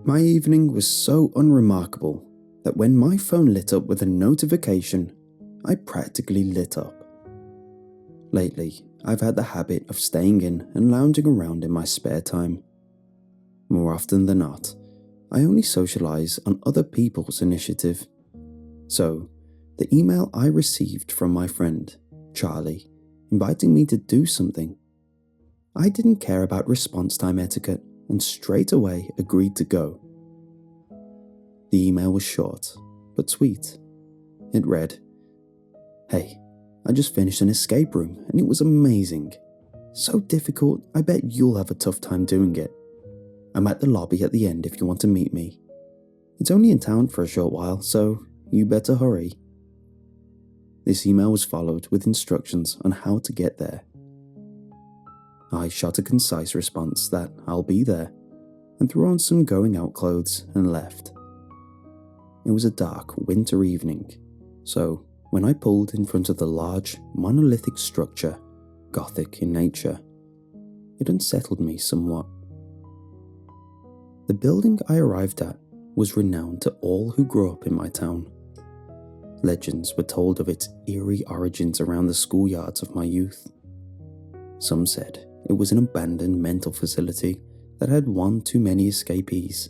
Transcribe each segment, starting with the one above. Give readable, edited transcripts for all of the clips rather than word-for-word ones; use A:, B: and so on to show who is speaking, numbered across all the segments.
A: My evening was so unremarkable that when my phone lit up with a notification, I practically lit up. Lately, I've had the habit of staying in and lounging around in my spare time. More often than not, I only socialize on other people's initiative. So, the email I received from my friend, Charlie, inviting me to do something, I didn't care about response time etiquette and straight away agreed to go. The email was short, but sweet. It read, "Hey, I just finished an escape room and it was amazing. So difficult, I bet you'll have a tough time doing it. I'm at the lobby at the end if you want to meet me. It's only in town for a short while, so you better hurry." This email was followed with instructions on how to get there. I shot a concise response that I'll be there, and threw on some going out clothes and left. It was a dark winter evening, so when I pulled in front of the large monolithic structure, Gothic in nature, it unsettled me somewhat. The building I arrived at was renowned to all who grew up in my town. Legends were told of its eerie origins around the schoolyards of my youth. Some said it was an abandoned mental facility that had one too many escapees.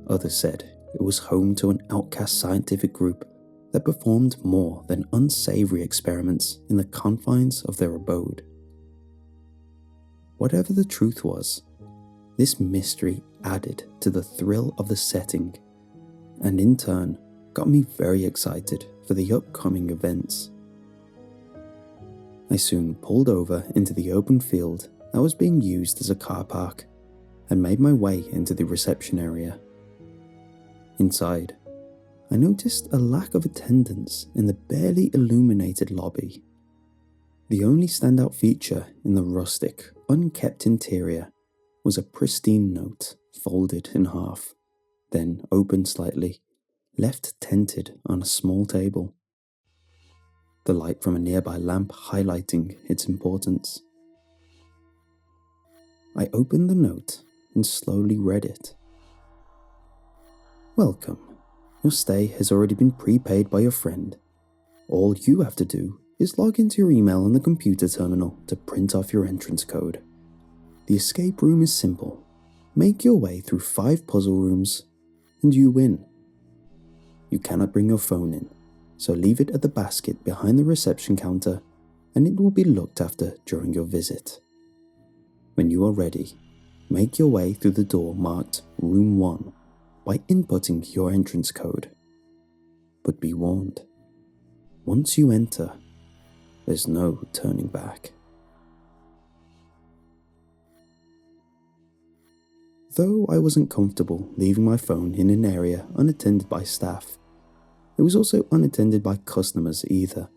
A: Others said it was home to an outcast scientific group that performed more than unsavory experiments in the confines of their abode. Whatever the truth was, this mystery added to the thrill of the setting, and in turn got me very excited for the upcoming events. I soon pulled over into the open field that was being used as a car park and made my way into the reception area. Inside, I noticed a lack of attendance in the barely illuminated lobby. The only standout feature in the rustic, unkept interior was a pristine note folded in half, then opened slightly, left tented on a small table. The light from a nearby lamp highlighting its importance. I opened the note and slowly read it. "Welcome. Your stay has already been prepaid by your friend. All you have to do is log into your email on the computer terminal to print off your entrance code. The escape room is simple. Make your way through 5 puzzle rooms, and you win. You cannot bring your phone in, so leave it at the basket behind the reception counter, and it will be looked after during your visit. When you are ready, make your way through the door marked Room 1 by inputting your entrance code. But be warned, once you enter, there's no turning back." Though I wasn't comfortable leaving my phone in an area unattended by staff, it was also unattended by customers either,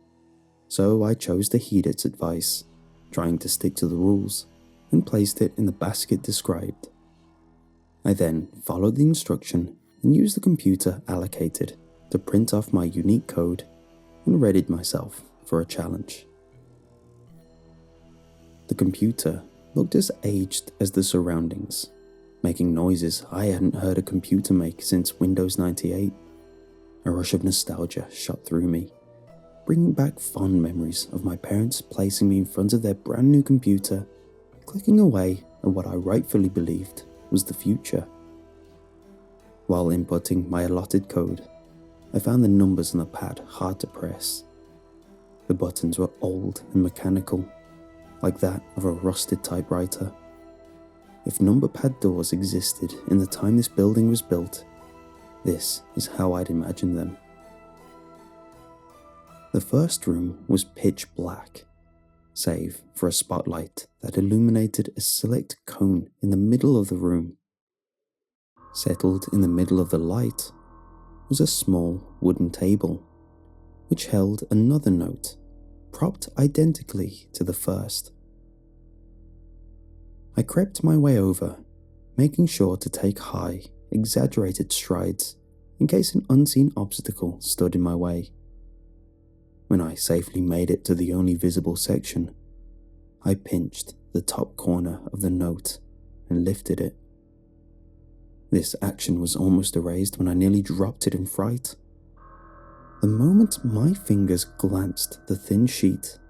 A: so I chose to heed its advice, trying to stick to the rules, and placed it in the basket described. I then followed the instruction and used the computer allocated to print off my unique code and readied myself for a challenge. The computer looked as aged as the surroundings, making noises I hadn't heard a computer make since Windows 98. A rush of nostalgia shot through me, bringing back fond memories of my parents placing me in front of their brand new computer, clicking away at what I rightfully believed was the future. While inputting my allotted code, I found the numbers on the pad hard to press. The buttons were old and mechanical, like that of a rusted typewriter. If number pad doors existed in the time this building was built, this is how I'd imagine them. The first room was pitch black, save for a spotlight that illuminated a select cone in the middle of the room. Settled in the middle of the light was a small wooden table, which held another note, propped identically to the first. I crept my way over, making sure to take high, exaggerated strides in case an unseen obstacle stood in my way. When I safely made it to the only visible section, I pinched the top corner of the note and lifted it. This action was almost erased when I nearly dropped it in fright. The moment my fingers glanced the thin sheet,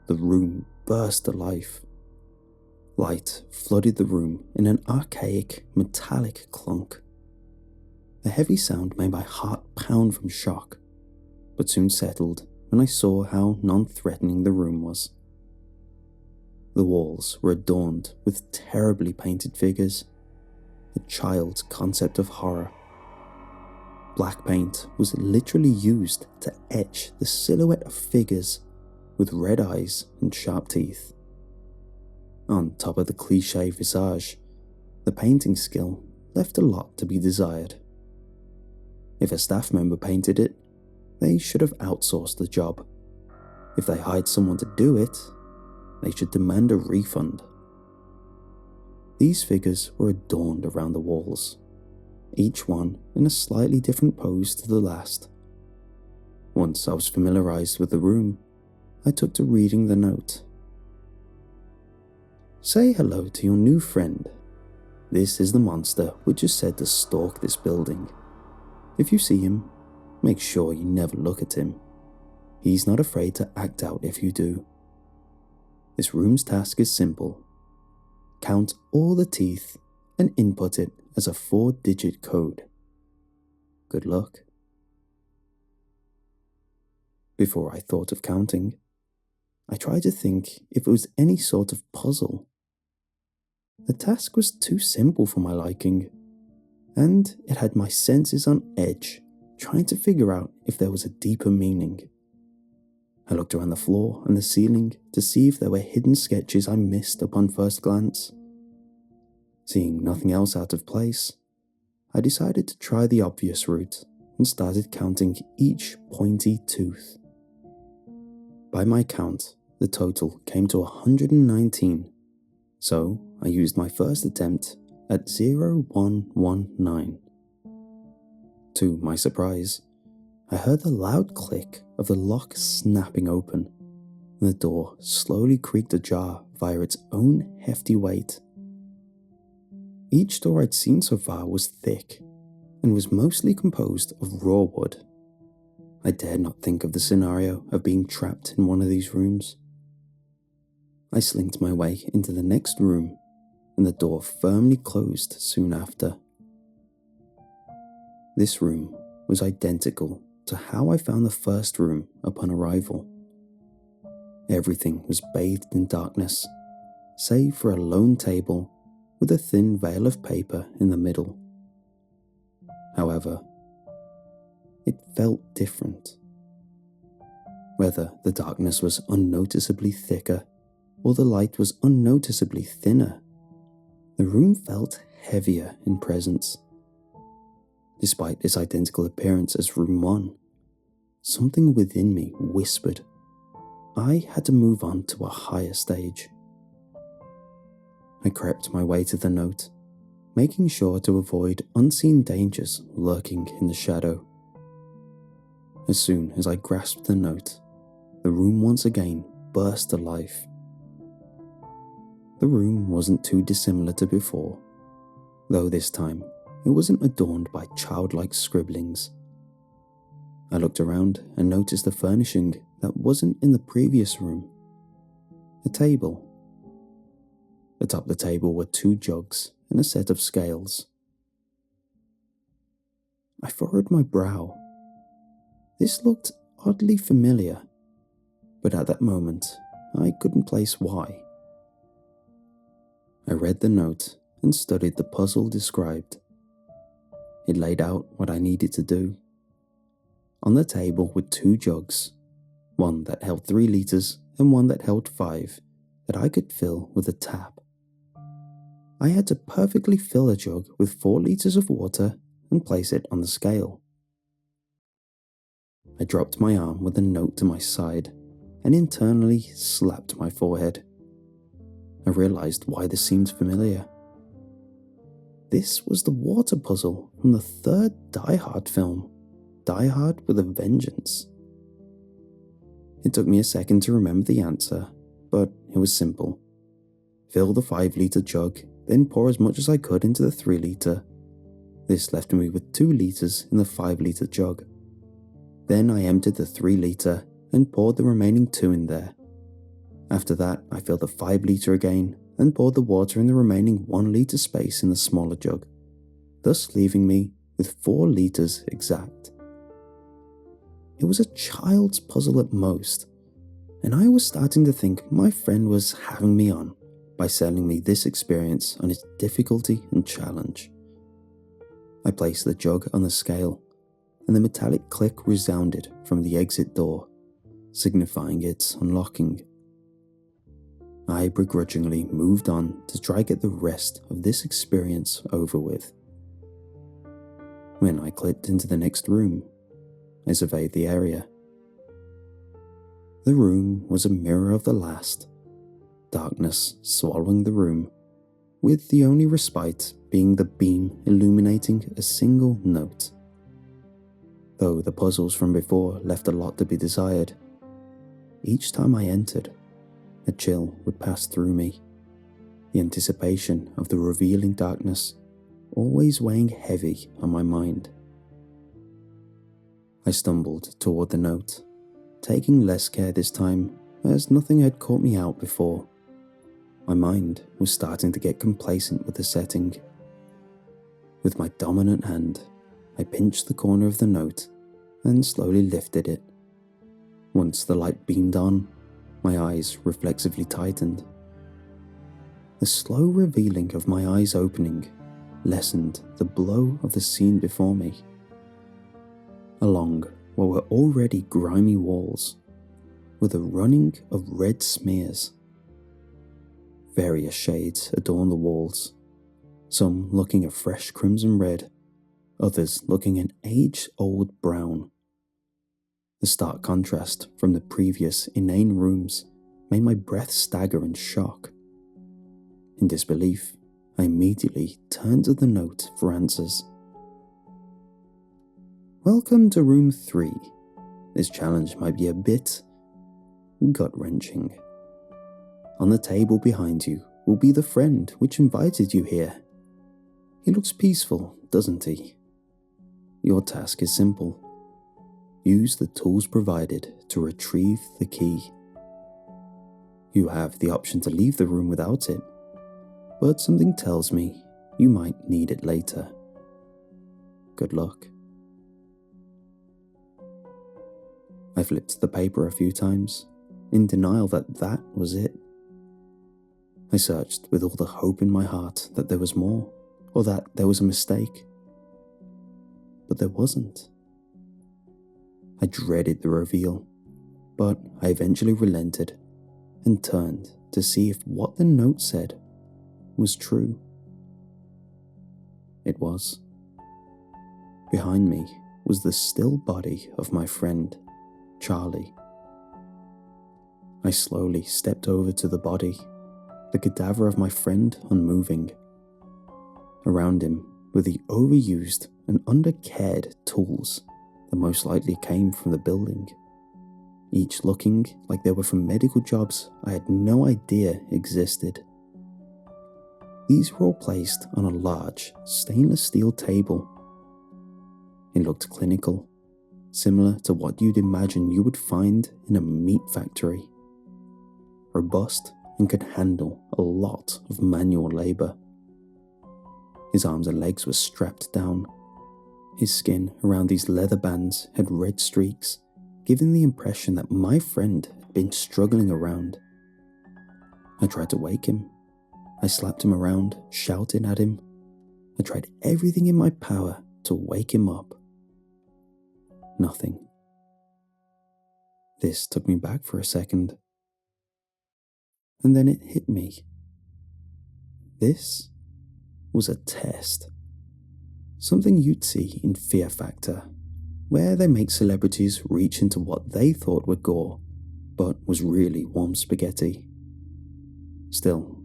A: the room burst to life. Light flooded the room in an archaic, metallic clunk. The heavy sound made my heart pound from shock, but soon settled when I saw how non-threatening the room was. The walls were adorned with terribly painted figures, a child's concept of horror. Black paint was literally used to etch the silhouette of figures with red eyes and sharp teeth. On top of the cliché visage, the painting skill left a lot to be desired. If a staff member painted it, they should have outsourced the job. If they hired someone to do it, they should demand a refund. These figures were adorned around the walls, each one in a slightly different pose to the last. Once I was familiarized with the room, I took to reading the note. Say hello to your new friend. This is the monster which is said to stalk this building. If you see him, make sure you never look at him. He's not afraid to act out if you do. This room's task is simple. Count all the teeth and input it as a 4-digit code. Good luck. Before I thought of counting, I tried to think if it was any sort of puzzle. The task was too simple for my liking, and it had my senses on edge, trying to figure out if there was a deeper meaning. I looked around the floor and the ceiling to see if there were hidden sketches I missed upon first glance. Seeing nothing else out of place, I decided to try the obvious route and started counting each pointy tooth. By my count, the total came to 119, so I used my first attempt at 0119. To my surprise, I heard the loud click of the lock snapping open, and the door slowly creaked ajar via its own hefty weight. Each door I'd seen so far was thick, and was mostly composed of raw wood. I dared not think of the scenario of being trapped in one of these rooms. I slinked my way into the next room, and the door firmly closed soon after. This room was identical to how I found the first room upon arrival. Everything was bathed in darkness, save for a lone table with a thin veil of paper in the middle. However, it felt different. Whether the darkness was unnoticeably thicker or the light was unnoticeably thinner, the room felt heavier in presence. Despite its identical appearance as room 1, something within me whispered I had to move on to a higher stage. I crept my way to the note, making sure to avoid unseen dangers lurking in the shadow. As soon as I grasped the note, the room once again burst to life. The room wasn't too dissimilar to before, though this time it wasn't adorned by childlike scribblings. I looked around and noticed a furnishing that wasn't in the previous room. A table. Atop the table were 2 jugs and a set of scales. I furrowed my brow. This looked oddly familiar, but at that moment I couldn't place why. I read the note and studied the puzzle described. It laid out what I needed to do. On the table were 2 jugs, one that held 3 litres and one that held 5, that I could fill with a tap. I had to perfectly fill a jug with 4 litres of water and place it on the scale. I dropped my arm with the note to my side and internally slapped my forehead. I realised why this seemed familiar. This was the water puzzle from the 3rd Die Hard film, Die Hard with a Vengeance. It took me a second to remember the answer, but it was simple. Fill the 5 litre jug, then pour as much as I could into the 3 litre. This left me with 2 litres in the 5-litre jug. Then I emptied the 3-litre and poured the remaining 2 in there. After that, I filled the 5-litre again and poured the water in the remaining 1-litre space in the smaller jug, thus leaving me with 4 litres exact. It was a child's puzzle at most, and I was starting to think my friend was having me on by selling me this experience on its difficulty and challenge. I placed the jug on the scale, and the metallic click resounded from the exit door, signifying its unlocking. I begrudgingly moved on to try get the rest of this experience over with. When I clipped into the next room, I surveyed the area. The room was a mirror of the last, darkness swallowing the room, with the only respite being the beam illuminating a single note. Though the puzzles from before left a lot to be desired, each time I entered, a chill would pass through me, the anticipation of the revealing darkness always weighing heavy on my mind. I stumbled toward the note, taking less care this time as nothing had caught me out before. My mind was starting to get complacent with the setting. With my dominant hand, I pinched the corner of the note and slowly lifted it. Once the light beamed on, my eyes reflexively tightened. The slow revealing of my eyes opening lessened the blow of the scene before me. Along what were already grimy walls were the running of red smears. Various shades adorned the walls, some looking a fresh crimson red, others looking an age-old brown. The stark contrast from the previous inane rooms made my breath stagger in shock. In disbelief, I immediately turned to the note for answers. Welcome to room 3. This challenge might be a bit gut-wrenching. On the table behind you will be the friend which invited you here. He looks peaceful, doesn't he? Your task is simple. Use the tools provided to retrieve the key. You have the option to leave the room without it, but something tells me you might need it later. Good luck. I flipped the paper a few times, in denial that that was it. I searched with all the hope in my heart that there was more, or that there was a mistake. But there wasn't. I dreaded the reveal, but I eventually relented and turned to see if what the note said was true. It was. Behind me was the still body of my friend, Charlie. I slowly stepped over to the body, the cadaver of my friend unmoving. Around him were the overused and undercared tools that most likely came from the building, each looking like they were from medical jobs I had no idea existed. These were all placed on a large stainless steel table. It looked clinical, similar to what you'd imagine you would find in a meat factory. Robust and could handle a lot of manual labor. His arms and legs were strapped down. His skin around these leather bands had red streaks, giving the impression that my friend had been struggling around. I tried to wake him. I slapped him around, shouting at him. I tried everything in my power to wake him up. Nothing. This took me back for a second. And then it hit me. This was a test. Something you'd see in Fear Factor, where they make celebrities reach into what they thought were gore, but was really warm spaghetti. Still,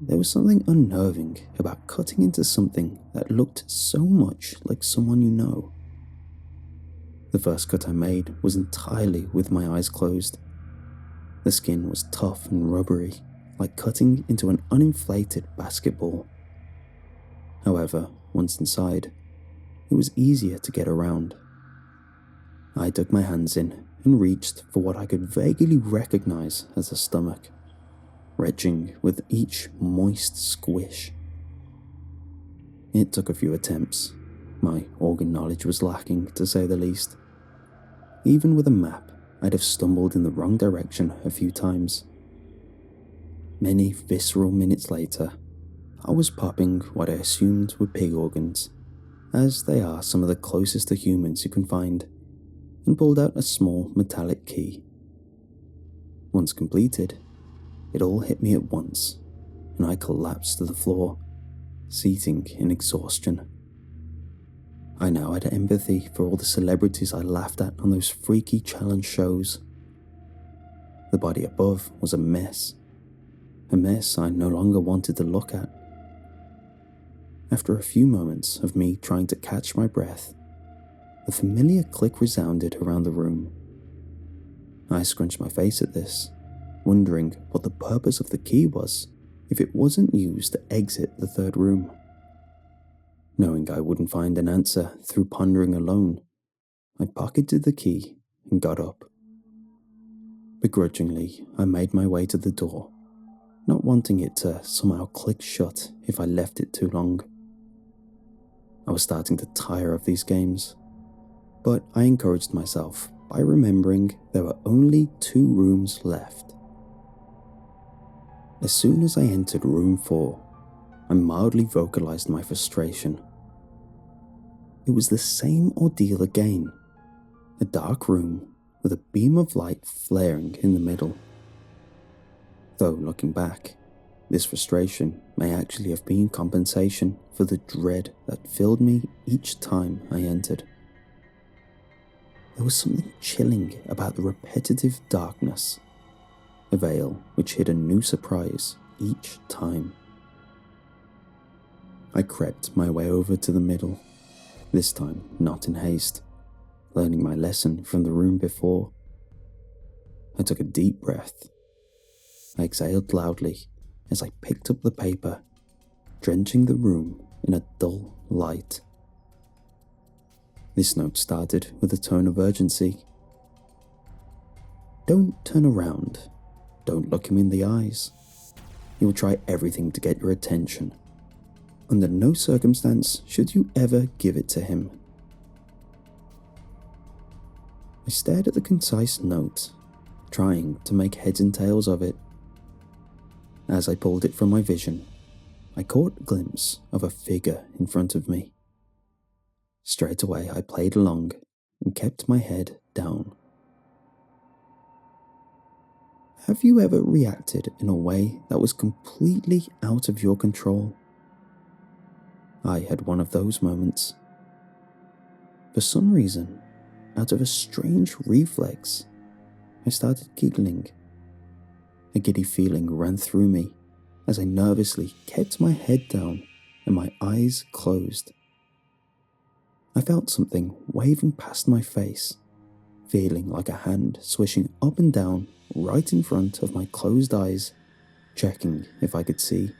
A: there was something unnerving about cutting into something that looked so much like someone you know. The first cut I made was entirely with my eyes closed. The skin was tough and rubbery, like cutting into an uninflated basketball. However, once inside, it was easier to get around. I dug my hands in and reached for what I could vaguely recognize as a stomach, retching with each moist squish. It took a few attempts. My organ knowledge was lacking, to say the least. Even with a map, I'd have stumbled in the wrong direction a few times. Many visceral minutes later, I was popping what I assumed were pig organs, as they are some of the closest to humans you can find, and pulled out a small metallic key. Once completed, it all hit me at once, and I collapsed to the floor, seething in exhaustion. I now had empathy for all the celebrities I laughed at on those freaky challenge shows. The body above was a mess I no longer wanted to look at. After a few moments of me trying to catch my breath, a familiar click resounded around the room. I scrunched my face at this, wondering what the purpose of the key was if it wasn't used to exit the third room. Knowing I wouldn't find an answer through pondering alone, I pocketed the key and got up. Begrudgingly, I made my way to the door, not wanting it to somehow click shut if I left it too long. I was starting to tire of these games, but I encouraged myself by remembering there were only 2 rooms left. As soon as I entered room 4, I mildly vocalized my frustration. It was the same ordeal again, a dark room with a beam of light flaring in the middle. Though looking back, this frustration may actually have been compensation for the dread that filled me each time I entered. There was something chilling about the repetitive darkness, a veil which hid a new surprise each time. I crept my way over to the middle, this time not in haste, learning my lesson from the room before. I took a deep breath. I exhaled loudly as I picked up the paper, drenching the room in a dull light. This note started with a tone of urgency. Don't turn around. Don't look him in the eyes. He will try everything to get your attention. Under no circumstance should you ever give it to him. I stared at the concise note, trying to make heads and tails of it. As I pulled it from my vision, I caught a glimpse of a figure in front of me. Straight away I played along and kept my head down. Have you ever reacted in a way that was completely out of your control? I had one of those moments. For some reason, out of a strange reflex, I started giggling. A giddy feeling ran through me as I nervously kept my head down and my eyes closed. I felt something waving past my face, feeling like a hand swishing up and down right in front of my closed eyes, checking if I could see.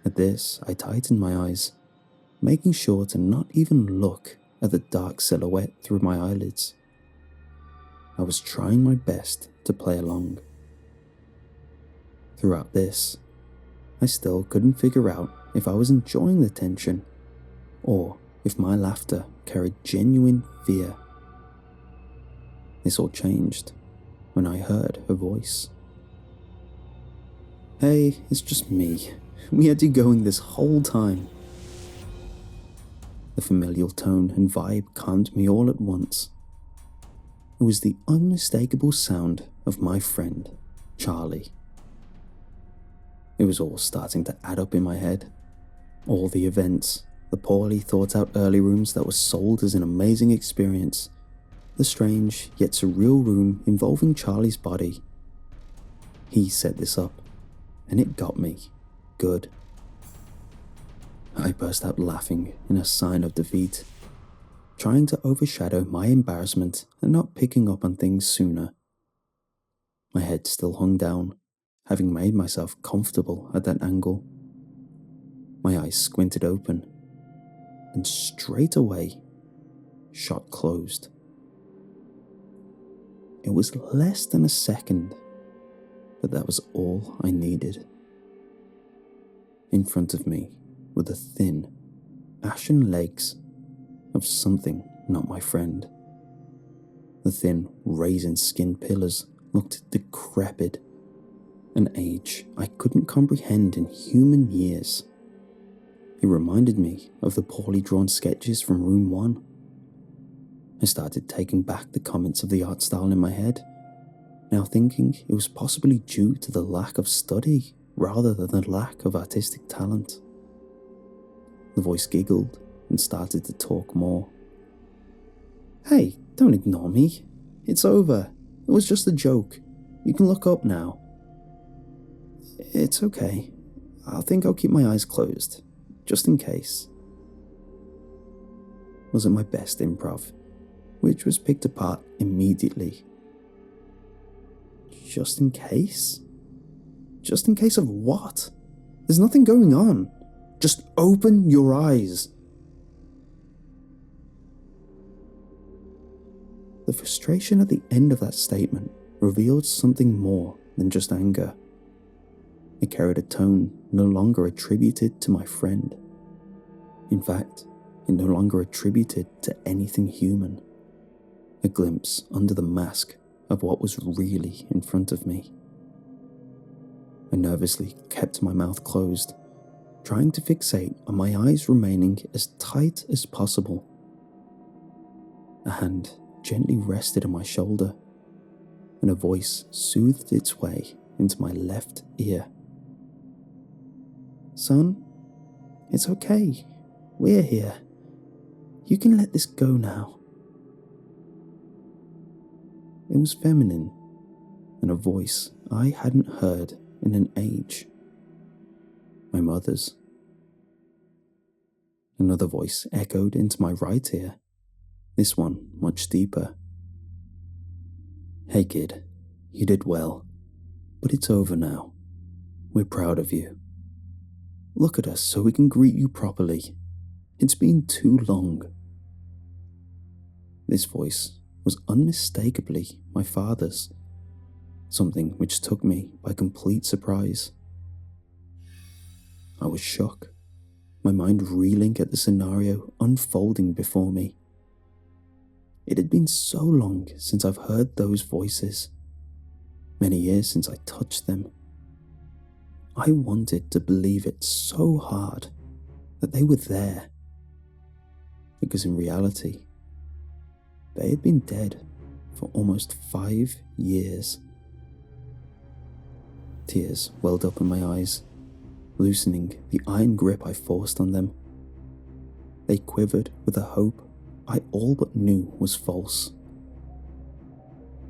A: At this, I tightened my eyes, making sure to not even look at the dark silhouette through my eyelids. I was trying my best to play along. Throughout this, I still couldn't figure out if I was enjoying the tension or if my laughter carried genuine fear. This all changed when I heard her voice. Hey, it's just me. We had you going this whole time. The familial tone and vibe calmed me all at once. It was the unmistakable sound of my friend, Charlie. It was all starting to add up in my head. All the events, the poorly thought out early rooms that were sold as an amazing experience, the strange yet surreal room involving Charlie's body. He set this up, and it got me good. I burst out laughing in a sign of defeat, trying to overshadow my embarrassment and not picking up on things sooner. My head still hung down, having made myself comfortable at that angle. My eyes squinted open and straight away, shot closed. It was less than a second, but that was all I needed. In front of me were the thin, ashen legs of something not my friend. The thin, raisin-skinned pillars looked decrepit, an age I couldn't comprehend in human years. It reminded me of the poorly drawn sketches from Room 1. I started taking back the comments of the art style in my head, now thinking it was possibly due to the lack of study rather than the lack of artistic talent. The voice giggled and started to talk more. "Hey, don't ignore me. It's over. It was just a joke. You can look up now." "It's okay. I think I'll keep my eyes closed, just in case." Was it my best improv, which was picked apart immediately? Just in case? Just in case of what? There's nothing going on. Just open your eyes. The frustration at the end of that statement revealed something more than just anger. It carried a tone no longer attributed to my friend. In fact, it no longer attributed to anything human. A glimpse under the mask of what was really in front of me. I nervously kept my mouth closed, trying to fixate on my eyes remaining as tight as possible. A hand gently rested on my shoulder, and a voice soothed its way into my left ear. "Son, it's okay. We're here. You can let this go now." It was feminine, and a voice I hadn't heard in an age. My mother's. Another voice echoed into my right ear, this one much deeper. "Hey kid, you did well, but it's over now. We're proud of you. Look at us so we can greet you properly. It's been too long." This voice was unmistakably my father's, something which took me by complete surprise. I was shook, my mind reeling at the scenario unfolding before me. It had been so long since I've heard those voices, many years since I touched them. I wanted to believe it so hard that they were there, because in reality, they had been dead for almost 5 years. Tears welled up in my eyes, loosening the iron grip I forced on them. They quivered with a hope I all but knew was false.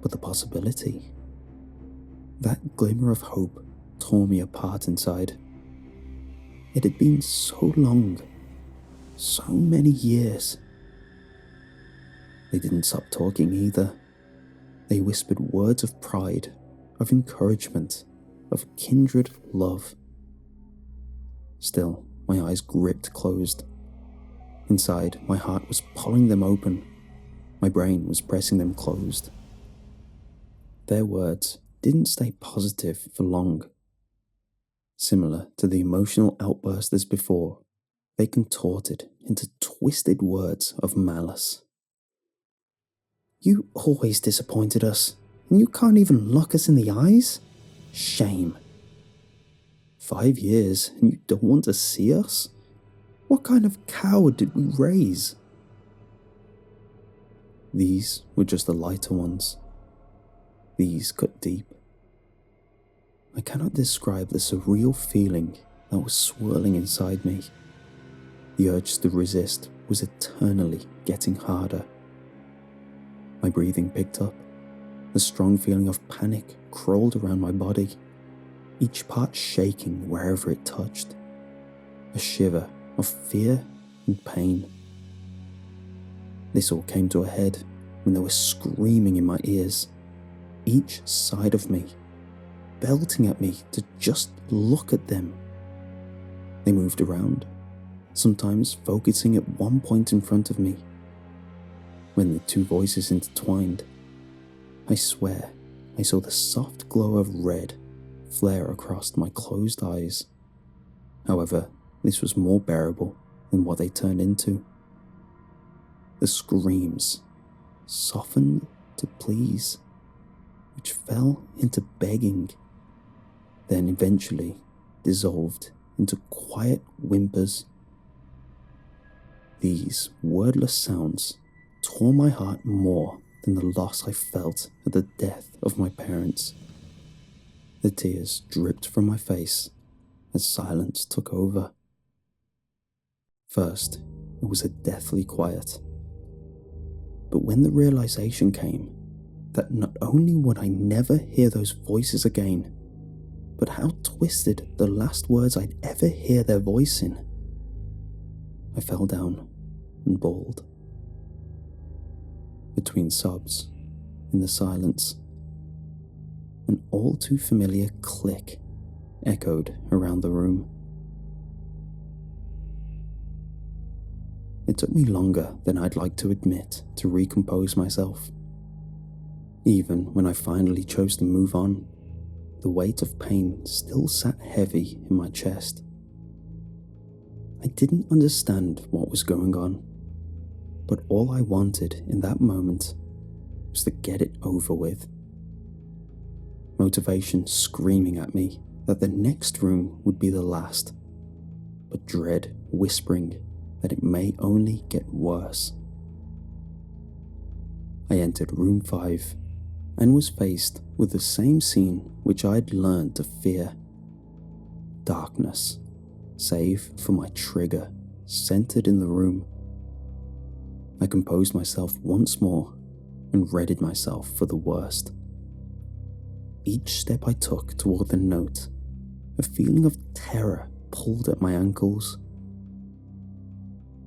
A: But the possibility, that glimmer of hope tore me apart inside. It had been so long, so many years. They didn't stop talking either. They whispered words of pride, of encouragement, of kindred love. Still, my eyes gripped closed. Inside, my heart was pulling them open. My brain was pressing them closed. Their words didn't stay positive for long. Similar to the emotional outburst as before, they contorted into twisted words of malice. "You always disappointed us, and you can't even look us in the eyes? Shame. 5 years, and you don't want to see us? What kind of coward did we raise?" These were just the lighter ones. These cut deep. I cannot describe the surreal feeling that was swirling inside me. The urge to resist was eternally getting harder. My breathing picked up. A strong feeling of panic crawled around my body, each part shaking wherever it touched. A shiver of fear and pain. This all came to a head when they were screaming in my ears, each side of me, belting at me to just look at them. They moved around, sometimes focusing at one point in front of me. When the two voices intertwined, I swear I saw the soft glow of red flare across my closed eyes. However, this was more bearable than what they turned into. The screams softened to pleas, which fell into begging, then eventually dissolved into quiet whimpers. These wordless sounds tore my heart more than the loss I felt at the death of my parents. The tears dripped from my face as silence took over. First, it was a deathly quiet. But when the realization came that not only would I never hear those voices again, but how twisted the last words I'd ever hear their voice in, I fell down and bawled. Between sobs, in the silence, an all too familiar click echoed around the room. It took me longer than I'd like to admit to recompose myself. Even when I finally chose to move on, the weight of pain still sat heavy in my chest. I didn't understand what was going on, but all I wanted in that moment was to get it over with. Motivation screaming at me that the next room would be the last, but dread whispering that it may only get worse. I entered room 5 and was faced with the same scene which I'd learned to fear. Darkness, save for my trigger, centered in the room. I composed myself once more and readied myself for the worst. Each step I took toward the note, a feeling of terror pulled at my ankles.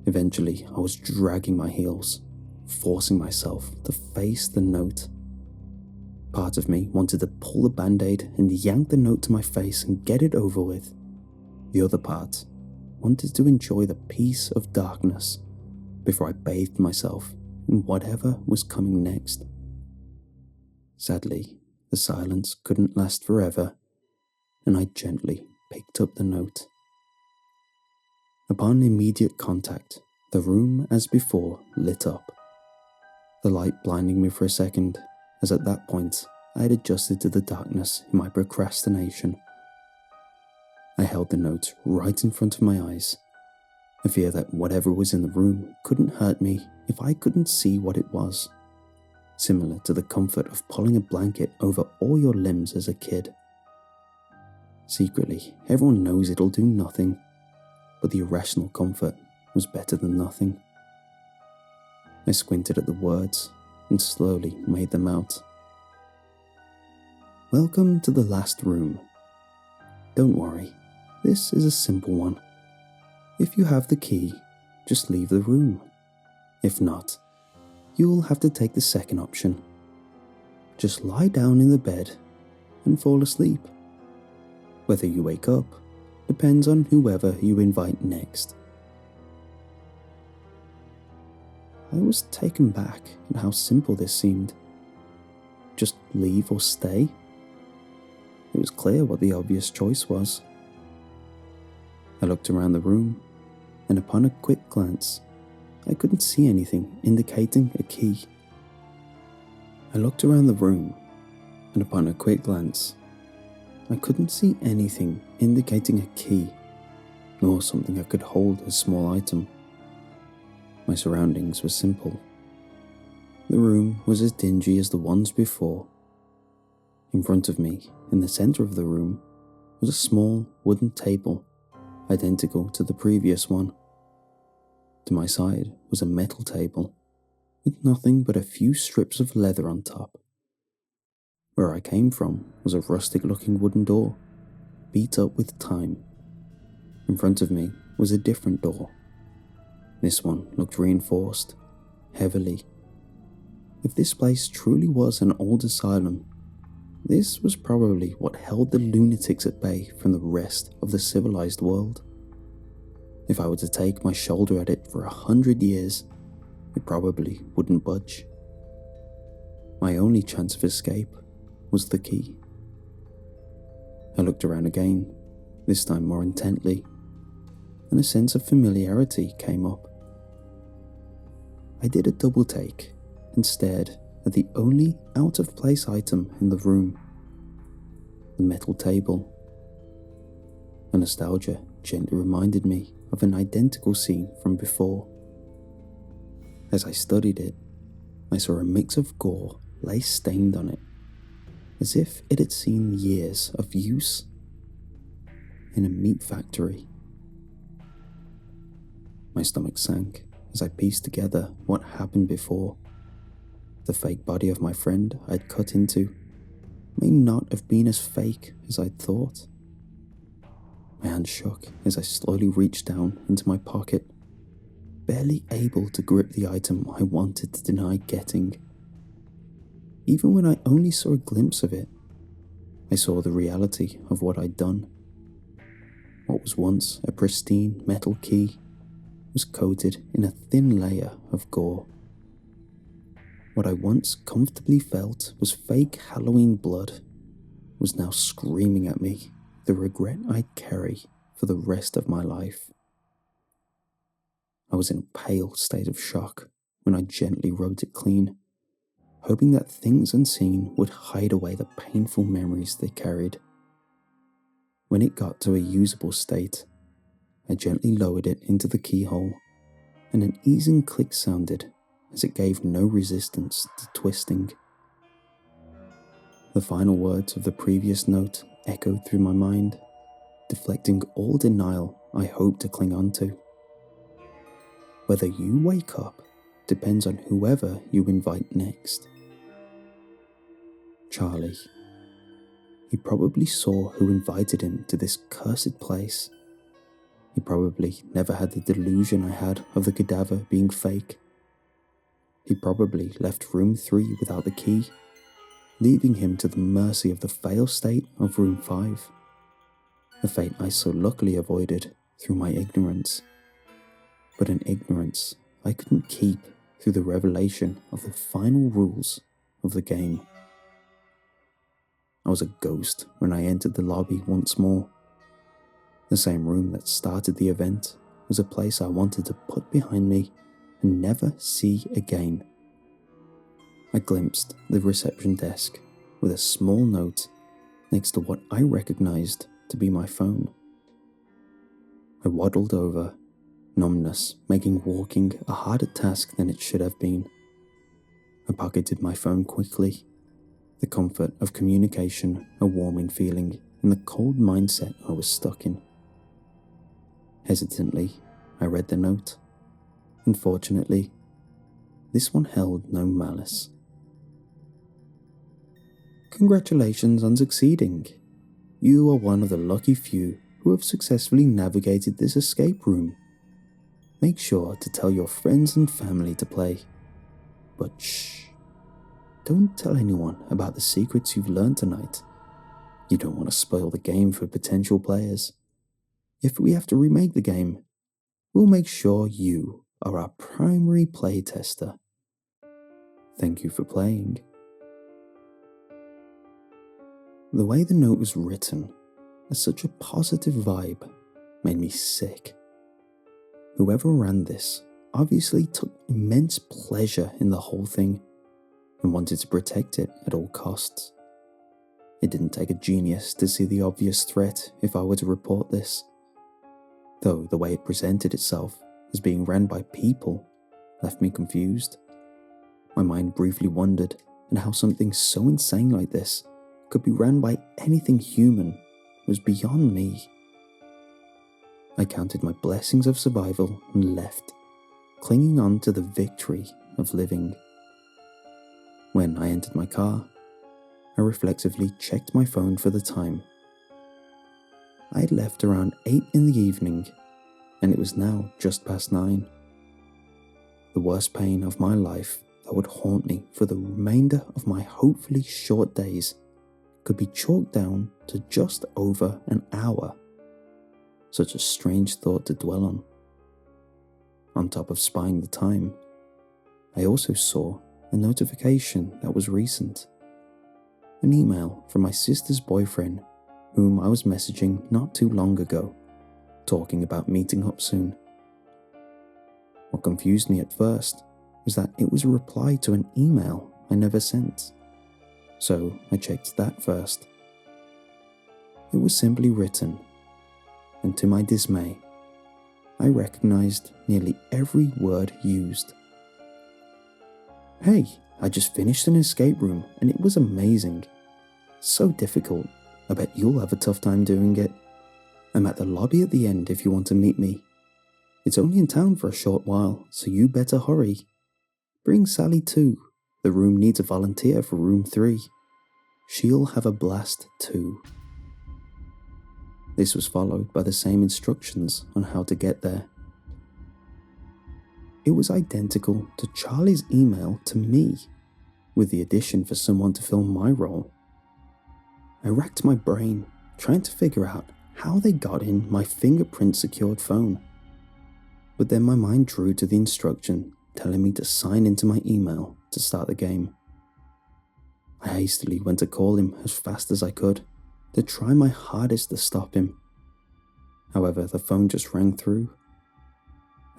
A: Eventually, I was dragging my heels, forcing myself to face the note. Part of me wanted to pull the band-aid and yank the note to my face and get it over with. The other part wanted to enjoy the peace of darkness before I bathed myself in whatever was coming next. Sadly, the silence couldn't last forever, and I gently picked up the note. Upon immediate contact, the room as before lit up, the light blinding me for a second, as at that point I had adjusted to the darkness in my procrastination. I held the note right in front of my eyes. I fear that whatever was in the room couldn't hurt me if I couldn't see what it was, similar to the comfort of pulling a blanket over all your limbs as a kid. Secretly, everyone knows it'll do nothing, but the irrational comfort was better than nothing. I squinted at the words and slowly made them out. Welcome to the last room. Don't worry, this is a simple one. If you have the key, just leave the room. If not, you'll have to take the second option. Just lie down in the bed and fall asleep. Whether you wake up depends on whoever you invite next. I was taken back at how simple this seemed. Just leave or stay? It was clear what the obvious choice was. I looked around the room, and upon a quick glance, I couldn't see anything indicating a key. I looked around the room, and upon a quick glance, I couldn't see anything indicating a key, nor something that could hold a small item. My surroundings were simple. The room was as dingy as the ones before. In front of me, in the center of the room, was a small wooden table, identical to the previous one. To my side was a metal table, with nothing but a few strips of leather on top. Where I came from was a rustic-looking wooden door, beat up with time. In front of me was a different door. This one looked reinforced, heavily. If this place truly was an old asylum, this was probably what held the lunatics at bay from the rest of the civilized world. If I were to take my shoulder at it for 100 years, it probably wouldn't budge. My only chance of escape was the key. I looked around again, this time more intently, and a sense of familiarity came up. I did a double take and stared at the only out-of-place item in the room, the metal table. A nostalgia gently reminded me of an identical scene from before. As I studied it, I saw a mix of gore lay stained on it, as if it had seen years of use in a meat factory. My stomach sank as I pieced together what happened before. The fake body of my friend I'd cut into may not have been as fake as I'd thought. My hand shook as I slowly reached down into my pocket, barely able to grip the item I wanted to deny getting. Even when I only saw a glimpse of it, I saw the reality of what I'd done. What was once a pristine metal key was coated in a thin layer of gore. What I once comfortably felt was fake Halloween blood was now screaming at me the regret I'd carry for the rest of my life. I was in a pale state of shock when I gently rubbed it clean, hoping that things unseen would hide away the painful memories they carried. When it got to a usable state, I gently lowered it into the keyhole, and an easing click sounded as it gave no resistance to twisting. The final words of the previous note echoed through my mind, deflecting all denial I hoped to cling on to. Whether you wake up depends on whoever you invite next. Charlie. He probably saw who invited him to this cursed place. He probably never had the delusion I had of the cadaver being fake. He probably left room 3 without the key, leaving him to the mercy of the fail state of room 5. A fate I so luckily avoided through my ignorance, but an ignorance I couldn't keep through the revelation of the final rules of the game. I was a ghost when I entered the lobby once more. The same room that started the event was a place I wanted to put behind me and never see again. I glimpsed the reception desk with a small note next to what I recognized to be my phone. I waddled over, numbness making walking a harder task than it should have been. I pocketed my phone quickly, the comfort of communication a warming feeling in the cold mindset I was stuck in. Hesitantly, I read the note. Unfortunately, this one held no malice. Congratulations on succeeding. You are one of the lucky few who have successfully navigated this escape room. Make sure to tell your friends and family to play. But shh, don't tell anyone about the secrets you've learned tonight. You don't want to spoil the game for potential players. If we have to remake the game, we'll make sure you are our primary playtester. Thank you for playing. The way the note was written, as such a positive vibe, made me sick. Whoever ran this obviously took immense pleasure in the whole thing and wanted to protect it at all costs. It didn't take a genius to see the obvious threat if I were to report this, though the way it presented itself as being ran by people left me confused. My mind briefly wondered at how something so insane like this could be ran by anything human was beyond me. I counted my blessings of survival and left, clinging on to the victory of living. When I entered my car, I reflexively checked my phone for the time. I had left around 8 in the evening, and it was now just past 9. The worst pain of my life that would haunt me for the remainder of my hopefully short days could be chalked down to just over an hour. Such a strange thought to dwell on, on top of spying the time, I also saw a notification that was recent. An email from my sister's boyfriend, whom I was messaging not too long ago, talking about meeting up soon. What confused me at first was that it was a reply to an email I never sent, so I checked that first. It was simply written, and to my dismay, I recognized nearly every word used. "Hey, I just finished an escape room and it was amazing. So difficult, I bet you'll have a tough time doing it. I'm at the lobby at the end if you want to meet me. It's only in town for a short while, so you better hurry. Bring Sally too. The room needs a volunteer for room 3. She'll have a blast too." This was followed by the same instructions on how to get there. It was identical to Charlie's email to me, with the addition for someone to fill my role. I racked my brain, trying to figure out how they got in my fingerprint-secured phone. But then my mind drew to the instruction telling me to sign into my email to start the game. I hastily went to call him as fast as I could, to try my hardest to stop him. However, the phone just rang through.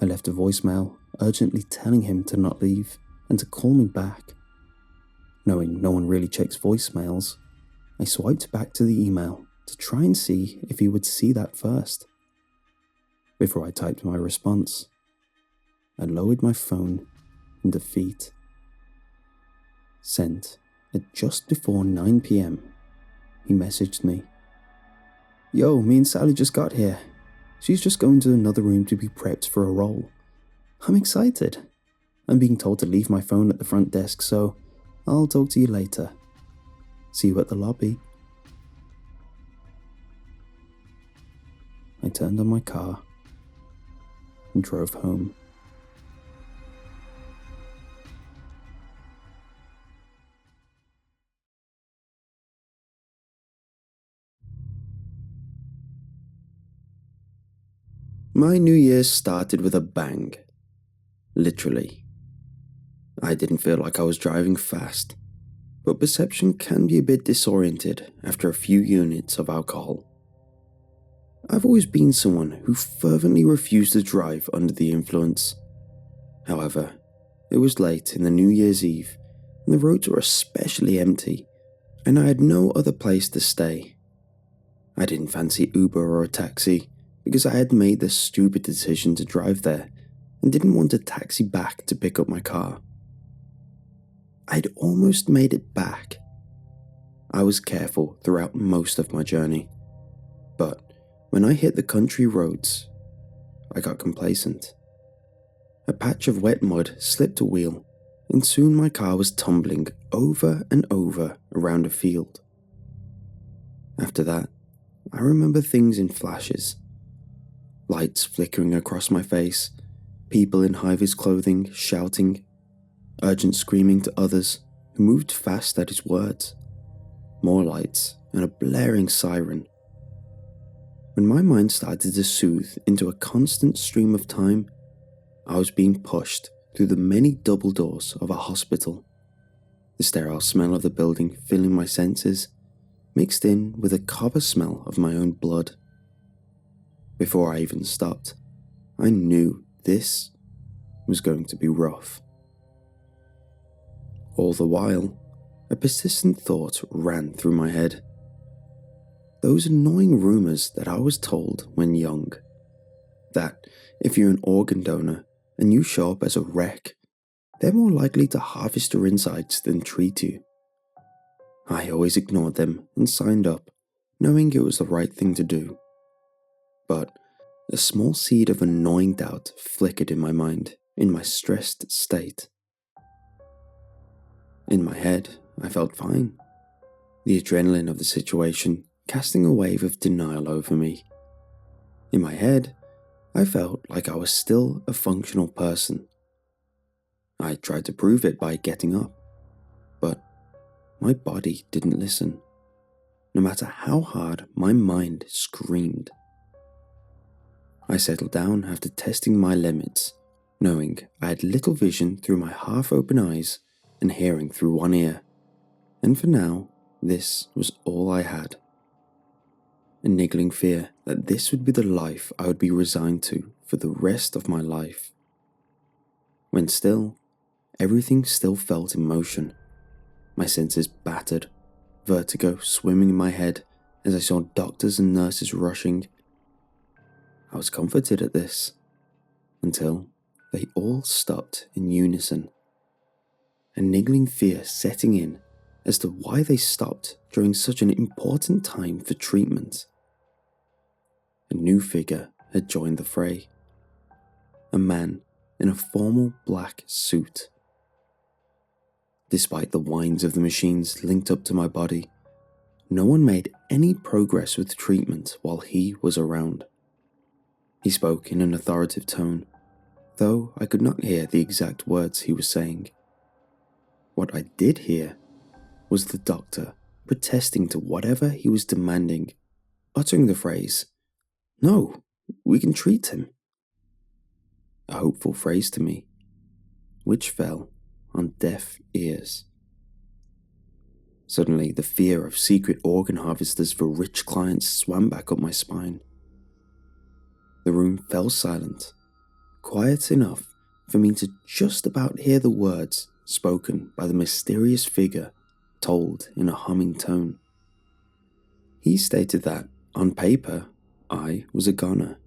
A: I left a voicemail urgently telling him to not leave and to call me back. Knowing no one really checks voicemails, I swiped back to the email to try and see if he would see that first. Before I typed my response, I lowered my phone in defeat. Sent at just before 9 p.m. He messaged me. "Yo, me and Sally just got here. She's just going to another room to be prepped for a role. I'm excited. I'm being told to leave my phone at the front desk, so I'll talk to you later. See you at the lobby." I turned on my car and drove home. My New Year's started with a bang. Literally. I didn't feel like I was driving fast, but perception can be a bit disoriented after a few units of alcohol. I've always been someone who fervently refused to drive under the influence. However, it was late in the New Year's Eve, and the roads were especially empty, and I had no other place to stay. I didn't fancy Uber or a taxi, because I had made the stupid decision to drive there, and didn't want a taxi back to pick up my car. I'd almost made it back. I was careful throughout most of my journey, but when I hit the country roads, I got complacent. A patch of wet mud slipped a wheel, and soon my car was tumbling over and over around a field. After that, I remember things in flashes. Lights flickering across my face, people in high-vis clothing shouting, urgent screaming to others who moved fast at his words, more lights and a blaring siren. When my mind started to soothe into a constant stream of time, I was being pushed through the many double doors of a hospital, the sterile smell of the building filling my senses, mixed in with a copper smell of my own blood. Before I even stopped, I knew this was going to be rough. All the while, a persistent thought ran through my head. Those annoying rumors that I was told when young, that if you're an organ donor and you show up as a wreck, they're more likely to harvest your insides than treat you. I always ignored them and signed up, knowing it was the right thing to do. But a small seed of annoying doubt flickered in my mind in my stressed state. In my head, I felt fine. The adrenaline of the situation casting a wave of denial over me. In my head, I felt like I was still a functional person. I tried to prove it by getting up, but my body didn't listen, no matter how hard my mind screamed. I settled down after testing my limits, knowing I had little vision through my half-open eyes and hearing through one ear, and for now, this was all I had. A niggling fear that this would be the life I would be resigned to for the rest of my life. When still, everything still felt in motion, my senses battered, vertigo swimming in my head as I saw doctors and nurses rushing. I was comforted at this, until they all stopped in unison, a niggling fear setting in as to why they stopped during such an important time for treatment. A new figure had joined the fray, a man in a formal black suit. Despite the whines of the machines linked up to my body, no one made any progress with treatment while he was around. He spoke in an authoritative tone, though I could not hear the exact words he was saying. What I did hear was the doctor protesting to whatever he was demanding, uttering the phrase, "No, we can treat him." A hopeful phrase to me, which fell on deaf ears. Suddenly, the fear of secret organ harvesters for rich clients swam back up my spine. The room fell silent, quiet enough for me to just about hear the words spoken by the mysterious figure told in a humming tone. He stated that, on paper, I was a goner,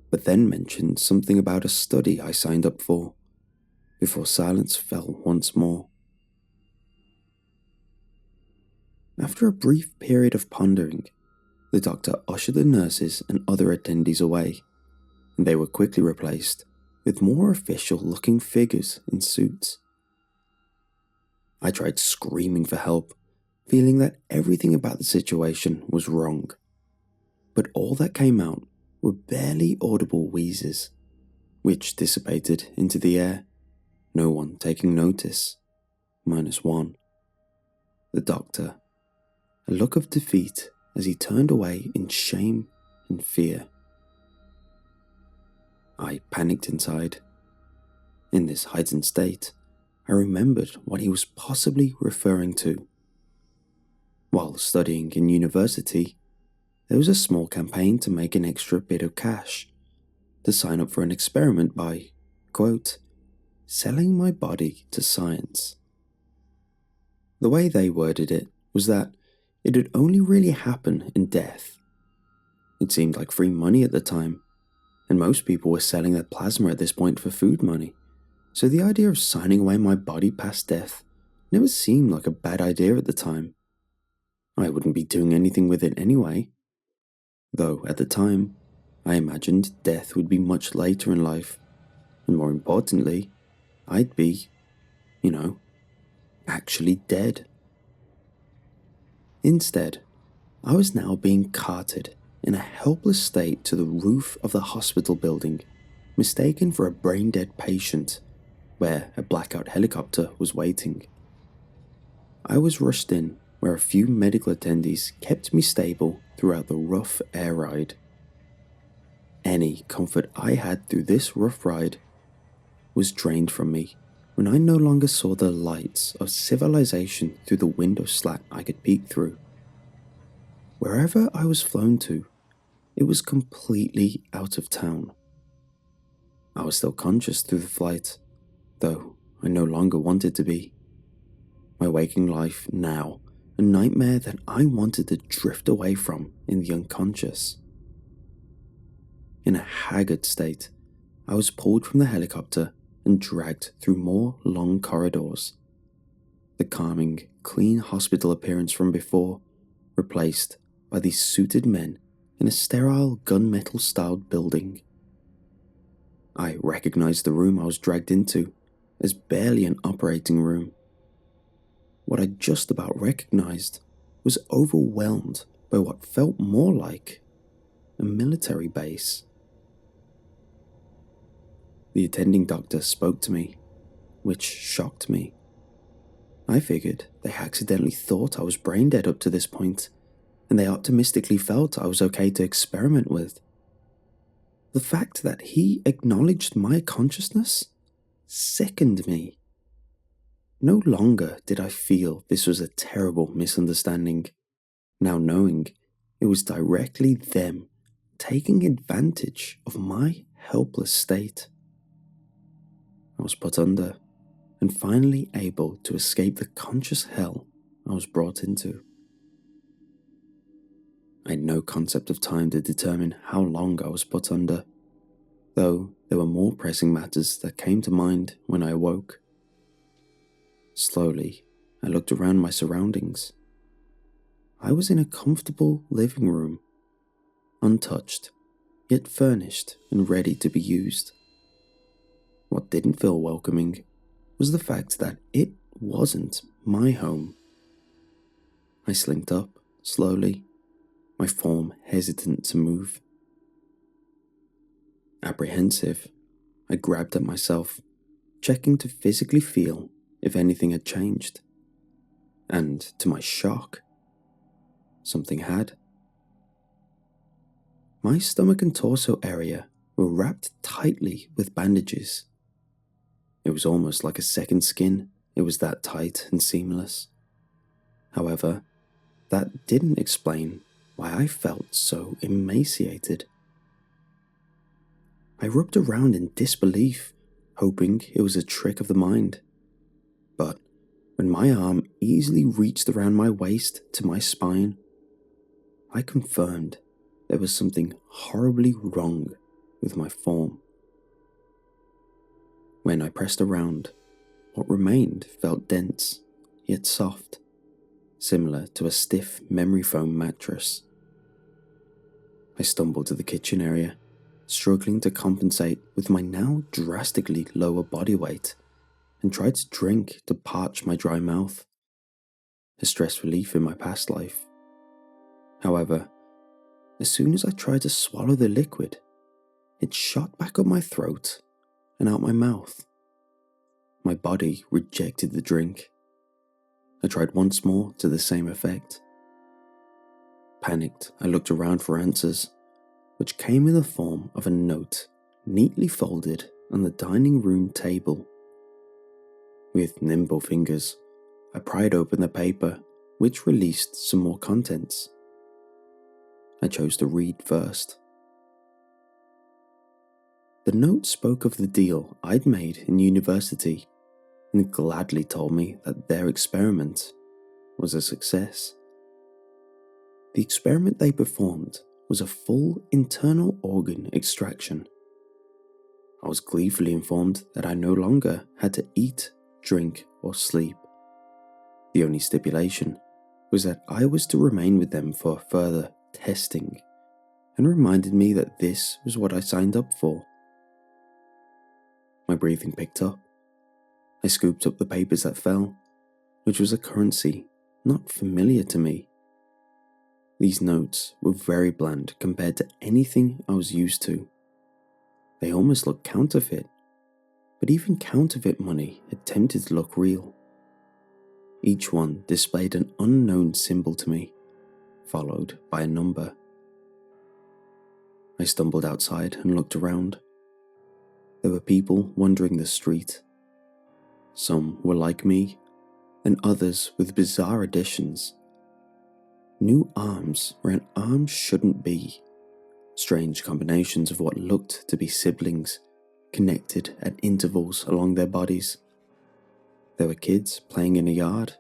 A: but then mentioned something about a study I signed up for, before silence fell once more. After a brief period of pondering, the doctor ushered the nurses and other attendees away, and they were quickly replaced with more official-looking figures in suits. I tried screaming for help, feeling that everything about the situation was wrong, but all that came out were barely audible wheezes, which dissipated into the air, no one taking notice, -1. The doctor, a look of defeat as he turned away in shame and fear. I panicked inside. In this heightened state, I remembered what he was possibly referring to. While studying in university, there was a small campaign to make an extra bit of cash, to sign up for an experiment by, quote, selling my body to science. The way they worded it was that it would only really happen in death. It seemed like free money at the time, and most people were selling their plasma at this point for food money, so the idea of signing away my body past death never seemed like a bad idea at the time. I wouldn't be doing anything with it anyway, though at the time, I imagined death would be much later in life, and more importantly, I'd be, actually dead. Instead, I was now being carted in a helpless state to the roof of the hospital building, mistaken for a brain-dead patient, where a blackout helicopter was waiting. I was rushed in where a few medical attendees kept me stable throughout the rough air ride. Any comfort I had through this rough ride was drained from me when I no longer saw the lights of civilization through the window slat I could peek through. Wherever I was flown to, it was completely out of town. I was still conscious through the flight, though I no longer wanted to be. My waking life now, a nightmare that I wanted to drift away from in the unconscious. In a haggard state, I was pulled from the helicopter and dragged through more long corridors. The calming, clean hospital appearance from before, replaced by these suited men in a sterile gunmetal-styled building. I recognized the room I was dragged into as barely an operating room. What I just about recognized was overwhelmed by what felt more like a military base. The attending doctor spoke to me, which shocked me. I figured they accidentally thought I was brain dead up to this point, and they optimistically felt I was okay to experiment with. The fact that he acknowledged my consciousness sickened me. No longer did I feel this was a terrible misunderstanding, now knowing it was directly them taking advantage of my helpless state. I was put under and finally able to escape the conscious hell I was brought into. I had no concept of time to determine how long I was put under, though there were more pressing matters that came to mind when I awoke. Slowly, I looked around my surroundings. I was in a comfortable living room, untouched, yet furnished and ready to be used. What didn't feel welcoming was the fact that it wasn't my home. I slinked up, slowly, my form hesitant to move. Apprehensive, I grabbed at myself, checking to physically feel if anything had changed. And to my shock, something had. My stomach and torso area were wrapped tightly with bandages. It was almost like a second skin, it was that tight and seamless. However, that didn't explain why I felt so emaciated. I rubbed around in disbelief, hoping it was a trick of the mind. But when my arm easily reached around my waist to my spine, I confirmed there was something horribly wrong with my form. When I pressed around, what remained felt dense, yet soft, similar to a stiff memory foam mattress. I stumbled to the kitchen area, struggling to compensate with my now drastically lower body weight, and tried to drink to parch my dry mouth, a stress relief in my past life. However, as soon as I tried to swallow the liquid, it shot back up my throat and out my mouth. My body rejected the drink. I tried once more to the same effect. Panicked, I looked around for answers, which came in the form of a note neatly folded on the dining room table. With nimble fingers, I pried open the paper, which released some more contents. I chose to read first. The note spoke of the deal I'd made in university and gladly told me that their experiment was a success. The experiment they performed was a full internal organ extraction. I was gleefully informed that I no longer had to eat, drink, or sleep. The only stipulation was that I was to remain with them for further testing, and reminded me that this was what I signed up for. My breathing picked up. I scooped up the papers that fell, which was a currency not familiar to me. These notes were very bland compared to anything I was used to. They almost looked counterfeit, but even counterfeit money attempted to look real. Each one displayed an unknown symbol to me, followed by a number. I stumbled outside and looked around. There were people wandering the street. Some were like me, and others with bizarre additions. New arms where an arm shouldn't be. Strange combinations of what looked to be siblings, connected at intervals along their bodies. There were kids playing in a yard,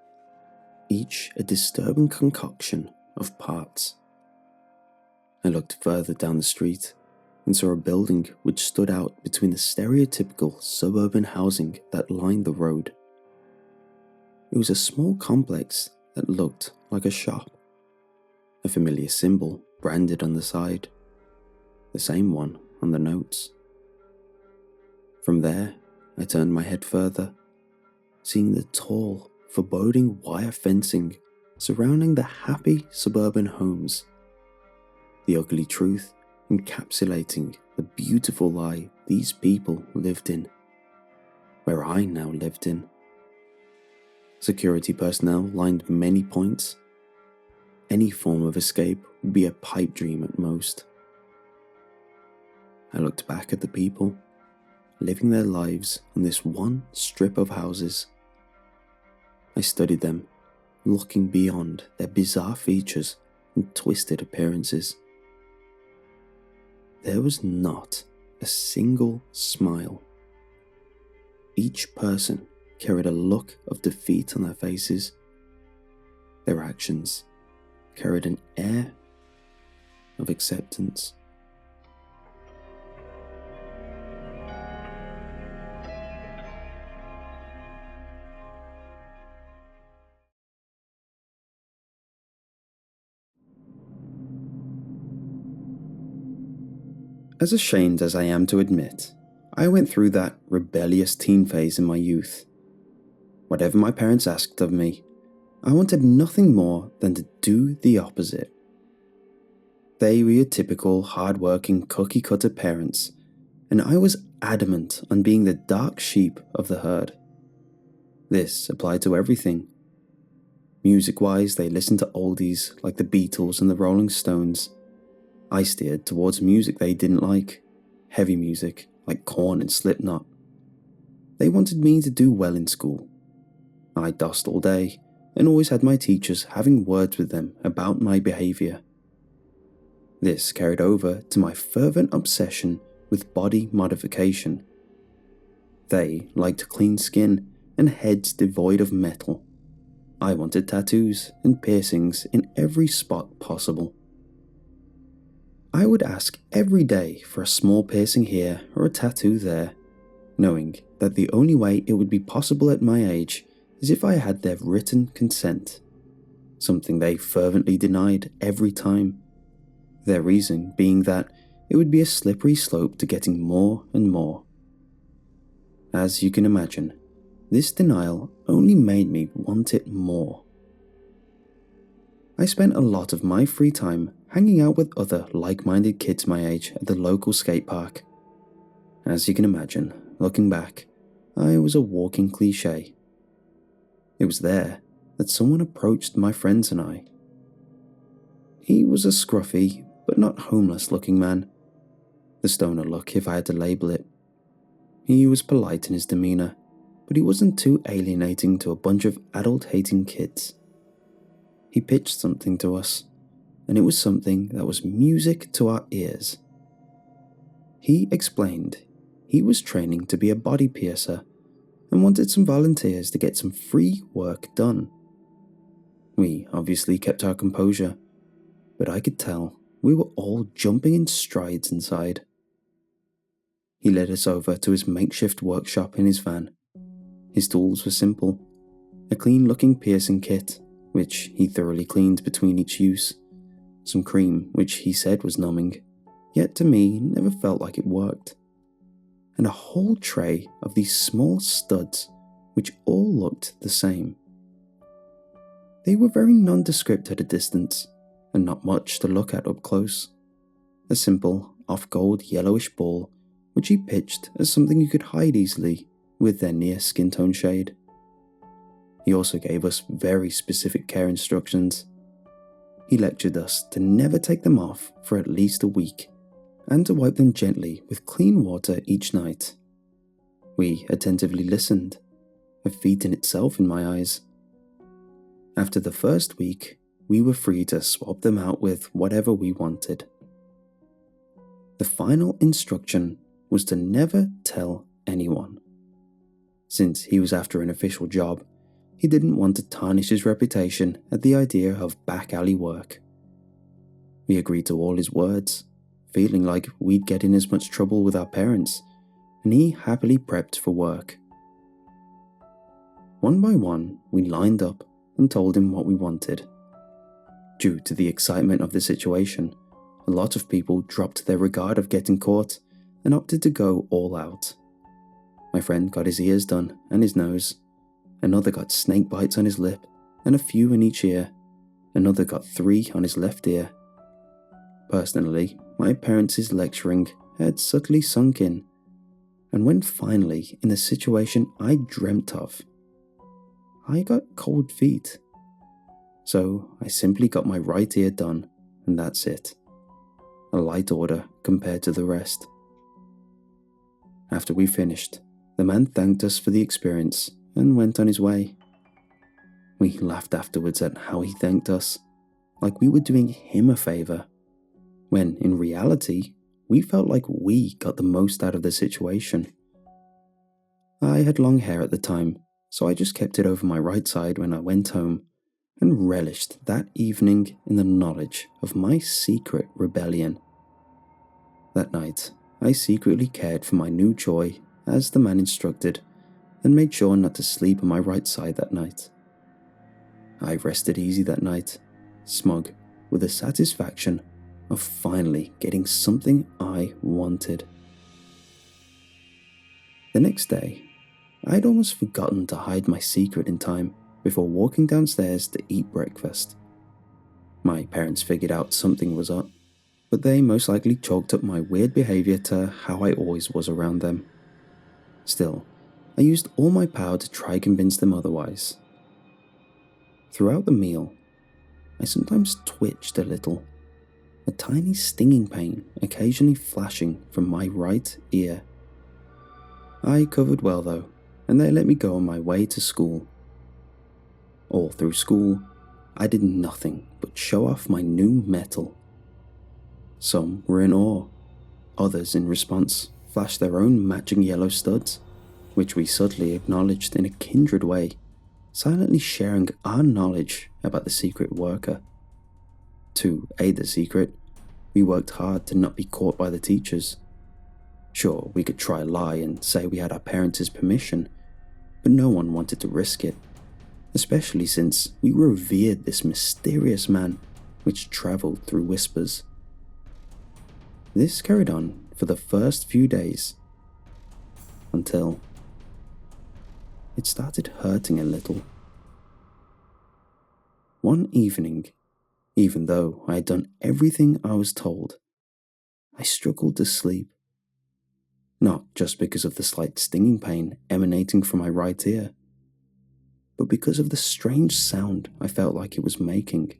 A: each a disturbing concoction of parts. I looked further down the street and saw a building which stood out between the stereotypical suburban housing that lined the road. It was a small complex that looked like a shop, a familiar symbol branded on the side, the same one on the notes. From there, I turned my head further, seeing the tall, foreboding wire fencing surrounding the happy suburban homes. The ugly truth encapsulating the beautiful lie these people lived in, where I now lived in. Security personnel lined many points. Any form of escape would be a pipe dream at most. I looked back at the people, living their lives on this one strip of houses. I studied them, looking beyond their bizarre features and twisted appearances. There was not a single smile. Each person carried a look of defeat on their faces. Their actions carried an air of acceptance. As ashamed as I am to admit, I went through that rebellious teen phase in my youth. Whatever my parents asked of me, I wanted nothing more than to do the opposite. They were your typical hard-working cookie-cutter parents, and I was adamant on being the dark sheep of the herd. This applied to everything. Music-wise, they listened to oldies like the Beatles and the Rolling Stones. I steered towards music they didn't like, heavy music like Korn and Slipknot. They wanted me to do well in school. I dossed all day and always had my teachers having words with them about my behaviour. This carried over to my fervent obsession with body modification. They liked clean skin and heads devoid of metal. I wanted tattoos and piercings in every spot possible. I would ask every day for a small piercing here or a tattoo there, knowing that the only way it would be possible at my age is if I had their written consent, something they fervently denied every time, their reason being that it would be a slippery slope to getting more and more. As you can imagine, this denial only made me want it more. I spent a lot of my free time hanging out with other like-minded kids my age at the local skate park. As you can imagine, looking back, I was a walking cliché. It was there that someone approached my friends and I. He was a scruffy, but not homeless-looking man. The stoner look, if I had to label it. He was polite in his demeanour, but he wasn't too alienating to a bunch of adult-hating kids. He pitched something to us, and it was something that was music to our ears. He explained he was training to be a body piercer and wanted some volunteers to get some free work done. We obviously kept our composure, but I could tell we were all jumping in strides inside. He led us over to his makeshift workshop in his van. His tools were simple: a clean-looking piercing kit, which he thoroughly cleaned between each use, some cream, which he said was numbing, yet to me never felt like it worked, and a whole tray of these small studs, which all looked the same. They were very nondescript at a distance, and not much to look at up close. A simple, off-gold yellowish ball, which he pitched as something you could hide easily with their near skin tone shade. He also gave us very specific care instructions. He lectured us to never take them off for at least a week, and to wipe them gently with clean water each night. We attentively listened, a feat in itself in my eyes. After the first week, we were free to swap them out with whatever we wanted. The final instruction was to never tell anyone. Since he was after an official job, he didn't want to tarnish his reputation at the idea of back alley work. We agreed to all his words, feeling like we'd get in as much trouble with our parents, and he happily prepped for work. One by one, we lined up and told him what we wanted. Due to the excitement of the situation, a lot of people dropped their regard of getting caught and opted to go all out. My friend got his ears done and his nose. Another got snake bites on his lip and a few in each ear. Another got 3 on his left ear. Personally, my parents' lecturing had subtly sunk in, and when finally in the situation I dreamt of, I got cold feet. So I simply got my right ear done, and that's it. A light order compared to the rest. After we finished, the man thanked us for the experience and went on his way. We laughed afterwards at how he thanked us, like we were doing him a favor, when in reality, we felt like we got the most out of the situation. I had long hair at the time, so I just kept it over my right side when I went home and relished that evening in the knowledge of my secret rebellion. That night, I secretly cared for my new joy as the man instructed and made sure not to sleep on my right side that night. I rested easy that night, smug with the satisfaction of finally getting something I wanted. The next day, I'd almost forgotten to hide my secret in time before walking downstairs to eat breakfast. My parents figured out something was up, but they most likely chalked up my weird behavior to how I always was around them. Still, I used all my power to try convince them otherwise. Throughout the meal, I sometimes twitched a little, a tiny stinging pain occasionally flashing from my right ear. I covered well though, and they let me go on my way to school. All through school, I did nothing but show off my new metal. Some were in awe, others in response flashed their own matching yellow studs, which we subtly acknowledged in a kindred way, silently sharing our knowledge about the secret worker. To aid the secret, we worked hard to not be caught by the teachers. Sure, we could try lie and say we had our parents' permission, but no one wanted to risk it, especially since we revered this mysterious man which travelled through whispers. This carried on for the first few days, until it started hurting a little. One evening, even though I had done everything I was told, I struggled to sleep. Not just because of the slight stinging pain emanating from my right ear, but because of the strange sound I felt like it was making.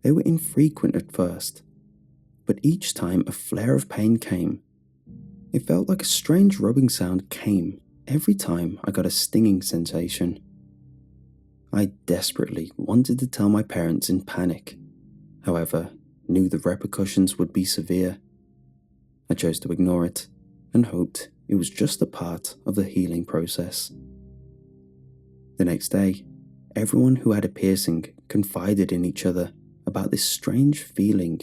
A: They were infrequent at first, but each time a flare of pain came, it felt like a strange rubbing sound came every time I got a stinging sensation. I desperately wanted to tell my parents in panic, however, knew the repercussions would be severe. I chose to ignore it and hoped it was just a part of the healing process. The next day, everyone who had a piercing confided in each other about this strange feeling.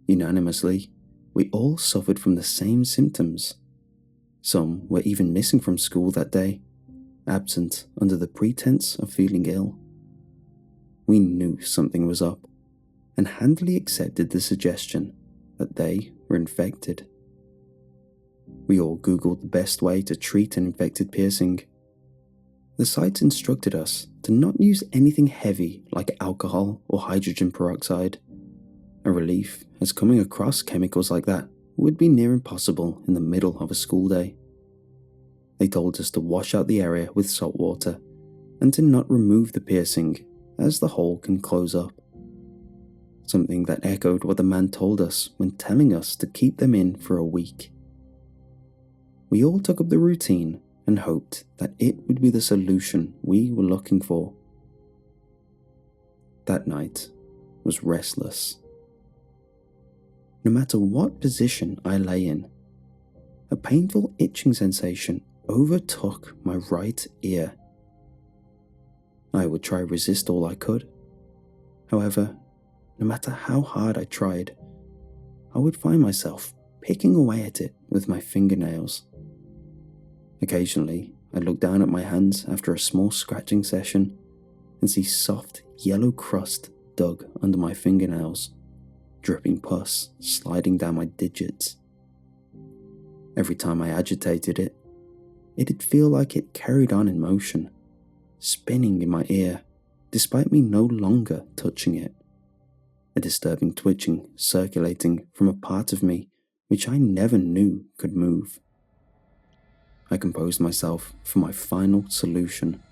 A: Unanimously, we all suffered from the same symptoms. Some were even missing from school that day, absent under the pretense of feeling ill. We knew something was up, and handily accepted the suggestion that they were infected. We all Googled the best way to treat an infected piercing. The sites instructed us to not use anything heavy like alcohol or hydrogen peroxide, a relief as coming across chemicals like that would be near impossible in the middle of a school day. They told us to wash out the area with salt water and to not remove the piercing as the hole can close up. Something that echoed what the man told us when telling us to keep them in for a week. We all took up the routine and hoped that it would be the solution we were looking for. That night was restless. No matter what position I lay in, a painful itching sensation overtook my right ear. I would try resist all I could. However, no matter how hard I tried, I would find myself picking away at it with my fingernails. Occasionally, I'd look down at my hands after a small scratching session and see soft yellow crust dug under my fingernails, dripping pus sliding down my digits. Every time I agitated it, it'd feel like it carried on in motion, spinning in my ear, despite me no longer touching it. A disturbing twitching circulating from a part of me which I never knew could move. I composed myself for my final solution,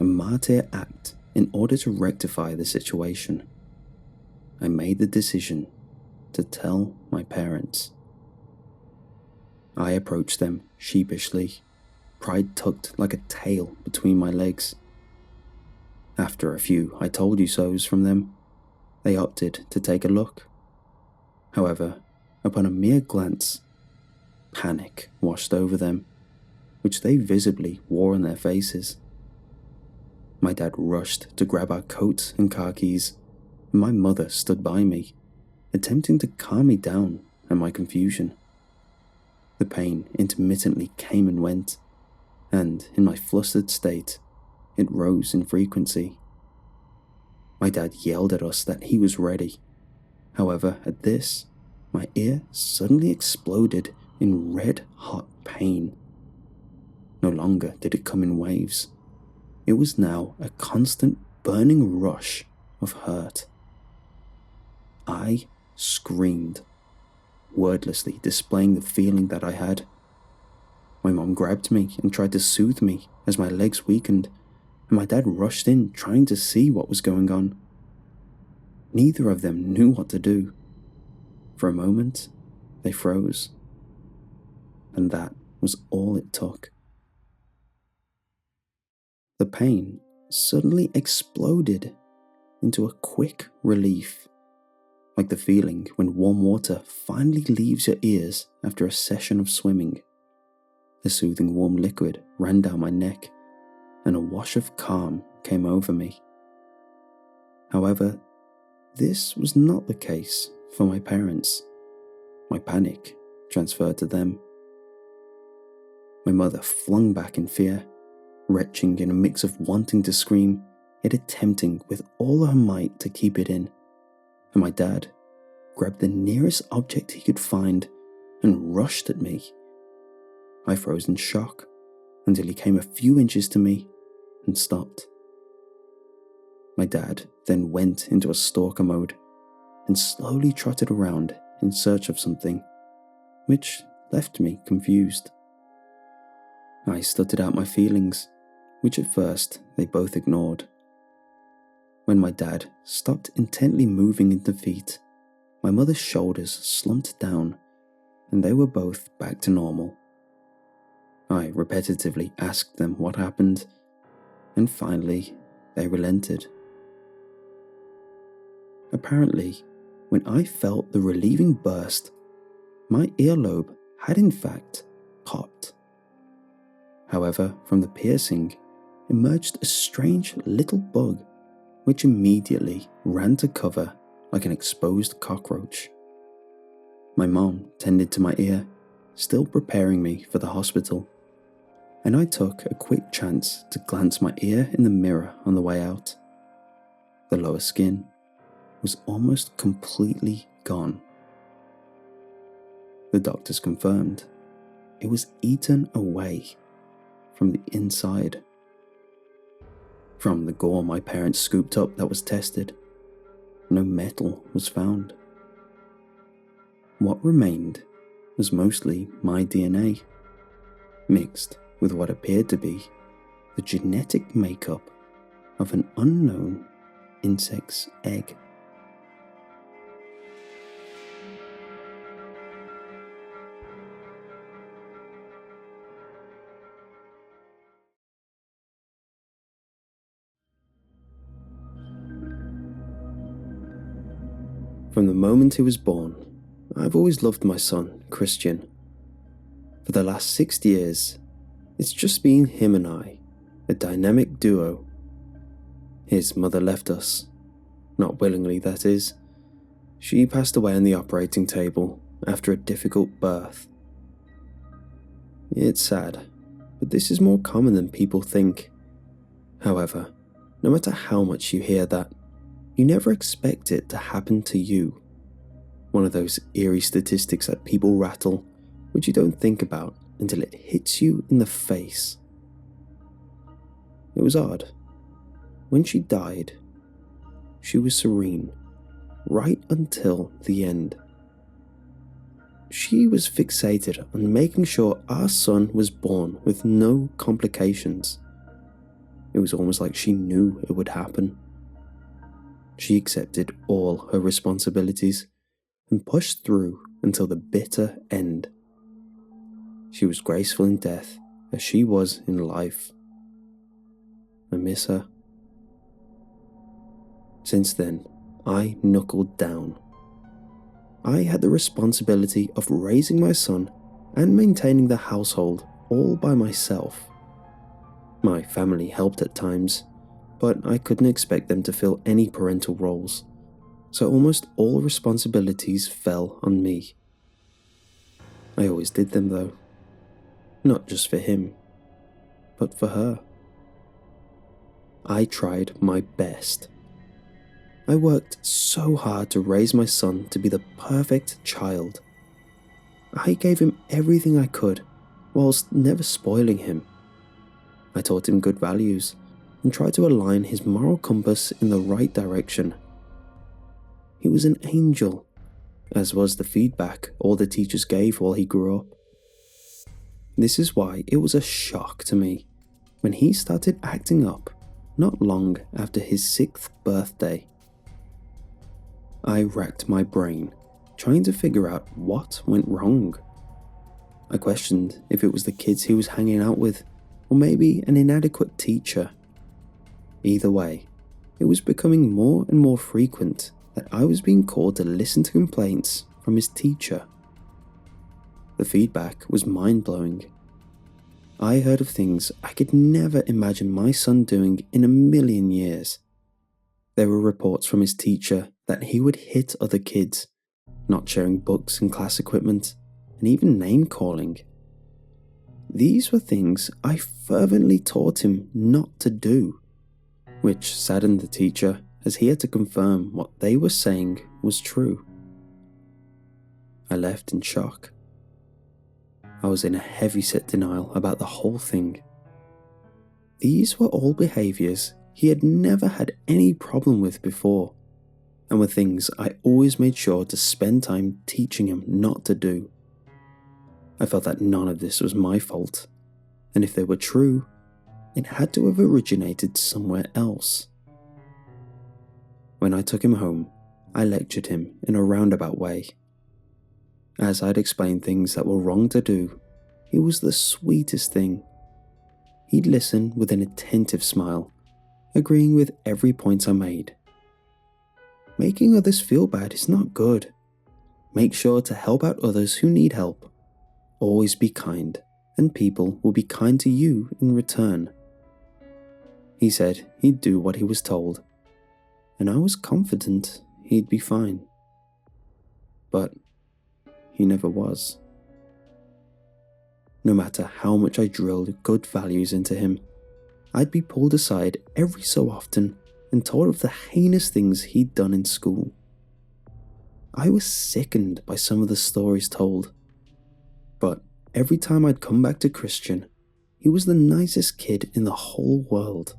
A: a martyr act in order to rectify the situation. I made the decision to tell my parents. I approached them sheepishly, pride tucked like a tail between my legs. After a few I told you so's from them, they opted to take a look. However, upon a mere glance, panic washed over them, which they visibly wore on their faces. My dad rushed to grab our coats and car keys, and my mother stood by me, attempting to calm me down and my confusion. The pain intermittently came and went, and in my flustered state, it rose in frequency. My dad yelled at us that he was ready. However, at this, my ear suddenly exploded in red-hot pain. No longer did it come in waves. It was now a constant burning rush of hurt. I screamed, wordlessly displaying the feeling that I had. My mom grabbed me and tried to soothe me as my legs weakened, and my dad rushed in trying to see what was going on. Neither of them knew what to do. For a moment, they froze. And that was all it took. The pain suddenly exploded into a quick relief, like the feeling when warm water finally leaves your ears after a session of swimming. The soothing warm liquid ran down my neck, and a wash of calm came over me. However, this was not the case for my parents. My panic transferred to them. My mother flung back in fear, retching in a mix of wanting to scream, yet attempting with all her might to keep it in. And my dad grabbed the nearest object he could find and rushed at me. I froze in shock until he came a few inches to me and stopped. My dad then went into a stalker mode and slowly trotted around in search of something, which left me confused. I stuttered out my feelings, which at first they both ignored. When my dad stopped intently moving in defeat, my mother's shoulders slumped down and they were both back to normal. I repetitively asked them what happened, and finally they relented. Apparently, when I felt the relieving burst, my earlobe had in fact popped. However, from the piercing emerged a strange little bug, which immediately ran to cover like an exposed cockroach. My mom tended to my ear, still preparing me for the hospital, and I took a quick chance to glance my ear in the mirror on the way out. The lower skin was almost completely gone. The doctors confirmed it was eaten away from the inside. From the gore my parents scooped up that was tested, no metal was found. What remained was mostly my DNA, mixed with what appeared to be the genetic makeup of an unknown insect's egg. From the moment he was born, I've always loved my son, Christian. For the last 6 years, it's just been him and I, a dynamic duo. His mother left us, not willingly that is. She passed away on the operating table after a difficult birth. It's sad, but this is more common than people think. However, no matter how much you hear that, you never expect it to happen to you. One of those eerie statistics that people rattle, which you don't think about until it hits you in the face. It was odd. When she died, she was serene, right until the end. She was fixated on making sure our son was born with no complications. It was almost like she knew it would happen. She accepted all her responsibilities and pushed through until the bitter end. She was graceful in death as she was in life. I miss her. Since then, I knuckled down. I had the responsibility of raising my son and maintaining the household all by myself. My family helped at times, but I couldn't expect them to fill any parental roles, so almost all responsibilities fell on me. I always did them though, not just for him, but for her. I tried my best. I worked so hard to raise my son to be the perfect child. I gave him everything I could, whilst never spoiling him. I taught him good values, and tried to align his moral compass in the right direction. He was an angel, as was the feedback all the teachers gave while he grew up. This is why it was a shock to me when he started acting up not long after his 6th birthday. I racked my brain, trying to figure out what went wrong. I questioned if it was the kids he was hanging out with, or maybe an inadequate teacher. Either way, it was becoming more and more frequent that I was being called to listen to complaints from his teacher. The feedback was mind-blowing. I heard of things I could never imagine my son doing in a million years. There were reports from his teacher that he would hit other kids, not sharing books and class equipment, and even name-calling. These were things I fervently taught him not to do, which saddened the teacher as he had to confirm what they were saying was true. I left in shock. I was in a heavy-set denial about the whole thing. These were all behaviours he had never had any problem with before, and were things I always made sure to spend time teaching him not to do. I felt that none of this was my fault, and if they were true, it had to have originated somewhere else. When I took him home, I lectured him in a roundabout way. As I'd explained things that were wrong to do, he was the sweetest thing. He'd listen with an attentive smile, agreeing with every point I made. Making others feel bad is not good. Make sure to help out others who need help. Always be kind, and people will be kind to you in return. He said he'd do what he was told, and I was confident he'd be fine. But he never was. No matter how much I drilled good values into him, I'd be pulled aside every so often and told of the heinous things he'd done in school. I was sickened by some of the stories told, but every time I'd come back to Christian, he was the nicest kid in the whole world.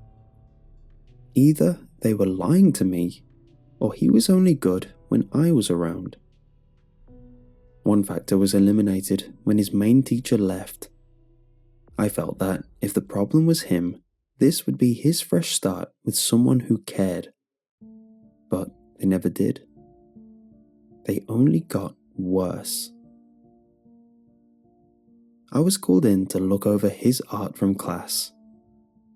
A: Either they were lying to me, or he was only good when I was around. One factor was eliminated when his main teacher left. I felt that if the problem was him, this would be his fresh start with someone who cared. But they never did. They only got worse. I was called in to look over his art from class.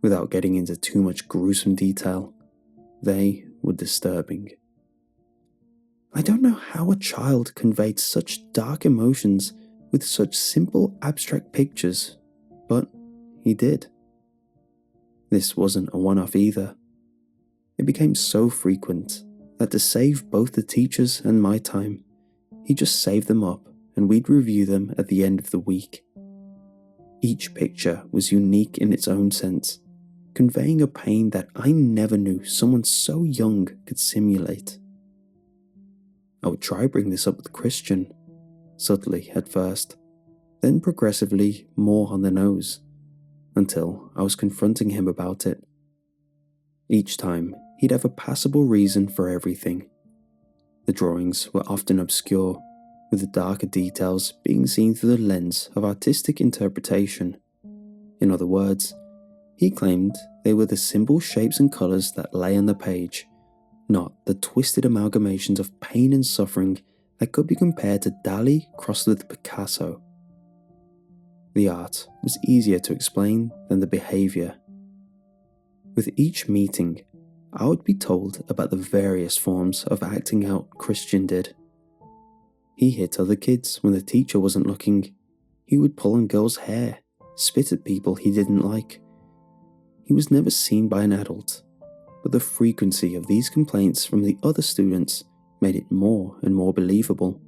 A: Without getting into too much gruesome detail, they were disturbing. I don't know how a child conveyed such dark emotions with such simple abstract pictures, but he did. This wasn't a one-off either. It became so frequent that to save both the teachers and my time, he just saved them up and we'd review them at the end of the week. Each picture was unique in its own sense, conveying a pain that I never knew someone so young could simulate. I would try bring this up with Christian, subtly at first, then progressively more on the nose, until I was confronting him about it. Each time, he'd have a passable reason for everything. The drawings were often obscure, with the darker details being seen through the lens of artistic interpretation. In other words, he claimed they were the simple shapes and colours that lay on the page, not the twisted amalgamations of pain and suffering that could be compared to Dali crossed with Picasso. The art was easier to explain than the behaviour. With each meeting, I would be told about the various forms of acting out Christian did. He hit other kids when the teacher wasn't looking. He would pull on girls' hair, spit at people he didn't like. He was never seen by an adult, but the frequency of these complaints from the other students made it more and more believable.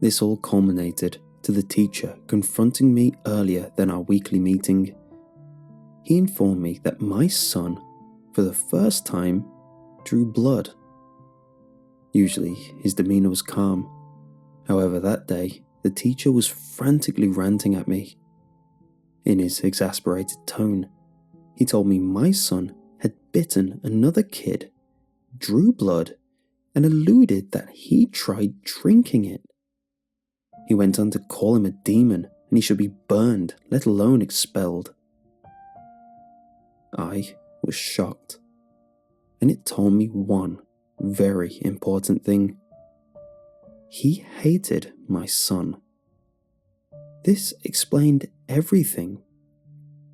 A: This all culminated to the teacher confronting me earlier than our weekly meeting. He informed me that my son, for the first time, drew blood. Usually, his demeanour was calm. However, that day, the teacher was frantically ranting at me. In his exasperated tone, he told me my son had bitten another kid, drew blood, and alluded that he tried drinking it. He went on to call him a demon and he should be burned, let alone expelled. I was shocked, and it told me one very important thing. He hated my son. This explained everything.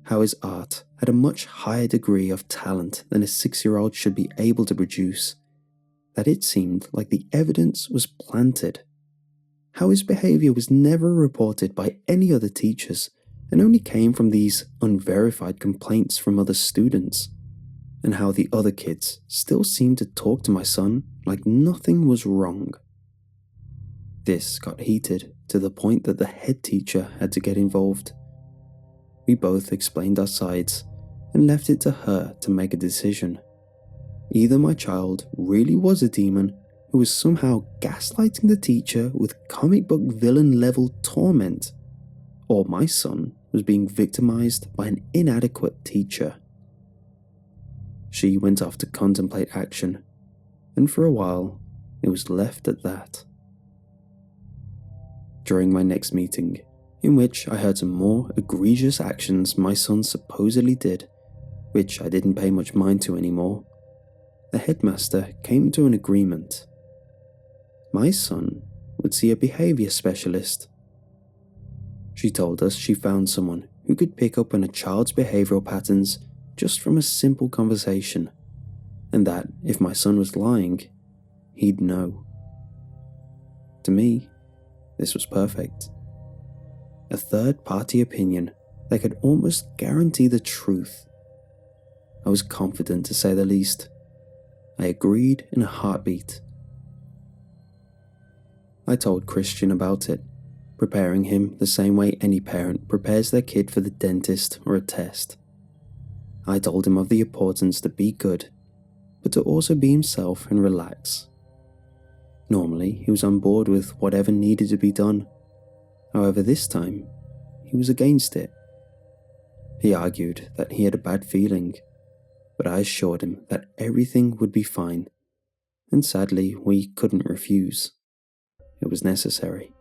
A: How his art had a much higher degree of talent than a 6-year-old should be able to produce. That it seemed like the evidence was planted. How his behaviour was never reported by any other teachers and only came from these unverified complaints from other students. And how the other kids still seemed to talk to my son like nothing was wrong. This got heated to the point that the head teacher had to get involved. We both explained our sides and left it to her to make a decision. Either my child really was a demon who was somehow gaslighting the teacher with comic book villain level torment, or my son was being victimized by an inadequate teacher. She went off to contemplate action, and for a while it was left at that. During my next meeting, in which I heard some more egregious actions my son supposedly did, which I didn't pay much mind to anymore, the headmaster came to an agreement. My son would see a behaviour specialist. She told us she found someone who could pick up on a child's behavioural patterns just from a simple conversation, and that if my son was lying, he'd know. To me, this was perfect. A third-party opinion that could almost guarantee the truth. I was confident, to say the least. I agreed in a heartbeat. I told Christian about it, preparing him the same way any parent prepares their kid for the dentist or a test. I told him of the importance to be good, but to also be himself and relax. Normally, he was on board with whatever needed to be done. However, this time, he was against it. He argued that he had a bad feeling, but I assured him that everything would be fine, and sadly, we couldn't refuse. It was necessary.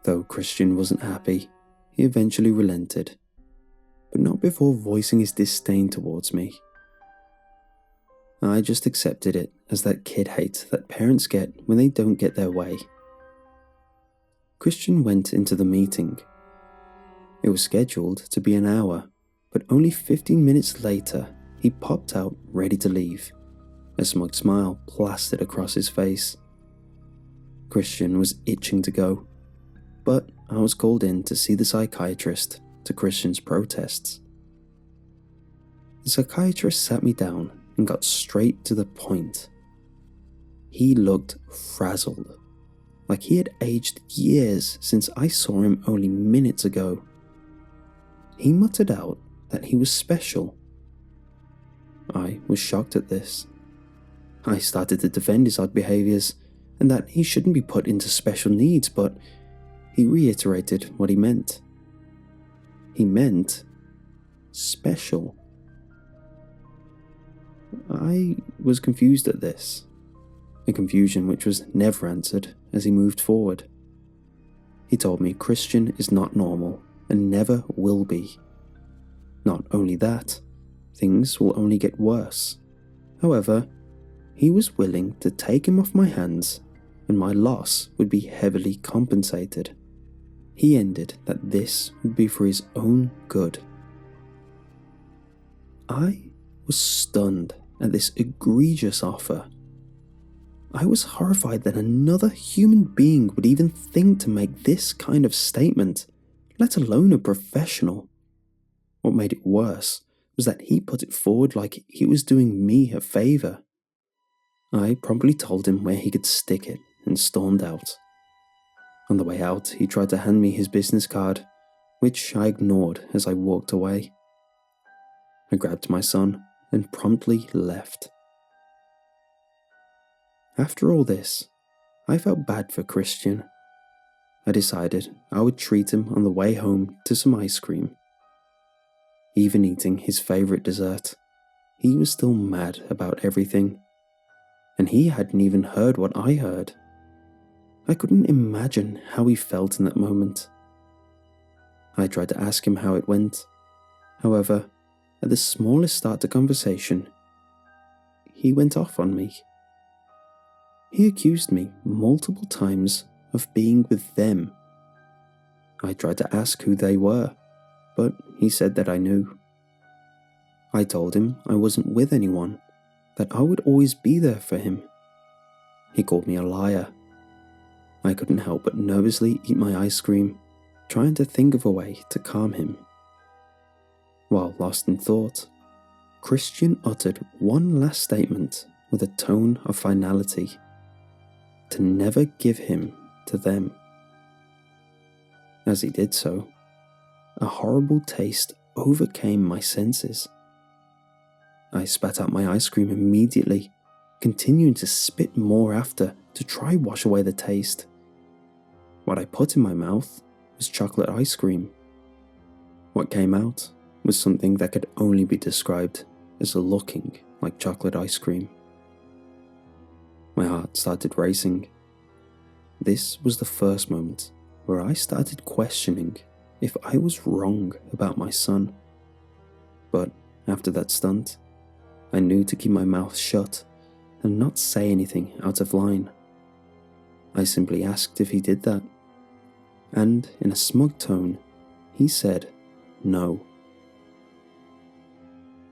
A: Though Christian wasn't happy, he eventually relented, but not before voicing his disdain towards me. I just accepted it as that kid hate that parents get when they don't get their way. Christian went into the meeting. It was scheduled to be an hour, but only 15 minutes later, he popped out ready to leave. A smug smile plastered across his face. Christian was itching to go, but I was called in to see the psychiatrist to Christian's protests. The psychiatrist sat me down and got straight to the point. He looked frazzled, like he had aged years since I saw him only minutes ago. He muttered out that he was special. I was shocked at this. I started to defend his odd behaviours and that he shouldn't be put into special needs, but he reiterated what he meant. He meant special. I was confused at this, a confusion which was never answered as he moved forward. He told me Christian is not normal and never will be. Not only that, things will only get worse. However, he was willing to take him off my hands and my loss would be heavily compensated. he ended that this would be for his own good. I was stunned at this egregious offer. I was horrified that another human being would even think to make this kind of statement, let alone a professional. What made it worse was that he put it forward like he was doing me a favour. I promptly told him where he could stick it and stormed out. On the way out, he tried to hand me his business card, which I ignored as I walked away. I grabbed my son and promptly left. After all this, I felt bad for Christian. I decided I would treat him on the way home to some ice cream. Even eating his favourite dessert, he was still mad about everything, and he hadn't even heard what I heard. I couldn't imagine how he felt in that moment. I tried to ask him how it went. However, at the smallest start to conversation, he went off on me. He accused me multiple times of being with them. I tried to ask who they were, but he said that I knew. I told him I wasn't with anyone, that I would always be there for him. He called me a liar. I couldn't help but nervously eat my ice cream, trying to think of a way to calm him. While lost in thought, Christian uttered one last statement with a tone of finality: to never give him to them. As he did so, a horrible taste overcame my senses. I spat out my ice cream immediately, continuing to spit more after to try wash away the taste. What I put in my mouth was chocolate ice cream. What came out was something that could only be described as looking like chocolate ice cream. My heart started racing. This was the first moment where I started questioning if I was wrong about my son. But after that stunt, I knew to keep my mouth shut and not say anything out of line. I simply asked if he did that, and in a smug tone, he said no.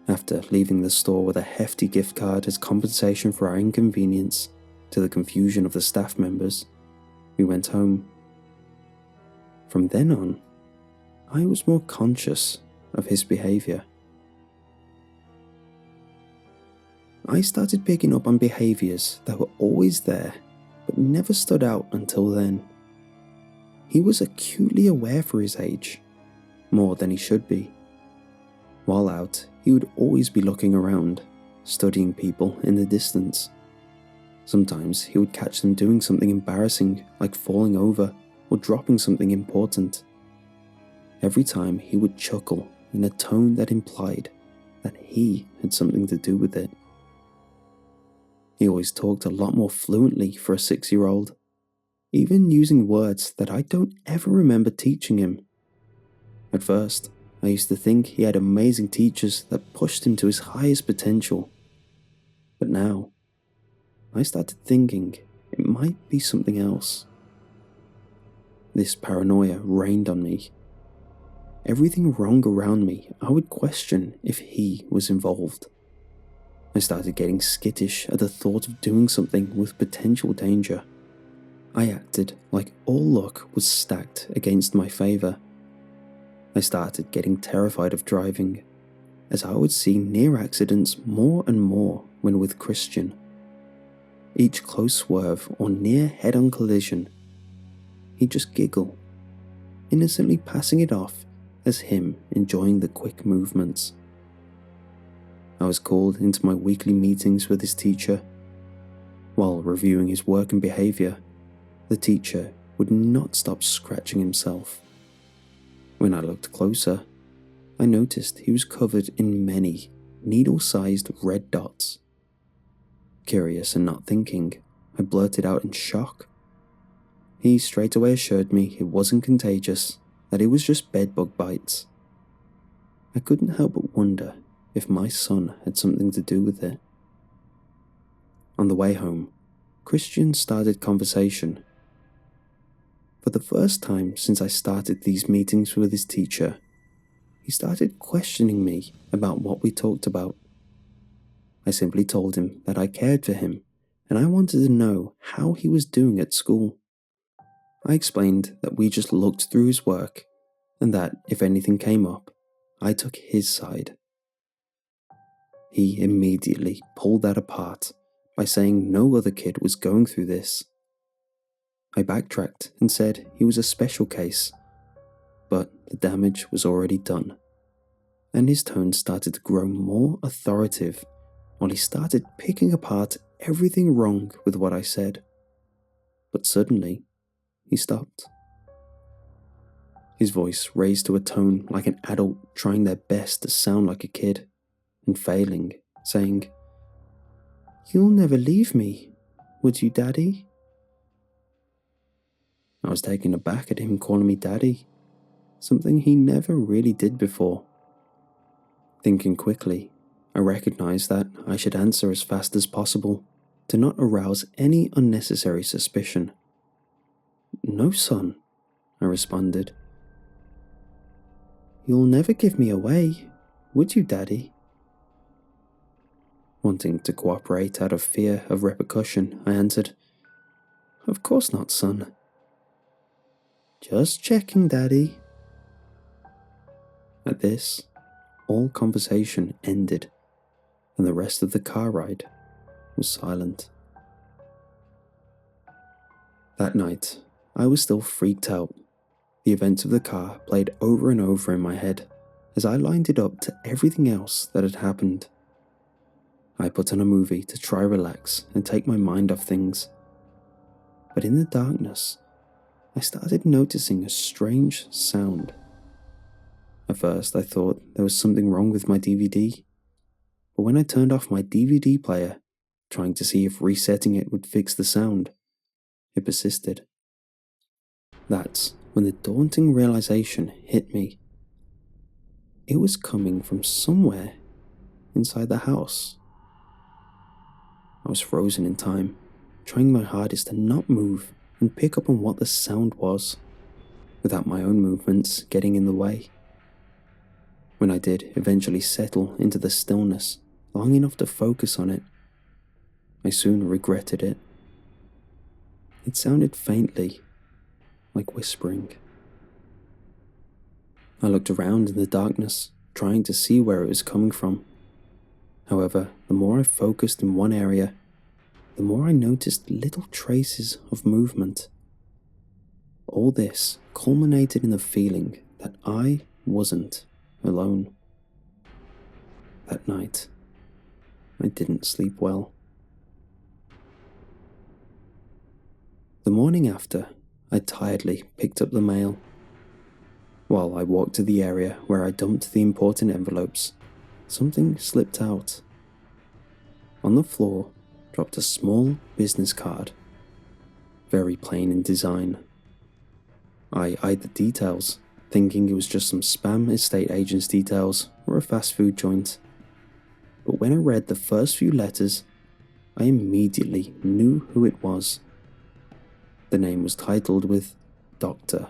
A: After leaving the store with a hefty gift card as compensation for our inconvenience, to the confusion of the staff members, we went home. From then on, I was more conscious of his behaviour. I started picking up on behaviours that were always there but never stood out until then. He was acutely aware for his age, more than he should be. While out, he would always be looking around, studying people in the distance. Sometimes he would catch them doing something embarrassing, like falling over or dropping something important. Every time he would chuckle in a tone that implied that he had something to do with it. He always talked a lot more fluently for a 6-year-old, even using words that I don't ever remember teaching him. At first, I used to think he had amazing teachers that pushed him to his highest potential. But now, I started thinking it might be something else. This paranoia reigned on me. Everything wrong around me, I would question if he was involved. I started getting skittish at the thought of doing something with potential danger. I acted like all luck was stacked against my favour. I started getting terrified of driving, as I would see near accidents more and more when with Christian. Each close swerve or near head-on collision, he'd just giggle, innocently passing it off as him enjoying the quick movements. I was called into my weekly meetings with his teacher. While reviewing his work and behaviour, the teacher would not stop scratching himself. When I looked closer, I noticed he was covered in many needle-sized red dots. Curious and not thinking, I blurted out in shock. He straight away assured me it wasn't contagious, that it was just bedbug bites. I couldn't help but wonder if my son had something to do with it. On the way home, Christian started conversation. For the first time since I started these meetings with his teacher, he started questioning me about what we talked about. I simply told him that I cared for him and I wanted to know how he was doing at school. I explained that we just looked through his work and that if anything came up, I took his side. He immediately pulled that apart by saying no other kid was going through this. I backtracked and said he was a special case, but the damage was already done, and his tone started to grow more authoritative while he started picking apart everything wrong with what I said. But suddenly, he stopped. His voice raised to a tone like an adult trying their best to sound like a kid, and failing, saying, "You'll never leave me, would you, Daddy?" I was taken aback at him calling me Daddy, something he never really did before. Thinking quickly, I recognized that I should answer as fast as possible to not arouse any unnecessary suspicion. "No, son," I responded. "You'll never give me away, would you, Daddy?" Wanting to cooperate out of fear of repercussion, I answered, "Of course not, son." "Just checking, Daddy." At this, all conversation ended, and the rest of the car ride was silent. That night, I was still freaked out. The events of the car played over and over in my head as I lined it up to everything else that had happened. I put on a movie to try relax and take my mind off things. But in the darkness, I started noticing a strange sound. At first, I thought there was something wrong with my DVD, but when I turned off my DVD player, trying to see if resetting it would fix the sound, it persisted. That's when the daunting realization hit me. It was coming from somewhere inside the house. I was frozen in time, trying my hardest to not move and pick up on what the sound was, without my own movements getting in the way. When I did eventually settle into the stillness long enough to focus on it, I soon regretted it. It sounded faintly, like whispering. I looked around in the darkness, trying to see where it was coming from. However, the more I focused in one area, the more I noticed little traces of movement. All this culminated in the feeling that I wasn't alone. That night, I didn't sleep well. The morning after, I tiredly picked up the mail. While I walked to the area where I dumped the important envelopes, something slipped out. On the floor dropped a small business card, very plain in design. I eyed the details, thinking it was just some spam estate agent's details or a fast food joint. But when I read the first few letters, I immediately knew who it was. The name was titled with Doctor,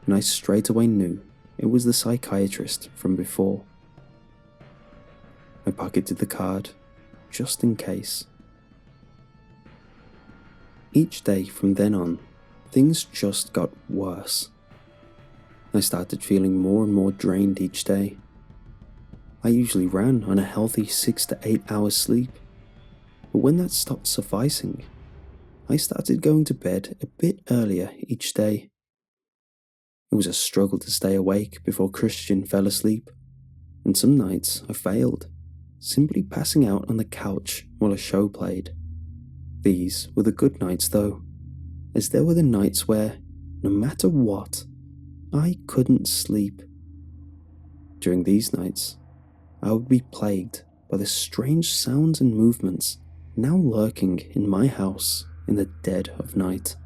A: and I straight away knew it was the psychiatrist from before. I pocketed the card, just in case. Each day from then on, things just got worse. I started feeling more and more drained each day. I usually ran on a healthy 6 to 8 hours sleep, but when that stopped sufficing, I started going to bed a bit earlier each day. It was a struggle to stay awake before Christian fell asleep, and some nights I failed, simply passing out on the couch while a show played. These were the good nights though, as there were the nights where, no matter what, I couldn't sleep. During these nights, I would be plagued by the strange sounds and movements now lurking in my house in the dead of night.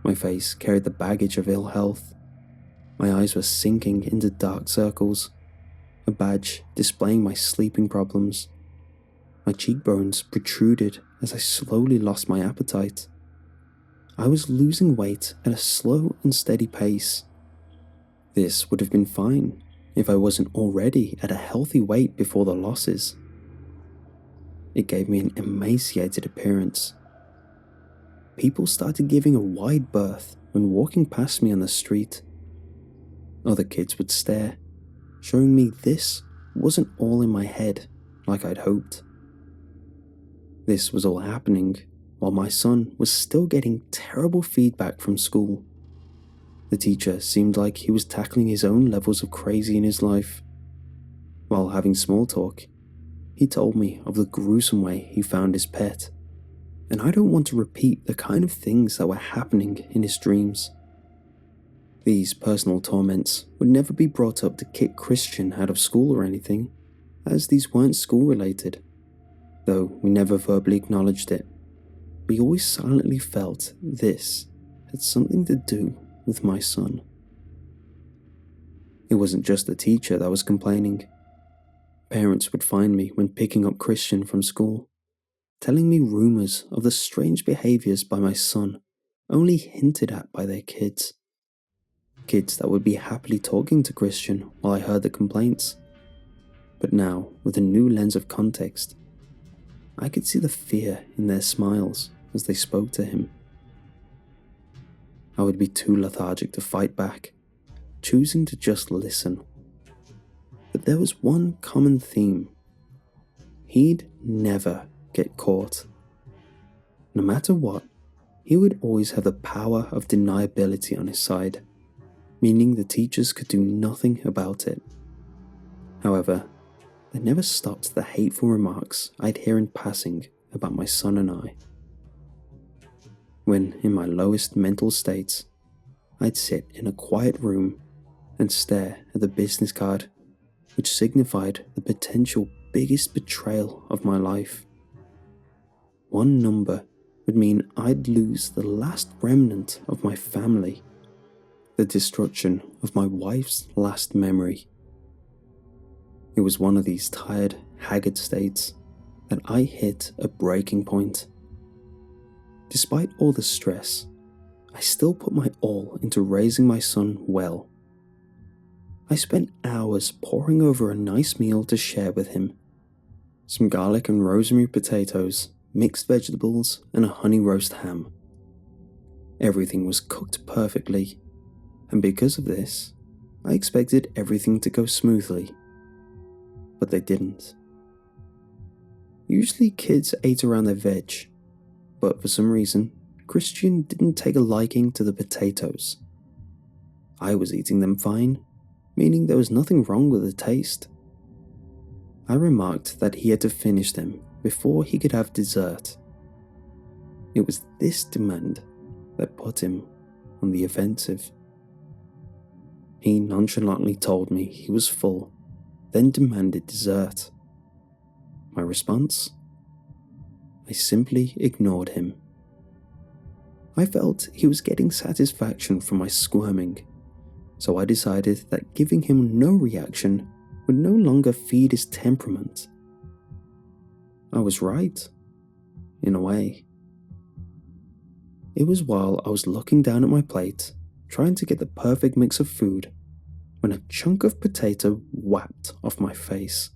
A: My face carried the baggage of ill health. My eyes were sinking into dark circles, a badge displaying my sleeping problems. My cheekbones protruded as I slowly lost my appetite. I was losing weight at a slow and steady pace. This would have been fine if I wasn't already at a healthy weight before the losses. It gave me an emaciated appearance. People started giving a wide berth when walking past me on the street. Other kids would stare, showing me this wasn't all in my head like I'd hoped. This was all happening while my son was still getting terrible feedback from school. The teacher seemed like he was tackling his own levels of crazy in his life. While having small talk, he told me of the gruesome way he found his pet, and I don't want to repeat the kind of things that were happening in his dreams. These personal torments would never be brought up to kick Christian out of school or anything, as these weren't school-related. Though we never verbally acknowledged it, we always silently felt this had something to do with my son. It wasn't just the teacher that was complaining. Parents would find me when picking up Christian from school, telling me rumors of the strange behaviors by my son, only hinted at by their kids. Kids that would be happily talking to Christian while I heard the complaints. But now, with a new lens of context, I could see the fear in their smiles as they spoke to him. I would be too lethargic to fight back, choosing to just listen. But there was one common theme. He'd never get caught. No matter what, he would always have the power of deniability on his side, meaning the teachers could do nothing about it. However, that never stopped the hateful remarks I'd hear in passing about my son and I. When in my lowest mental states, I'd sit in a quiet room and stare at the business card, which signified the potential biggest betrayal of my life. One number would mean I'd lose the last remnant of my family, the destruction of my wife's last memory. It was one of these tired, haggard states that I hit a breaking point. Despite all the stress, I still put my all into raising my son well. I spent hours poring over a nice meal to share with him. Some garlic and rosemary potatoes, mixed vegetables, and a honey roast ham. Everything was cooked perfectly, and because of this, I expected everything to go smoothly. But they didn't. Usually kids ate around their veg, but for some reason, Christian didn't take a liking to the potatoes. I was eating them fine, meaning there was nothing wrong with the taste. I remarked that he had to finish them before he could have dessert. It was this demand that put him on the offensive. He nonchalantly told me he was full, then demanded dessert. My response? I simply ignored him. I felt he was getting satisfaction from my squirming, so I decided that giving him no reaction would no longer feed his temperament. I was right, in a way. It was while I was looking down at my plate, trying to get the perfect mix of food, when a chunk of potato whapped off my face.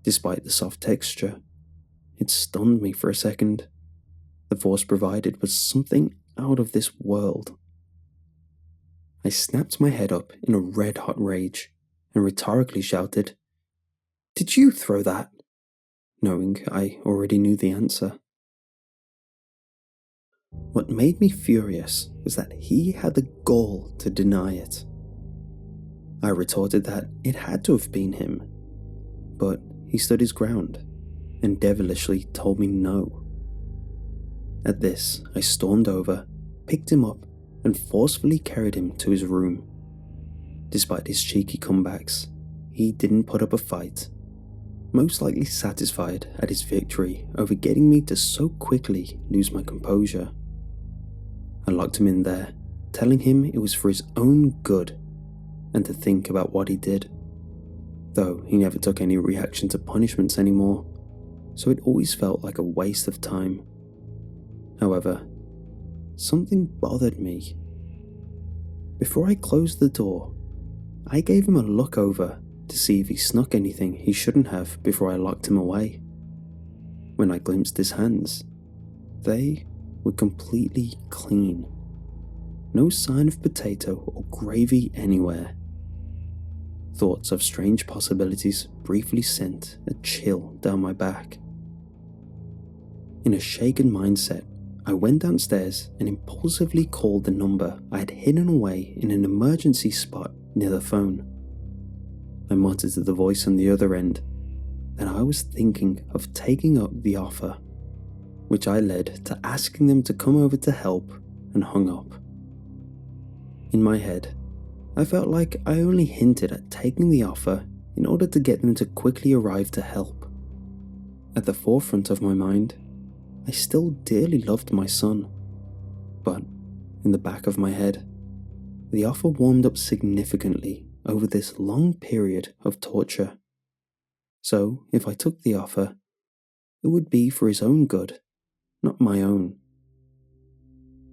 A: Despite the soft texture, it stunned me for a second. The force provided was something out of this world. I snapped my head up in a red-hot rage and rhetorically shouted, "Did you throw that?" knowing I already knew the answer. What made me furious was that he had the gall to deny it. I retorted that it had to have been him, but he stood his ground and devilishly told me no. At this, I stormed over, picked him up, and forcefully carried him to his room. Despite his cheeky comebacks, he didn't put up a fight, most likely satisfied at his victory over getting me to so quickly lose my composure. I locked him in there, telling him it was for his own good and to think about what he did. Though he never took any reaction to punishments anymore, so it always felt like a waste of time. However, something bothered me. Before I closed the door, I gave him a look over to see if he snuck anything he shouldn't have before I locked him away. When I glimpsed his hands, they were completely clean. No sign of potato or gravy anywhere. Thoughts of strange possibilities briefly sent a chill down my back. In a shaken mindset, I went downstairs and impulsively called the number I had hidden away in an emergency spot near the phone. I muttered to the voice on the other end that I was thinking of taking up the offer, which I led to asking them to come over to help, and hung up. In my head, I felt like I only hinted at taking the offer in order to get them to quickly arrive to help. At the forefront of my mind, I still dearly loved my son, but in the back of my head, the offer warmed up significantly over this long period of torture. So if I took the offer, it would be for his own good, not my own.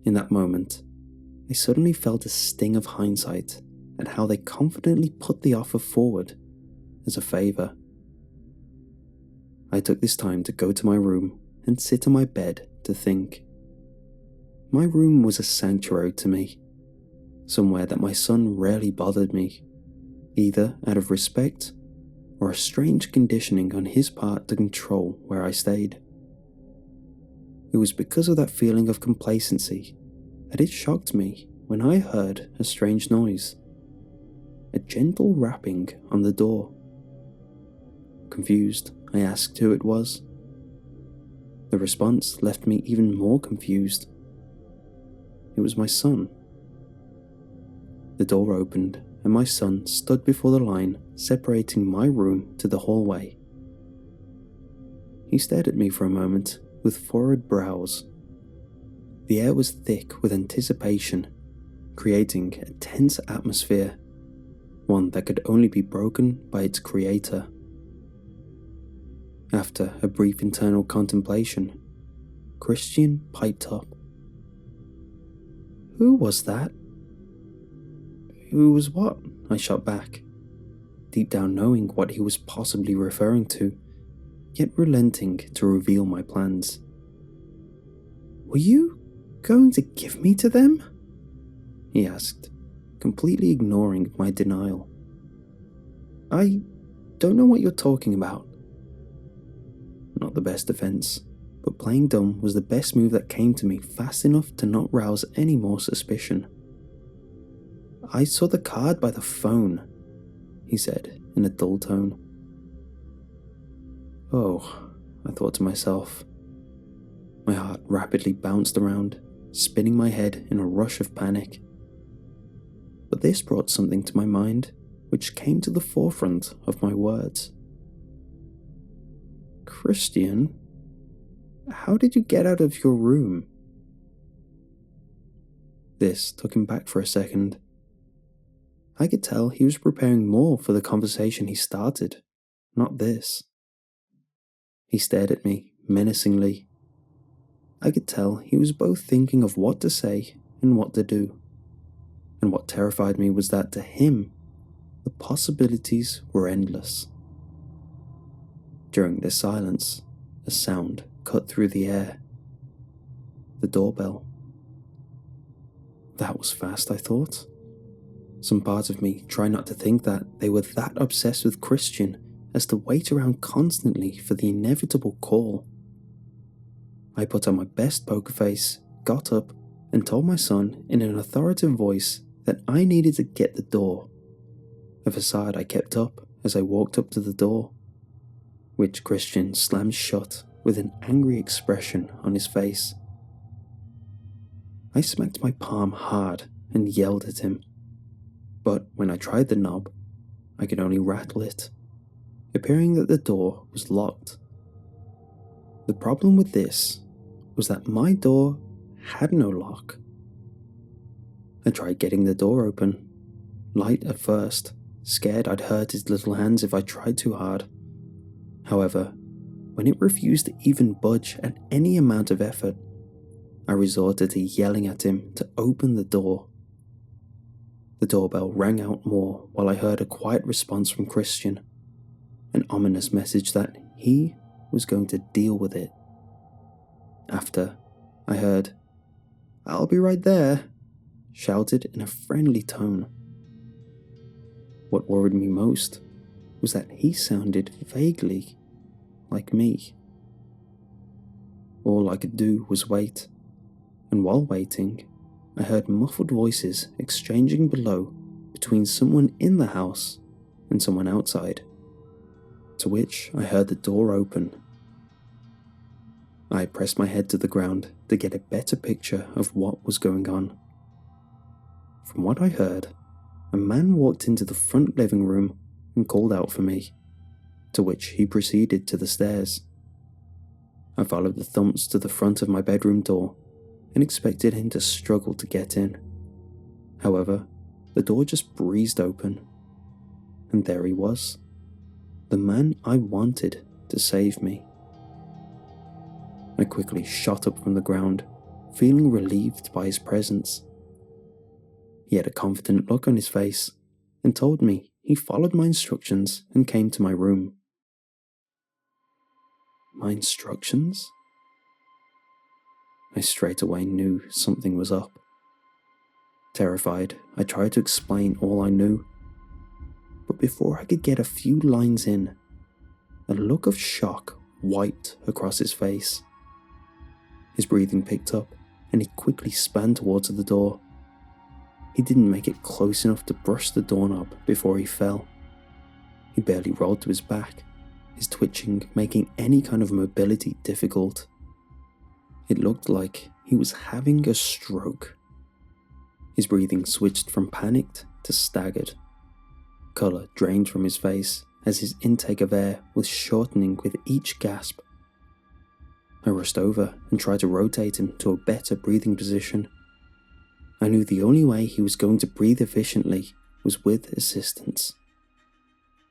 A: In that moment, I suddenly felt a sting of hindsight at how they confidently put the offer forward as a favor. I took this time to go to my room and sit on my bed to think. My room was a sanctuary to me, somewhere that my son rarely bothered me, either out of respect or a strange conditioning on his part to control where I stayed. It was because of that feeling of complacency that it shocked me when I heard a strange noise, a gentle rapping on the door. Confused, I asked who it was. The response left me even more confused. It was my son. The door opened and my son stood before the line separating my room to the hallway. He stared at me for a moment with furrowed brows. The air was thick with anticipation, creating a tense atmosphere, one that could only be broken by its creator. After a brief internal contemplation, Christian piped up. "Who was that?" "Who was what?" I shot back, deep down knowing what he was possibly referring to, yet relenting to reveal my plans. "Were you going to give me to them?" he asked, completely ignoring my denial. "I don't know what you're talking about." Not the best defense, but playing dumb was the best move that came to me fast enough to not rouse any more suspicion. "I saw the card by the phone," he said in a dull tone. "Oh," I thought to myself. My heart rapidly bounced around, spinning my head in a rush of panic. But this brought something to my mind which came to the forefront of my words. "Christian, how did you get out of your room?" This took him back for a second. I could tell he was preparing more for the conversation he started, not this. He stared at me menacingly. I could tell he was both thinking of what to say and what to do. And what terrified me was that to him, the possibilities were endless. During this silence, a sound cut through the air. The doorbell. That was fast, I thought. Some part of me tried not to think that they were that obsessed with Christian as to wait around constantly for the inevitable call. I put on my best poker face, got up, and told my son in an authoritative voice that I needed to get the door. A facade I kept up as I walked up to the door, which Christian slammed shut with an angry expression on his face. I smacked my palm hard and yelled at him, but when I tried the knob, I could only rattle it, appearing that the door was locked. The problem with this was that my door had no lock. I tried getting the door open, light at first, scared I'd hurt his little hands if I tried too hard. However, when it refused to even budge at any amount of effort, I resorted to yelling at him to open the door. The doorbell rang out more while I heard a quiet response from Christian, an ominous message that he was going to deal with it. After, I heard, "I'll be right there," shouted in a friendly tone. What worried me most was that he sounded vaguely like me. All I could do was wait, and while waiting, I heard muffled voices exchanging below between someone in the house and someone outside, to which I heard the door open. I pressed my head to the ground to get a better picture of what was going on. From what I heard, a man walked into the front living room and called out for me, to which he proceeded to the stairs. I followed the thumps to the front of my bedroom door and expected him to struggle to get in. However, the door just breezed open, and there he was, the man I wanted to save me. I quickly shot up from the ground, feeling relieved by his presence. He had a confident look on his face and told me he followed my instructions and came to my room. My instructions? I straight away knew something was up. Terrified, I tried to explain all I knew, but before I could get a few lines in, a look of shock wiped across his face. His breathing picked up, and he quickly span towards the door. He didn't make it close enough to brush the doorknob before he fell. He barely rolled to his back, his twitching making any kind of mobility difficult. It looked like he was having a stroke. His breathing switched from panicked to staggered. Colour drained from his face as his intake of air was shortening with each gasp. I rushed over and tried to rotate him to a better breathing position. I knew the only way he was going to breathe efficiently was with assistance.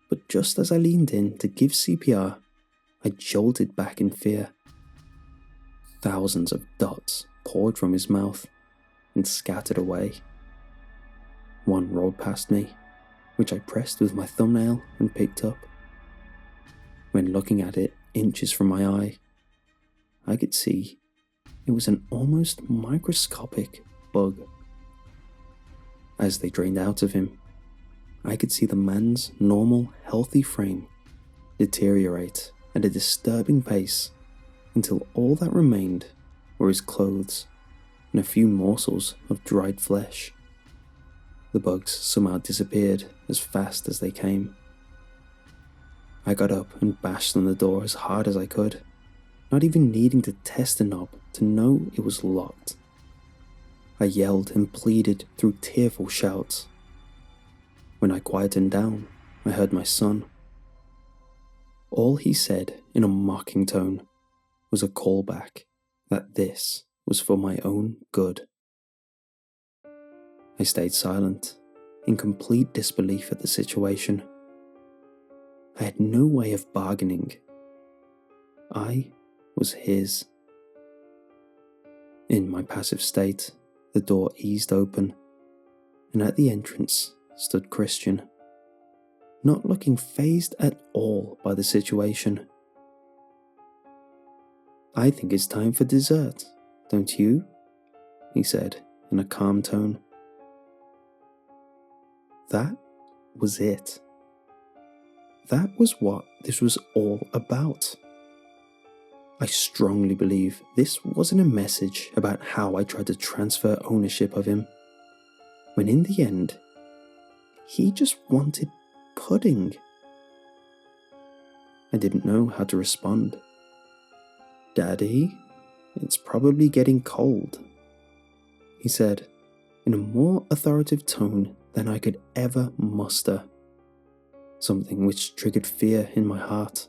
A: But just as I leaned in to give CPR, I jolted back in fear. Thousands of dots poured from his mouth and scattered away. One rolled past me, which I pressed with my thumbnail and picked up. When looking at it inches from my eye, I could see it was an almost microscopic bug. As they drained out of him, I could see the man's normal, healthy frame deteriorate at a disturbing pace until all that remained were his clothes and a few morsels of dried flesh. The bugs somehow disappeared as fast as they came. I got up and bashed on the door as hard as I could, not even needing to test the knob to know it was locked. I yelled and pleaded through tearful shouts. When I quietened down, I heard my son. All he said in a mocking tone was a callback that this was for my own good. I stayed silent, in complete disbelief at the situation. I had no way of bargaining. I was his. In my passive state, the door eased open, and at the entrance stood Christian, not looking fazed at all by the situation. "I think it's time for dessert, don't you?" he said in a calm tone. That was it. That was what this was all about. I strongly believe this wasn't a message about how I tried to transfer ownership of him, when in the end, he just wanted pudding. I didn't know how to respond. "Daddy, it's probably getting cold," he said in a more authoritative tone than I could ever muster, something which triggered fear in my heart.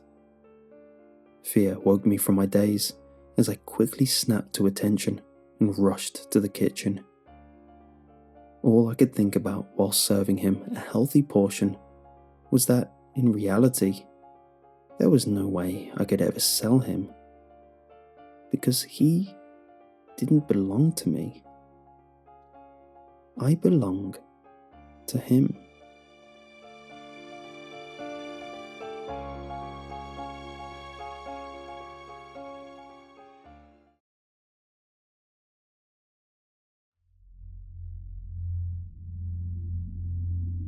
A: Fear woke me from my daze as I quickly snapped to attention and rushed to the kitchen. All I could think about while serving him a healthy portion was that, in reality, there was no way I could ever sell him, because he didn't belong to me. I belong to him.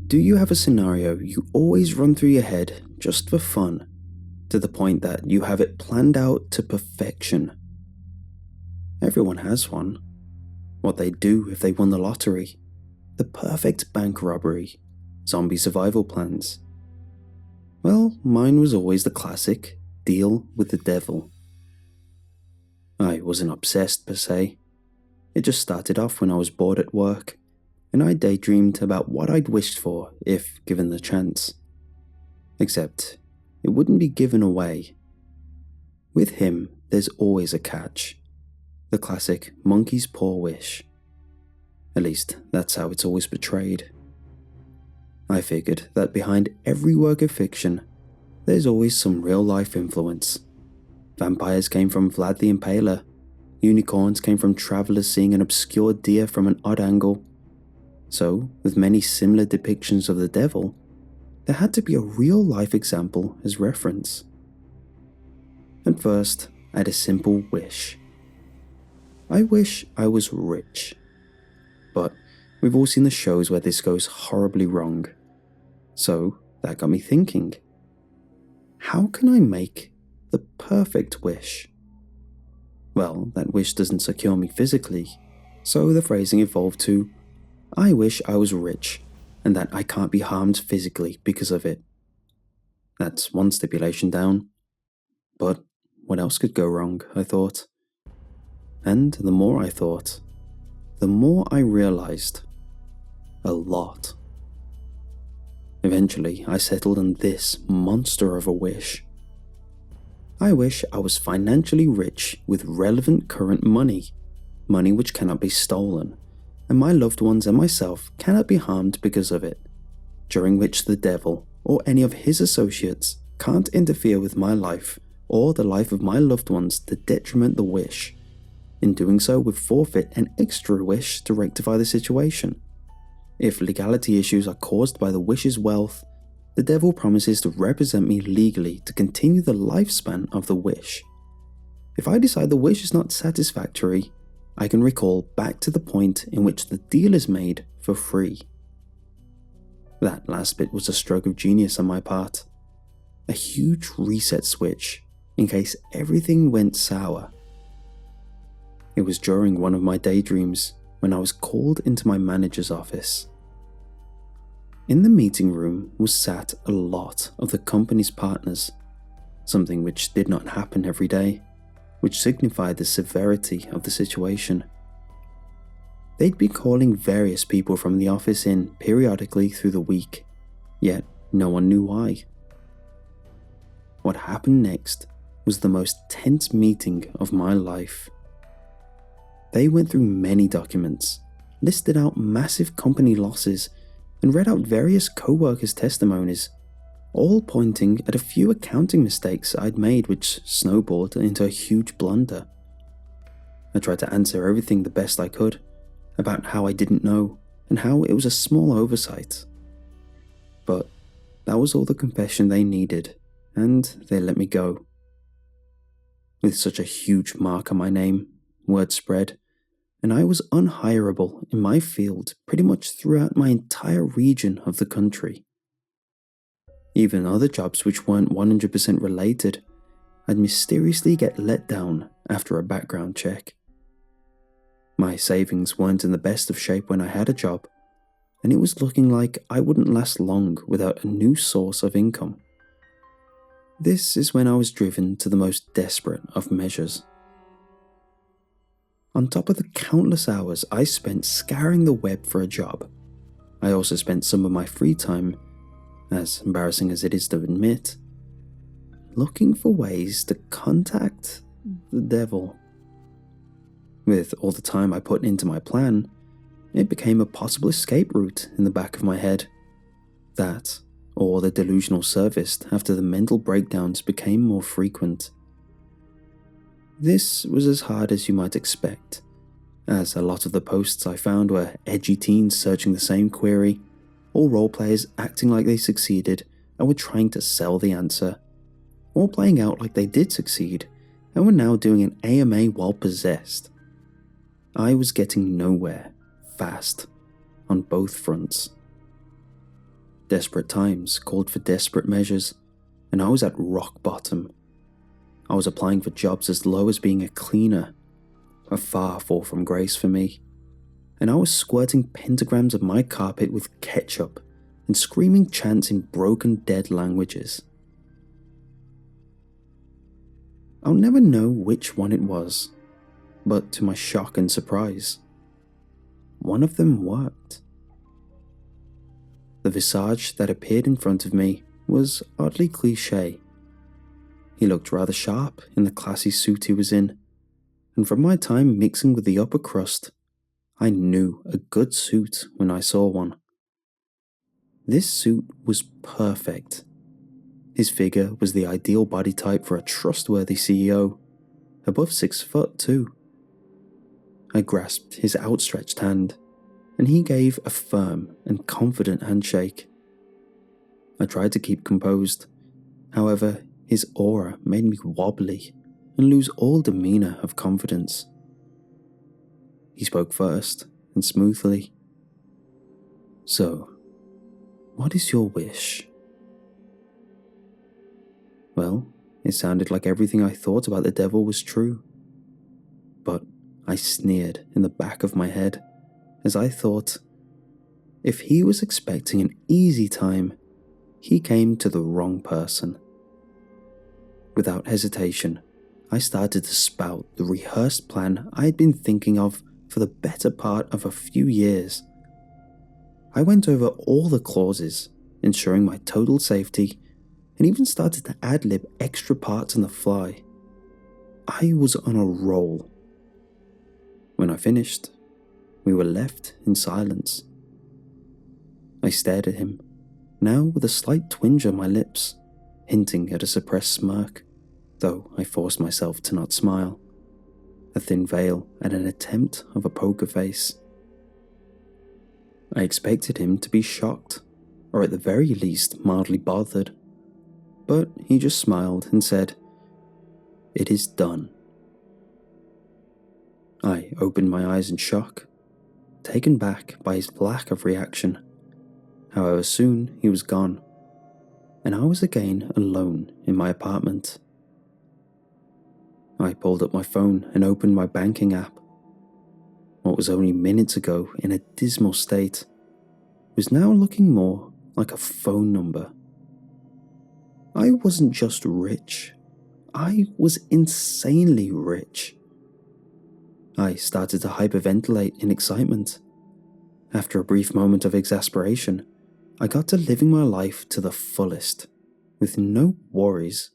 A: Do you have a scenario you always run through your head just for fun, to the point that you have it planned out to perfection? Everyone has one. What they'd do if they won the lottery, the perfect bank robbery, zombie survival plans. Well, mine was always the classic deal with the devil. I wasn't obsessed per se. It just started off when I was bored at work, and I daydreamed about what I'd wished for if given the chance. Except, it wouldn't be given away. With him, there's always a catch. The classic monkey's paw wish. At least, that's how it's always portrayed. I figured that behind every work of fiction, there's always some real-life influence. Vampires came from Vlad the Impaler. Unicorns came from travelers seeing an obscure deer from an odd angle. So, with many similar depictions of the devil, there had to be a real-life example as reference. At first, I had a simple wish. I wish I was rich. But we've all seen the shows where this goes horribly wrong. So, that got me thinking. How can I make the perfect wish? Well, that wish doesn't secure me physically, so the phrasing evolved to, I wish I was rich, and that I can't be harmed physically because of it. That's one stipulation down. But what else could go wrong, I thought. And the more I thought, the more I realized. A lot. Eventually, I settled on this monster of a wish. I wish I was financially rich with relevant current money, money which cannot be stolen, and my loved ones and myself cannot be harmed because of it, during which the devil or any of his associates can't interfere with my life or the life of my loved ones to detriment the wish. In doing so, would forfeit an extra wish to rectify the situation. If legality issues are caused by the wish's wealth, the devil promises to represent me legally to continue the lifespan of the wish. If I decide the wish is not satisfactory, I can recall back to the point in which the deal is made for free. That last bit was a stroke of genius on my part. A huge reset switch, in case everything went sour. It was during one of my daydreams when I was called into my manager's office. In the meeting room was sat a lot of the company's partners, something which did not happen every day, which signified the severity of the situation. They'd be calling various people from the office in periodically through the week, yet no one knew why. What happened next was the most tense meeting of my life. They went through many documents, listed out massive company losses, and read out various co-workers' testimonies, all pointing at a few accounting mistakes I'd made which snowballed into a huge blunder. I tried to answer everything the best I could, about how I didn't know, and how it was a small oversight. But that was all the confession they needed, and they let me go. With such a huge mark on my name, word spread, and I was unhireable in my field pretty much throughout my entire region of the country. Even other jobs which weren't 100% related, I'd mysteriously get let down after a background check. My savings weren't in the best of shape when I had a job, and it was looking like I wouldn't last long without a new source of income. This is when I was driven to the most desperate of measures. On top of the countless hours I spent scouring the web for a job, I also spent some of my free time, as embarrassing as it is to admit, looking for ways to contact the devil. With all the time I put into my plan, it became a possible escape route in the back of my head. That, or the delusional surfaced after the mental breakdowns became more frequent. This was as hard as you might expect, as a lot of the posts I found were edgy teens searching the same query, or roleplayers acting like they succeeded and were trying to sell the answer, or playing out like they did succeed and were now doing an AMA while possessed. I was getting nowhere, fast, on both fronts. Desperate times called for desperate measures, and I was at rock bottom. I was applying for jobs as low as being a cleaner, a far fall from grace for me, and I was squirting pentagrams of my carpet with ketchup and screaming chants in broken dead languages. I'll never know which one it was, but to my shock and surprise, one of them worked. The visage that appeared in front of me was oddly cliché. He looked rather sharp in the classy suit he was in, and from my time mixing with the upper crust, I knew a good suit when I saw one. This suit was perfect. His figure was the ideal body type for a trustworthy CEO, above 6 foot too. I grasped his outstretched hand, and he gave a firm and confident handshake. I tried to keep composed, however, his aura made me wobbly and lose all demeanor of confidence. He spoke first and smoothly. "So, what is your wish?" Well, it sounded like everything I thought about the devil was true. But I sneered in the back of my head as I thought, if he was expecting an easy time, he came to the wrong person. Without hesitation, I started to spout the rehearsed plan I had been thinking of for the better part of a few years. I went over all the clauses, ensuring my total safety, and even started to ad-lib extra parts on the fly. I was on a roll. When I finished, we were left in silence. I stared at him, now with a slight twinge on my lips, hinting at a suppressed smirk, though I forced myself to not smile. A thin veil and an attempt of a poker face. I expected him to be shocked, or at the very least mildly bothered, but he just smiled and said, "It is done." I opened my eyes in shock, taken back by his lack of reaction. However, soon he was gone, and I was again alone in my apartment. I pulled up my phone and opened my banking app. What was only minutes ago in a dismal state was now looking more like a phone number. I wasn't just rich, I was insanely rich. I started to hyperventilate in excitement. After a brief moment of exasperation, I got to living my life to the fullest, with no worries,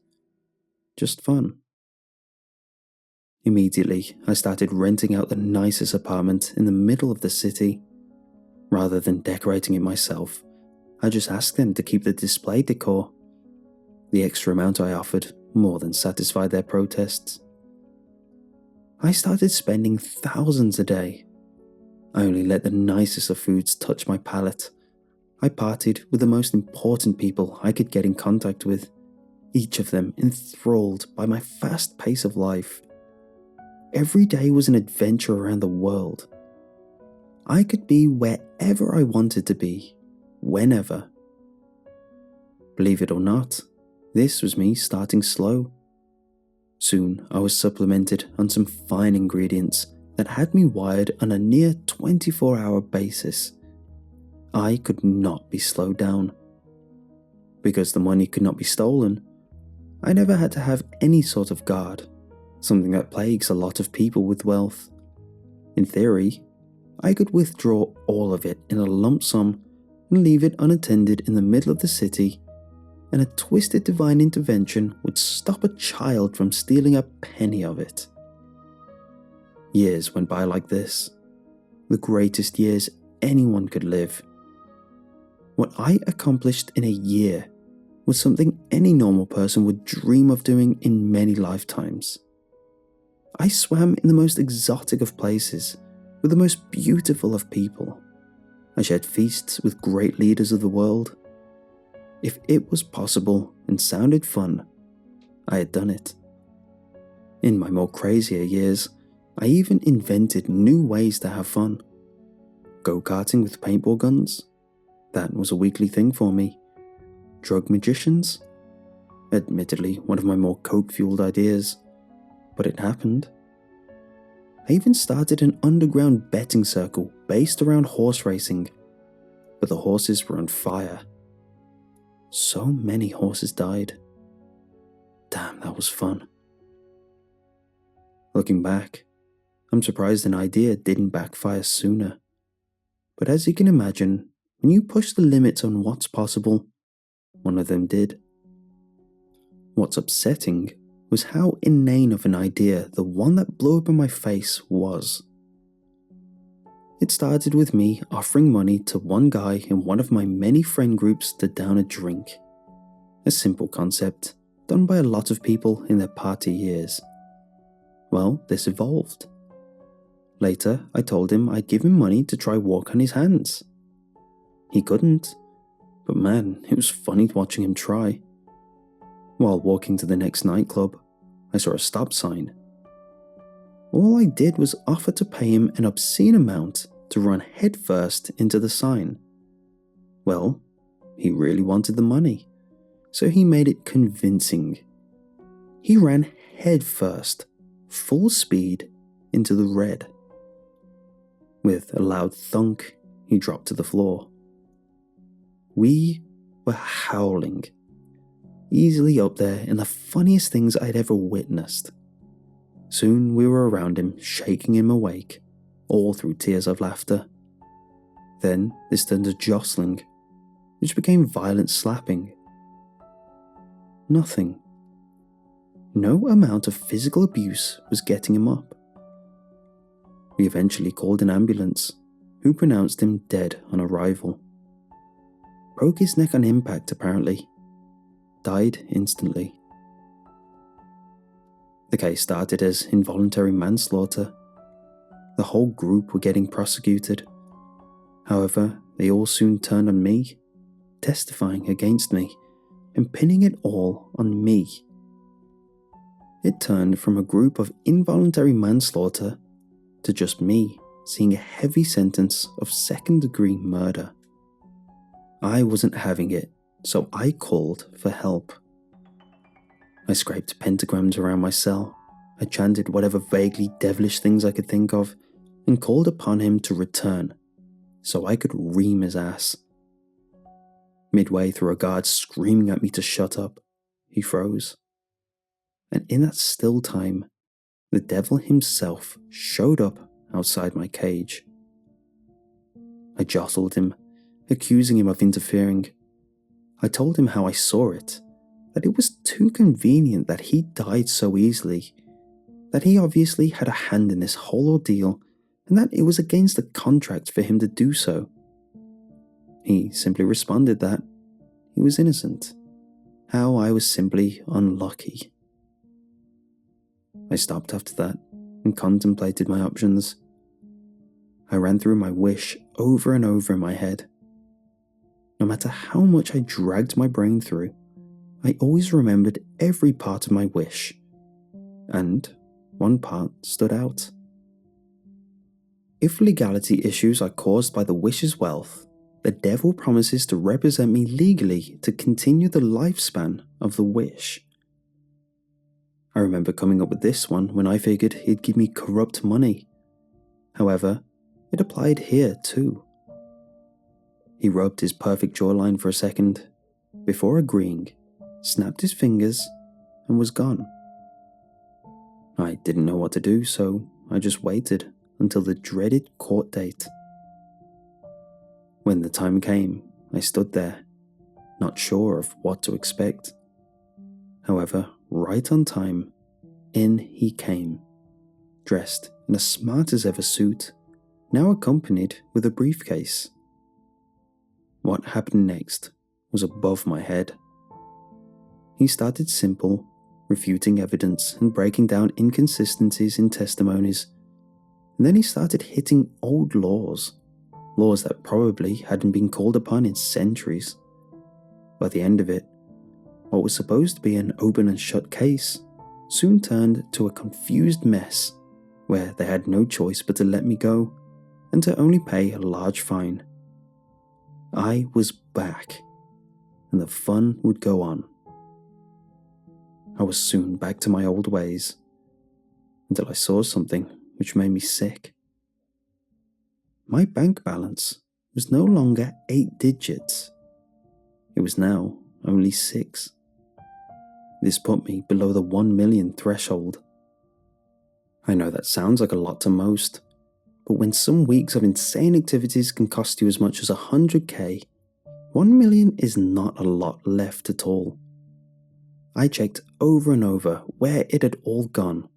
A: just fun. Immediately, I started renting out the nicest apartment in the middle of the city. Rather than decorating it myself, I just asked them to keep the display decor. The extra amount I offered more than satisfied their protests. I started spending thousands a day. I only let the nicest of foods touch my palate. I partied with the most important people I could get in contact with, each of them enthralled by my fast pace of life. Every day was an adventure around the world. I could be wherever I wanted to be, whenever. Believe it or not, this was me starting slow. Soon I was supplemented on some fine ingredients that had me wired on a near 24-hour basis. I could not be slowed down. Because the money could not be stolen, I never had to have any sort of guard, something that plagues a lot of people with wealth. In theory, I could withdraw all of it in a lump sum and leave it unattended in the middle of the city, and a twisted divine intervention would stop a child from stealing a penny of it. Years went by like this, the greatest years anyone could live. What I accomplished in a year was something any normal person would dream of doing in many lifetimes. I swam in the most exotic of places, with the most beautiful of people. I shared feasts with great leaders of the world. If it was possible and sounded fun, I had done it. In my more crazier years, I even invented new ways to have fun. Go-karting with paintball guns? That was a weekly thing for me. Drug magicians? Admittedly, one of my more coke-fueled ideas, but it happened. I even started an underground betting circle based around horse racing, but the horses were on fire. So many horses died. Damn, that was fun. Looking back, I'm surprised an idea didn't backfire sooner. But as you can imagine, when you push the limits on what's possible, one of them did. What's upsetting was how inane of an idea the one that blew up in my face was. It started with me offering money to one guy in one of my many friend groups to down a drink. A simple concept, done by a lot of people in their party years. Well, this evolved. Later, I told him I'd give him money to try walk on his hands. He couldn't, but man, it was funny watching him try. While walking to the next nightclub, I saw a stop sign. All I did was offer to pay him an obscene amount to run headfirst into the sign. Well, he really wanted the money, so he made it convincing. He ran headfirst, full speed, into the red. With a loud thunk, he dropped to the floor. We were howling, easily up there in the funniest things I'd ever witnessed. Soon we were around him, shaking him awake, all through tears of laughter. Then this turned to jostling, which became violent slapping. Nothing. No amount of physical abuse was getting him up. We eventually called an ambulance, who pronounced him dead on arrival. Broke his neck on impact apparently. Died instantly. The case started as involuntary manslaughter. The whole group were getting prosecuted. However, they all soon turned on me, testifying against me, and pinning it all on me. It turned from a group of involuntary manslaughter to just me seeing a heavy sentence of second-degree murder. I wasn't having it, so I called for help. I scraped pentagrams around my cell. I chanted whatever vaguely devilish things I could think of, and called upon him to return, so I could ream his ass. Midway through a guard screaming at me to shut up, he froze. And in that still time, the devil himself showed up outside my cage. I jostled him, accusing him of interfering. I told him how I saw it, that it was too convenient that he died so easily, that he obviously had a hand in this whole ordeal, and that it was against the contract for him to do so. He simply responded that he was innocent, how I was simply unlucky. I stopped after that and contemplated my options. I ran through my wish over and over in my head. No matter how much I dragged my brain through, I always remembered every part of my wish, and one part stood out. If legality issues are caused by the wish's wealth, the devil promises to represent me legally to continue the lifespan of the wish. I remember coming up with this one when I figured he'd give me corrupt money. However, it applied here too. He rubbed his perfect jawline for a second, before agreeing, snapped his fingers, and was gone. I didn't know what to do, so I just waited until the dreaded court date. When the time came, I stood there, not sure of what to expect. However, right on time, in he came, dressed in a smart-as-ever suit, now accompanied with a briefcase. What happened next was above my head. He started simple, refuting evidence and breaking down inconsistencies in testimonies. And then he started hitting old laws that probably hadn't been called upon in centuries. By the end of it, what was supposed to be an open and shut case soon turned to a confused mess where they had no choice but to let me go and to only pay a large fine. I was back, and the fun would go on. I was soon back to my old ways, until I saw something which made me sick. My bank balance was no longer 8 digits. It was now only 6. This put me below the 1 million threshold. I know that sounds like a lot to most, but when some weeks of insane activities can cost you as much as 100k, 1 million is not a lot left at all. I checked over and over where it had all gone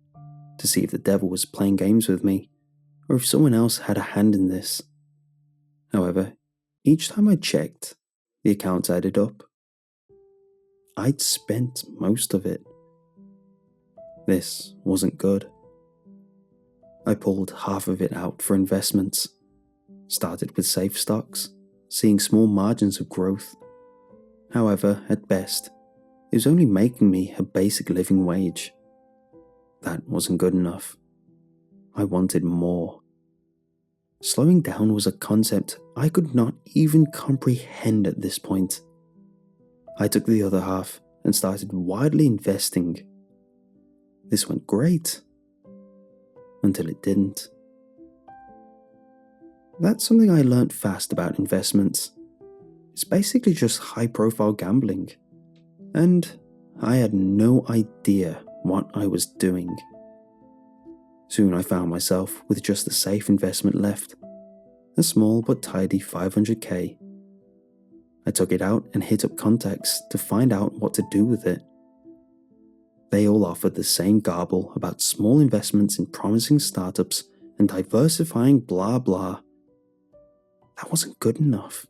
A: to see if the devil was playing games with me or if someone else had a hand in this. However, each time I checked, the accounts added up. I'd spent most of it. This wasn't good. I pulled half of it out for investments, started with safe stocks, seeing small margins of growth. However, at best, it was only making me a basic living wage. That wasn't good enough. I wanted more. Slowing down was a concept I could not even comprehend at this point. I took the other half and started wildly investing. This went great. Until it didn't. That's something I learned fast about investments. It's basically just high-profile gambling. And I had no idea what I was doing. Soon I found myself with just a safe investment left, a small but tidy 500k. I took it out and hit up contacts to find out what to do with it. They all offered the same garble about small investments in promising startups and diversifying blah blah. That wasn't good enough.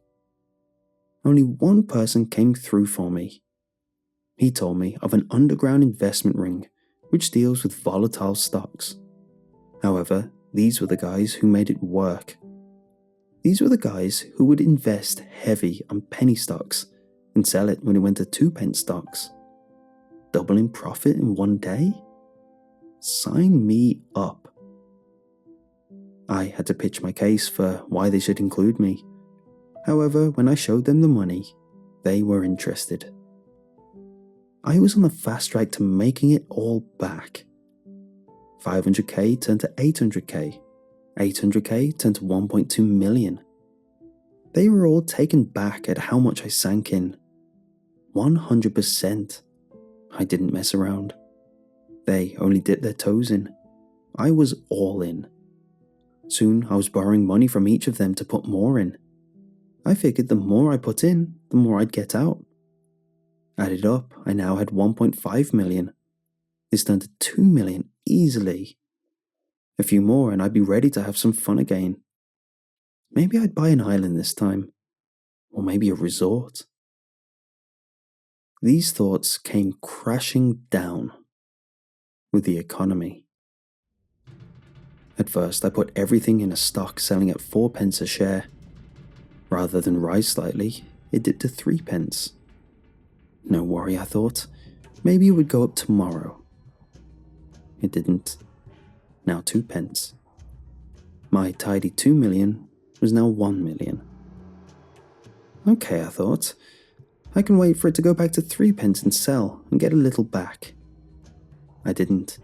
A: Only one person came through for me. He told me of an underground investment ring which deals with volatile stocks. However, these were the guys who made it work. These were the guys who would invest heavy on penny stocks and sell it when it went to 2p stocks. Doubling profit in one day? Sign me up. I had to pitch my case for why they should include me. However, when I showed them the money, they were interested. I was on the fast track to making it all back. 500k turned to 800k. 800k turned to 1.2 million. They were all taken back at how much I sank in. 100%. I didn't mess around. They only dipped their toes in. I was all in. Soon I was borrowing money from each of them to put more in. I figured the more I put in, the more I'd get out. Added up, I now had 1.5 million. This turned to 2 million easily. A few more and I'd be ready to have some fun again. Maybe I'd buy an island this time. Or maybe a resort. These thoughts came crashing down with the economy. At first, I put everything in a stock selling at 4p a share. Rather than rise slightly, it dipped to 3p. No worry, I thought. Maybe it would go up tomorrow. It didn't. Now 2p. My tidy 2 million was now 1 million. Okay, I thought. I can wait for it to go back to 3p and sell and get a little back. I didn't.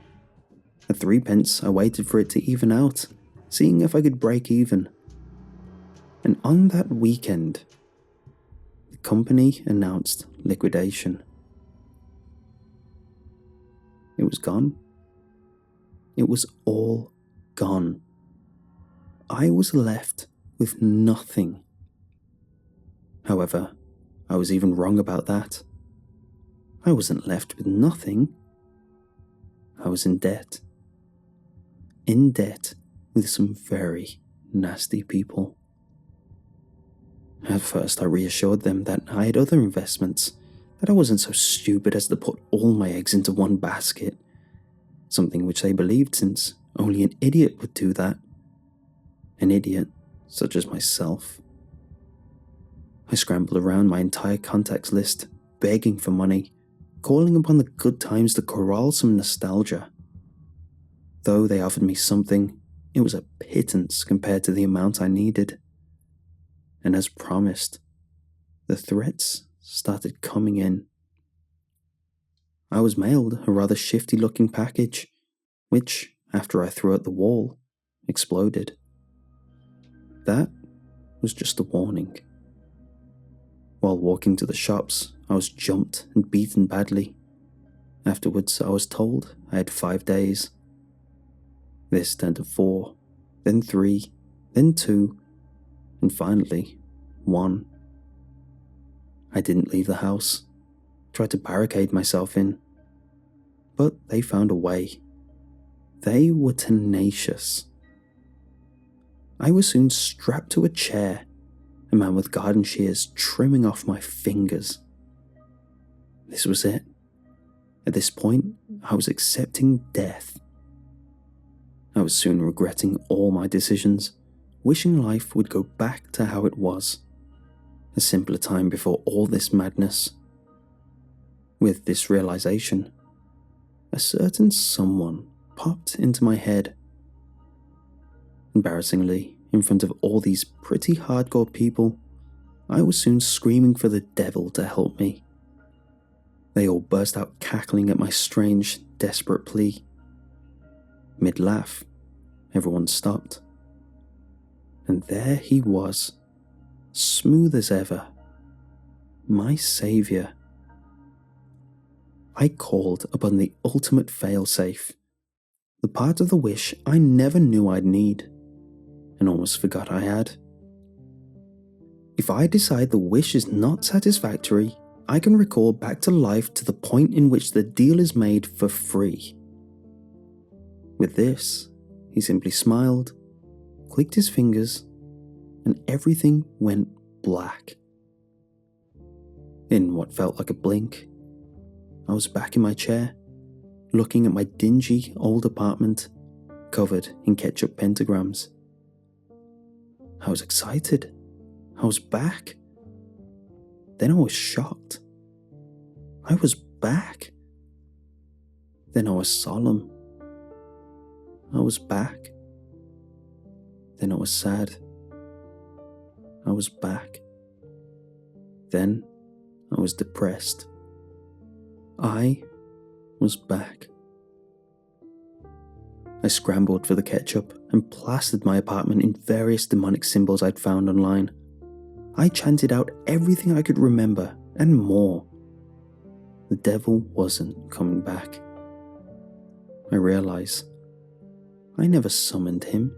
A: At 3p, I waited for it to even out, seeing if I could break even. And on that weekend, the company announced liquidation. It was gone. It was all gone. I was left with nothing. However, I was even wrong about that. I wasn't left with nothing. I was in debt. In debt with some very nasty people. At first, I reassured them that I had other investments, that I wasn't so stupid as to put all my eggs into one basket, something which they believed since only an idiot would do that. an idiot such as myself. I scrambled around my entire contacts list, begging for money, calling upon the good times to corral some nostalgia. Though they offered me something, it was a pittance compared to the amount I needed. And as promised, the threats started coming in. I was mailed a rather shifty-looking package, which, after I threw at the wall, exploded. That was just a warning. While walking to the shops, I was jumped and beaten badly. Afterwards, I was told I had 5 days. This turned to 4, then 3, then 2, and finally, 1. I didn't leave the house, tried to barricade myself in, but they found a way. They were tenacious. I was soon strapped to a chair, a man with garden shears trimming off my fingers. This was it. At this point, I was accepting death. I was soon regretting all my decisions, wishing life would go back to how it was, a simpler time before all this madness. With this realization, a certain someone popped into my head. Embarrassingly, in front of all these pretty hardcore people, I was soon screaming for the devil to help me. They all burst out cackling at my strange, desperate plea. Mid-laugh, everyone stopped. And there he was, smooth as ever, my saviour. I called upon the ultimate failsafe, the part of the wish I never knew I'd need, and almost forgot I had. If I decide the wish is not satisfactory, I can recall back to life to the point in which the deal is made for free. With this, he simply smiled, clicked his fingers, and everything went black. In what felt like a blink, I was back in my chair, looking at my dingy old apartment, covered in ketchup pentagrams. I was excited. I was back. Then I was shocked. I was back. Then I was solemn. I was back. Then I was sad. I was back. Then I was depressed. I was back. I scrambled for the ketchup and plastered my apartment in various demonic symbols I'd found online. I chanted out everything I could remember and more. The devil wasn't coming back. I realize I never summoned him.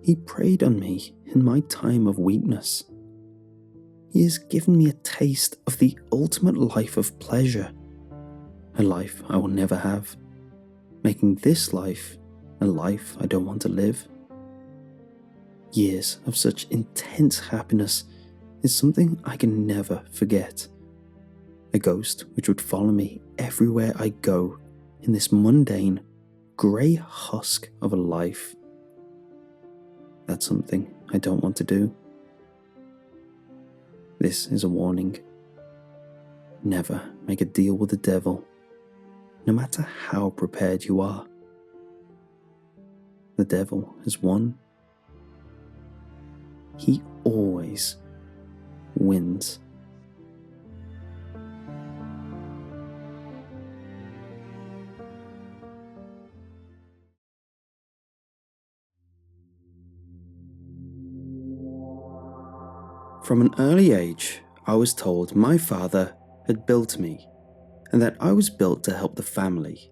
A: He preyed on me in my time of weakness. He has given me a taste of the ultimate life of pleasure, a life I will never have, making this life a life I don't want to live. Years of such intense happiness is something I can never forget. A ghost which would follow me everywhere I go in this mundane, grey husk of a life. That's something I don't want to do. This is a warning. Never make a deal with the devil, no matter how prepared you are. The devil has won. He always wins. From an early age, I was told my father had built me, and that I was built to help the family.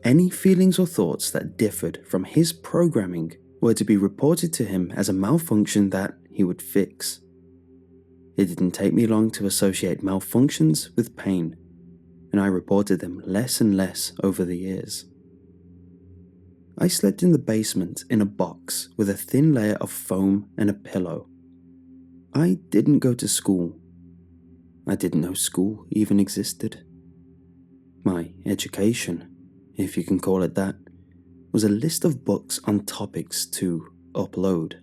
A: Any feelings or thoughts that differed from his programming were to be reported to him as a malfunction that he would fix. It didn't take me long to associate malfunctions with pain, and I reported them less and less over the years. I slept in the basement in a box with a thin layer of foam and a pillow. I didn't go to school. I didn't know school even existed. My education, if you can call it that, was a list of books on topics to upload.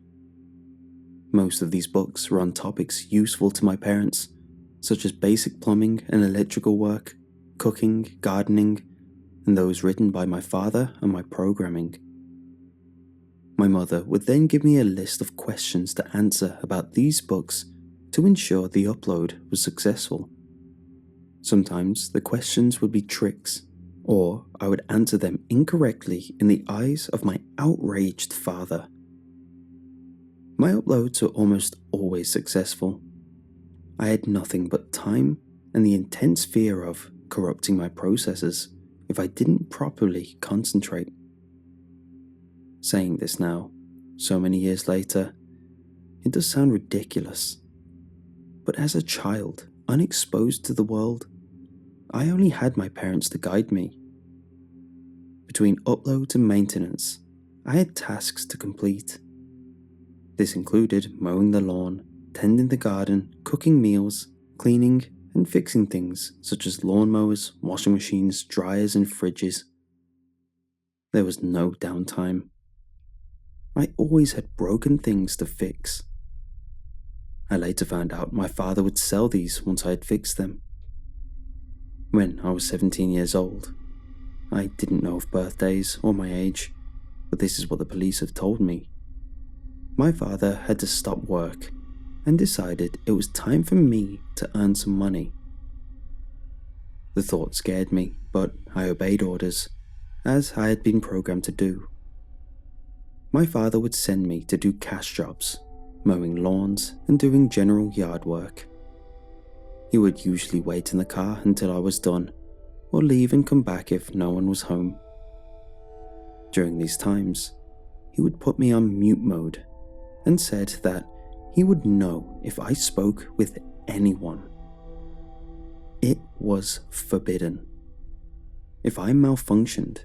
A: Most of these books were on topics useful to my parents, such as basic plumbing and electrical work, cooking, gardening, and those written by my father and my programming. My mother would then give me a list of questions to answer about these books to ensure the upload was successful. Sometimes the questions would be tricks, or I would answer them incorrectly in the eyes of my outraged father. My uploads were almost always successful. I had nothing but time and the intense fear of corrupting my processes if I didn't properly concentrate. Saying this now, so many years later, it does sound ridiculous. But as a child, unexposed to the world, I only had my parents to guide me. Between uploads and maintenance, I had tasks to complete. This included mowing the lawn, tending the garden, cooking meals, cleaning, and fixing things such as lawnmowers, washing machines, dryers, and fridges. There was no downtime. I always had broken things to fix. I later found out my father would sell these once I had fixed them. When I was 17 years old, I didn't know of birthdays or my age, but this is what the police have told me. My father had to stop work and decided it was time for me to earn some money. The thought scared me, but I obeyed orders, as I had been programmed to do. My father would send me to do cash jobs, mowing lawns and doing general yard work. He would usually wait in the car until I was done, or leave and come back if no one was home. During these times, he would put me on mute mode and said that he would know if I spoke with anyone. It was forbidden. If I malfunctioned,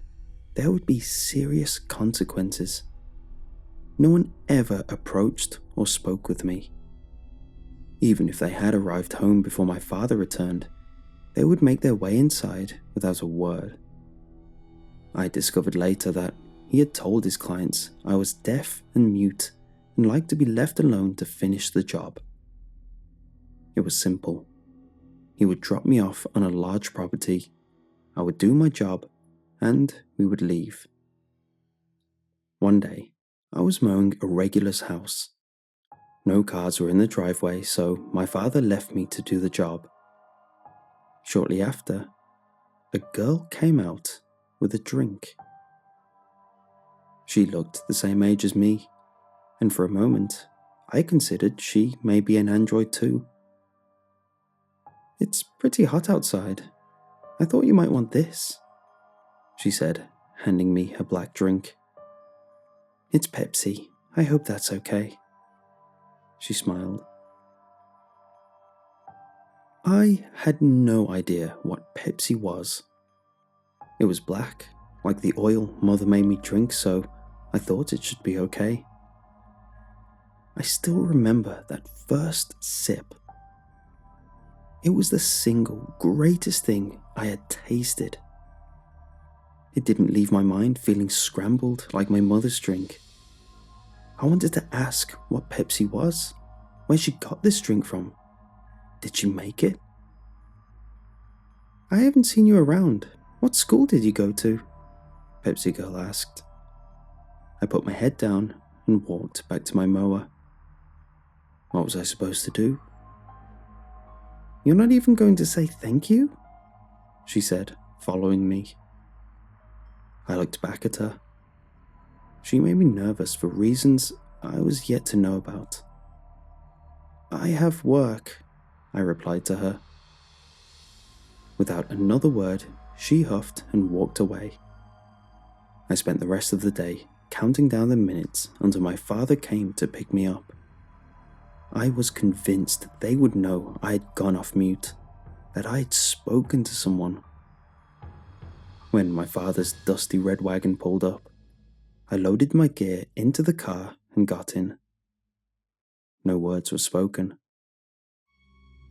A: there would be serious consequences. No one ever approached or spoke with me. Even if they had arrived home before my father returned, they would make their way inside without a word. I discovered later that he had told his clients I was deaf and mute and liked to be left alone to finish the job. It was simple. He would drop me off on a large property, I would do my job, and we would leave. One day, I was mowing a regular's house. No cars were in the driveway, so my father left me to do the job. Shortly after, a girl came out with a drink. She looked the same age as me, and for a moment, I considered she may be an android too. "It's pretty hot outside. I thought you might want this," she said, handing me a black drink. "It's Pepsi. I hope that's okay." She smiled. I had no idea what Pepsi was. It was black, like the oil Mother made me drink, so I thought it should be okay. I still remember that first sip. It was the single greatest thing I had tasted. It didn't leave my mind feeling scrambled like my mother's drink. I wanted to ask what Pepsi was, where she got this drink from. Did she make it? "I haven't seen you around. What school did you go to?" Pepsi girl asked. I put my head down and walked back to my mower. What was I supposed to do? "You're not even going to say thank you?" she said, following me. I looked back at her. She made me nervous for reasons I was yet to know about. "I have work," I replied to her. Without another word, she huffed and walked away. I spent the rest of the day counting down the minutes until my father came to pick me up. I was convinced they would know I had gone off mute, that I had spoken to someone. When my father's dusty red wagon pulled up, I loaded my gear into the car and got in. No words were spoken.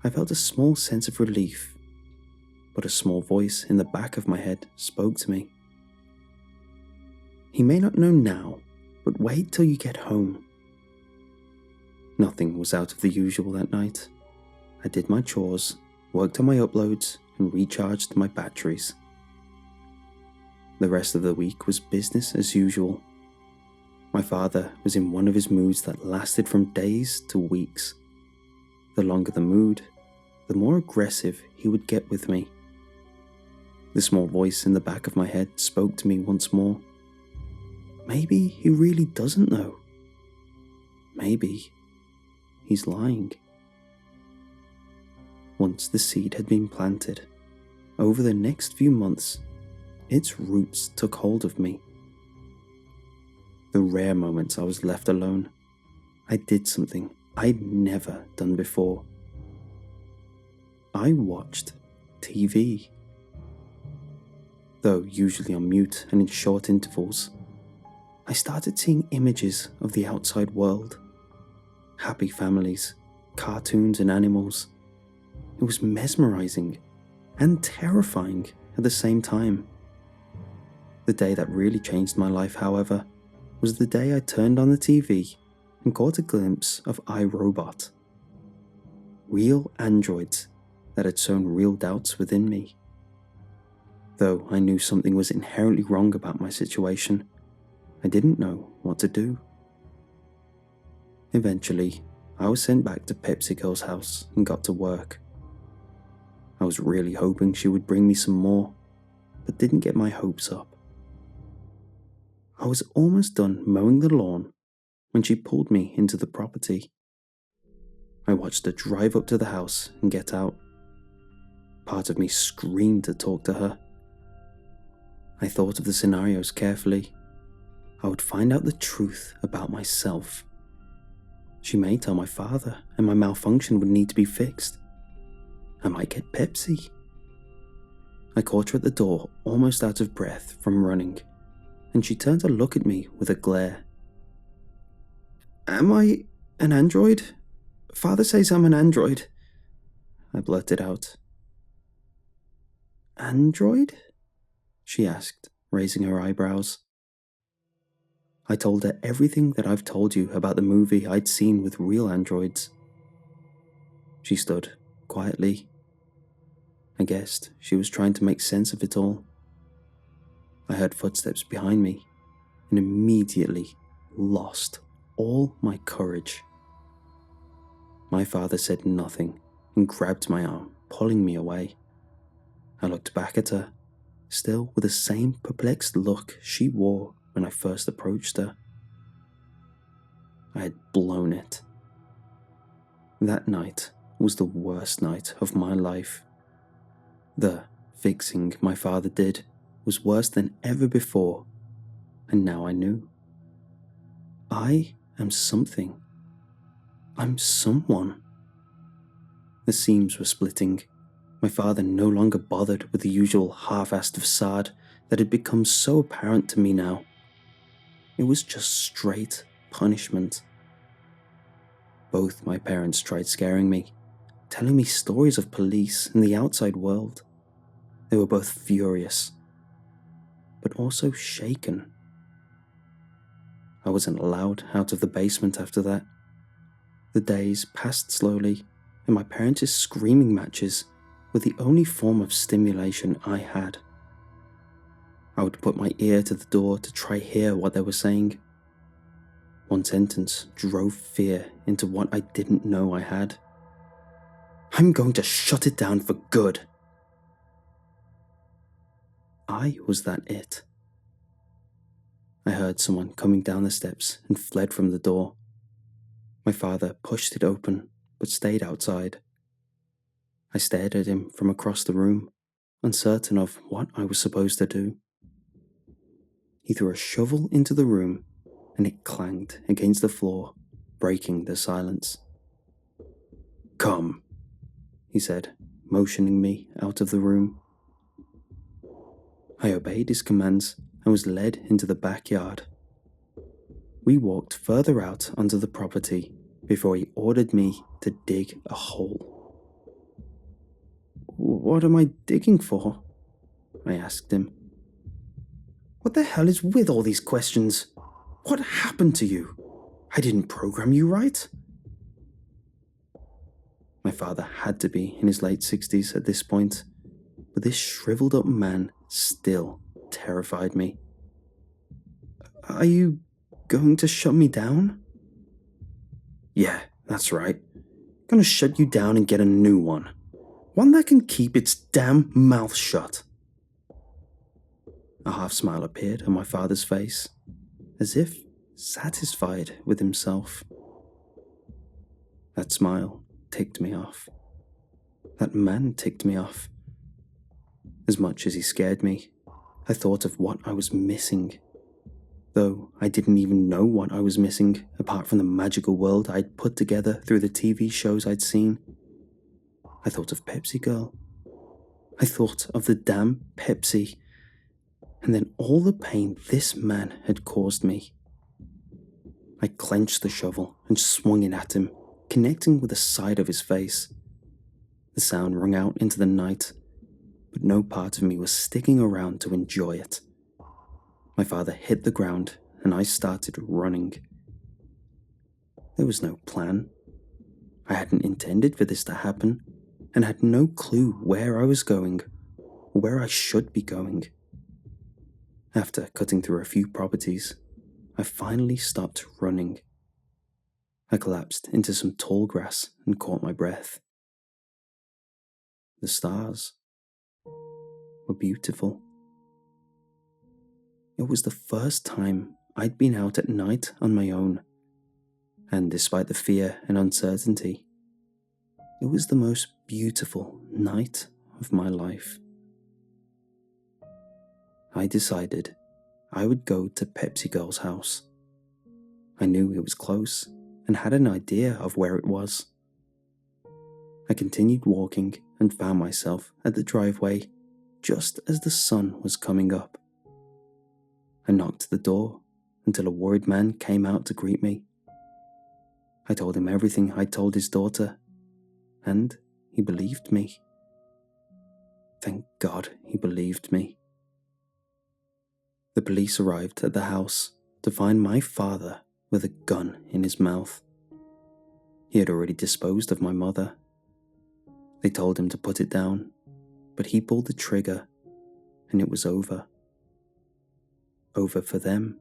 A: I felt a small sense of relief, but a small voice in the back of my head spoke to me. "He may not know now, but wait till you get home." Nothing was out of the usual that night. I did my chores, worked on my uploads, and recharged my batteries. The rest of the week was business as usual. My father was in one of his moods that lasted from days to weeks. The longer the mood, the more aggressive he would get with me. The small voice in the back of my head spoke to me once more. Maybe he really doesn't know. Maybe he's lying. Once the seed had been planted, over the next few months, its roots took hold of me. The rare moments I was left alone, I did something I'd never done before. I watched TV. Though usually on mute and in short intervals, I started seeing images of the outside world. Happy families, cartoons and animals. It was mesmerizing and terrifying at the same time. The day that really changed my life, however, was the day I turned on the TV and caught a glimpse of iRobot. Real androids that had sown real doubts within me. Though I knew something was inherently wrong about my situation, I didn't know what to do. Eventually, I was sent back to Pepsi Girl's house and got to work. I was really hoping she would bring me some more, but didn't get my hopes up. I was almost done mowing the lawn when she pulled me into the property. I watched her drive up to the house and get out. Part of me screamed to talk to her. I thought of the scenarios carefully. I would find out the truth about myself. She may tell my father, and my malfunction would need to be fixed. I might get Pepsi. I caught her at the door, almost out of breath from running, and she turned to look at me with a glare. "Am I an android? Father says I'm an android," I blurted out. "Android?" she asked, raising her eyebrows. I told her everything that I've told you about the movie I'd seen with real androids. She stood quietly. I guessed she was trying to make sense of it all. I heard footsteps behind me and immediately lost all my courage. My father said nothing and grabbed my arm, pulling me away. I looked back at her, still with the same perplexed look she wore when I first approached her. I had blown it. That night was the worst night of my life. The fixing my father did was worse than ever before, and now I knew. I am something. I'm someone. The seams were splitting. My father no longer bothered with the usual half-assed facade that had become so apparent to me now. It was just straight punishment. Both my parents tried scaring me, telling me stories of police and the outside world. They were both furious, but also shaken. I wasn't allowed out of the basement after that. The days passed slowly, and my parents' screaming matches were the only form of stimulation I had. I would put my ear to the door to try hear what they were saying. One sentence drove fear into what I didn't know I had. "I'm going to shut it down for good." I was that it. I heard someone coming down the steps and fled from the door. My father pushed it open, but stayed outside. I stared at him from across the room, uncertain of what I was supposed to do. He threw a shovel into the room, and it clanged against the floor, breaking the silence. "Come," he said, motioning me out of the room. I obeyed his commands and was led into the backyard. We walked further out onto the property before he ordered me to dig a hole. "What am I digging for?" I asked him. "What the hell is with all these questions?" What happened to you? I didn't program you right." My father had to be in his late 60s at this point, but this shriveled up man still terrified me. "Are you going to shut me down?" "Yeah, that's right. Gonna shut you down and get a new one. One that can keep its damn mouth shut." A half smile appeared on my father's face, as if satisfied with himself. That smile ticked me off. That man ticked me off. As much as he scared me, I thought of what I was missing. Though I didn't even know what I was missing, apart from the magical world I'd put together through the TV shows I'd seen. I thought of Pepsi Girl. I thought of the damn Pepsi. And then all the pain this man had caused me. I clenched the shovel and swung it at him, connecting with the side of his face. The sound rung out into the night, but no part of me was sticking around to enjoy it. My father hit the ground and I started running. There was no plan. I hadn't intended for this to happen and had no clue where I was going or where I should be going. After cutting through a few properties, I finally stopped running. I collapsed into some tall grass and caught my breath. The stars were beautiful. It was the first time I'd been out at night on my own, and despite the fear and uncertainty, it was the most beautiful night of my life. I decided I would go to Pepsi Girl's house. I knew it was close and had an idea of where it was. I continued walking and found myself at the driveway just as the sun was coming up. I knocked at the door until a worried man came out to greet me. I told him everything I told his daughter, and he believed me. Thank God he believed me. The police arrived at the house to find my father with a gun in his mouth. He had already disposed of my mother. They told him to put it down, but he pulled the trigger, and it was over. Over for them,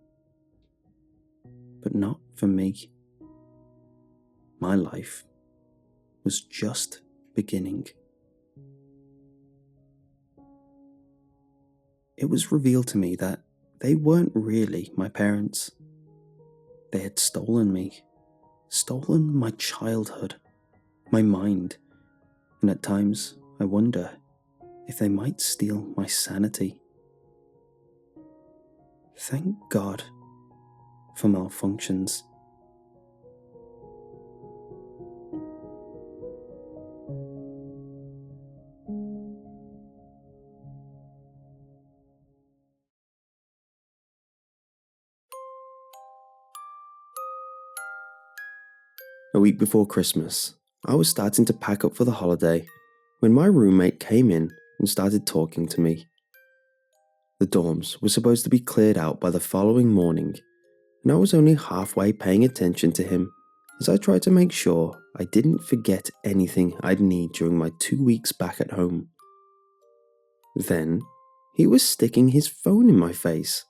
A: but not for me. My life was just beginning. It was revealed to me that they weren't really my parents. They had stolen me, stolen my childhood, my mind, and at times I wonder if they might steal my sanity. Thank God for malfunctions. A week before Christmas, I was starting to pack up for the holiday when my roommate came in and started talking to me. The dorms were supposed to be cleared out by the following morning, and I was only halfway paying attention to him as I tried to make sure I didn't forget anything I'd need during my 2 weeks back at home. Then, he was sticking his phone in my face,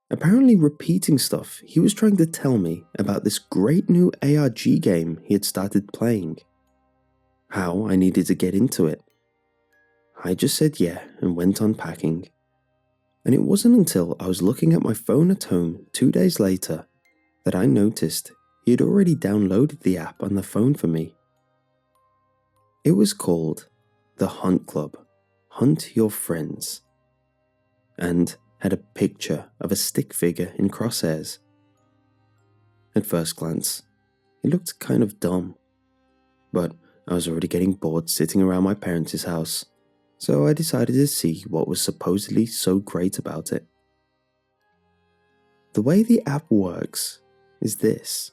A: apparently repeating stuff he was trying to tell me about this great new ARG game he had started playing. How I needed to get into it. I just said yeah and went on packing. And it wasn't until I was looking at my phone at home 2 days later that I noticed he had already downloaded the app on the phone for me. It was called The Hunt Club, Hunt Your Friends, and had a picture of a stick figure in crosshairs. At first glance, it looked kind of dumb, but I was already getting bored sitting around my parents' house, so I decided to see what was supposedly so great about it. The way the app works is this.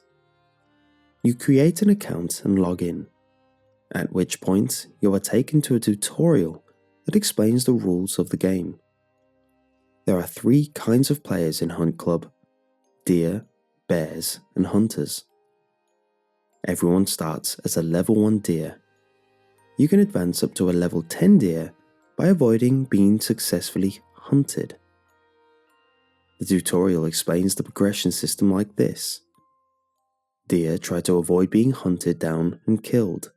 A: You create an account and log in, at which point you are taken to a tutorial that explains the rules of the game. There are 3 kinds of players in Hunt Club: deer, bears, and hunters. Everyone starts as a level 1 deer. You can advance up to a level 10 deer by avoiding being successfully hunted. The tutorial explains the progression system like this. Deer try to avoid being hunted down and killed.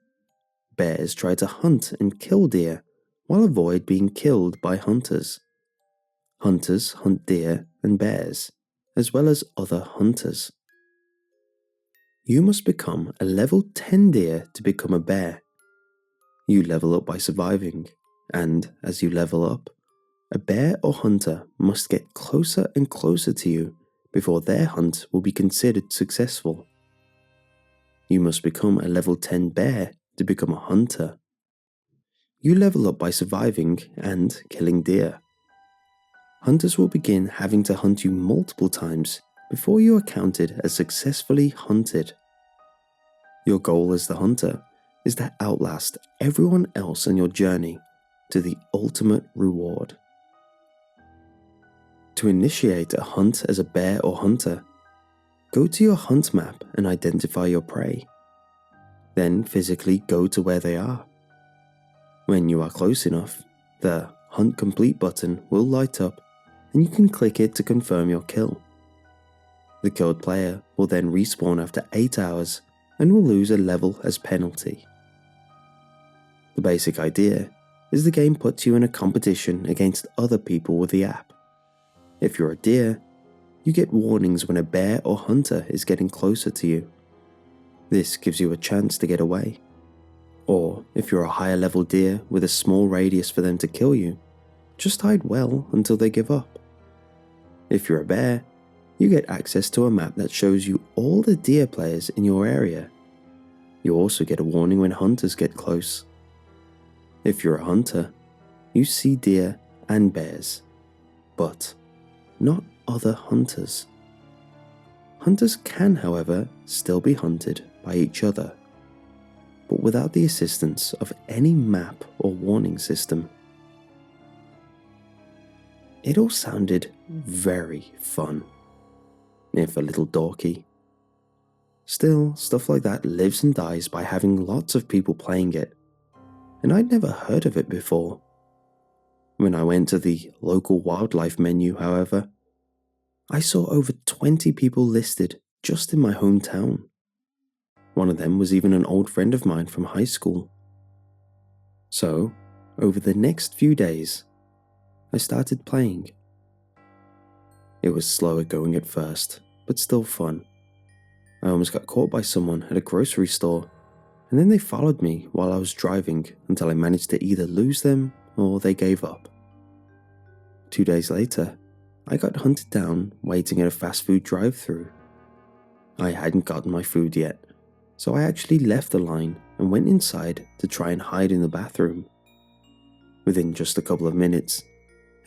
A: Bears try to hunt and kill deer while avoid being killed by hunters. Hunters hunt deer and bears, as well as other hunters. You must become a level 10 deer to become a bear. You level up by surviving, and as you level up, a bear or hunter must get closer and closer to you before their hunt will be considered successful. You must become a level 10 bear to become a hunter. You level up by surviving and killing deer. Hunters will begin having to hunt you multiple times before you are counted as successfully hunted. Your goal as the hunter is to outlast everyone else on your journey to the ultimate reward. To initiate a hunt as a bear or hunter, go to your hunt map and identify your prey. Then physically go to where they are. When you are close enough, the Hunt Complete button will light up and you can click it to confirm your kill. The killed player will then respawn after 8 hours and will lose a level as penalty. The basic idea is the game puts you in a competition against other people with the app. If you're a deer, you get warnings when a bear or hunter is getting closer to you. This gives you a chance to get away. Or if you're a higher level deer with a small radius for them to kill you, just hide well until they give up. If you're a bear, you get access to a map that shows you all the deer players in your area. You also get a warning when hunters get close. If you're a hunter, you see deer and bears, but not other hunters. Hunters can, however, still be hunted by each other, but without the assistance of any map or warning system. It all sounded very fun, if a little dorky. Still, stuff like that lives and dies by having lots of people playing it, and I'd never heard of it before. When I went to the local wildlife menu, however, I saw over 20 people listed just in my hometown. One of them was even an old friend of mine from high school. So, over the next few days, I started playing. It was slower going at first, but still fun. I almost got caught by someone at a grocery store, and then they followed me while I was driving until I managed to either lose them or they gave up. 2 days later, I got hunted down waiting at a fast food drive-thru. I hadn't gotten my food yet, so I actually left the line and went inside to try and hide in the bathroom. Within just a couple of minutes,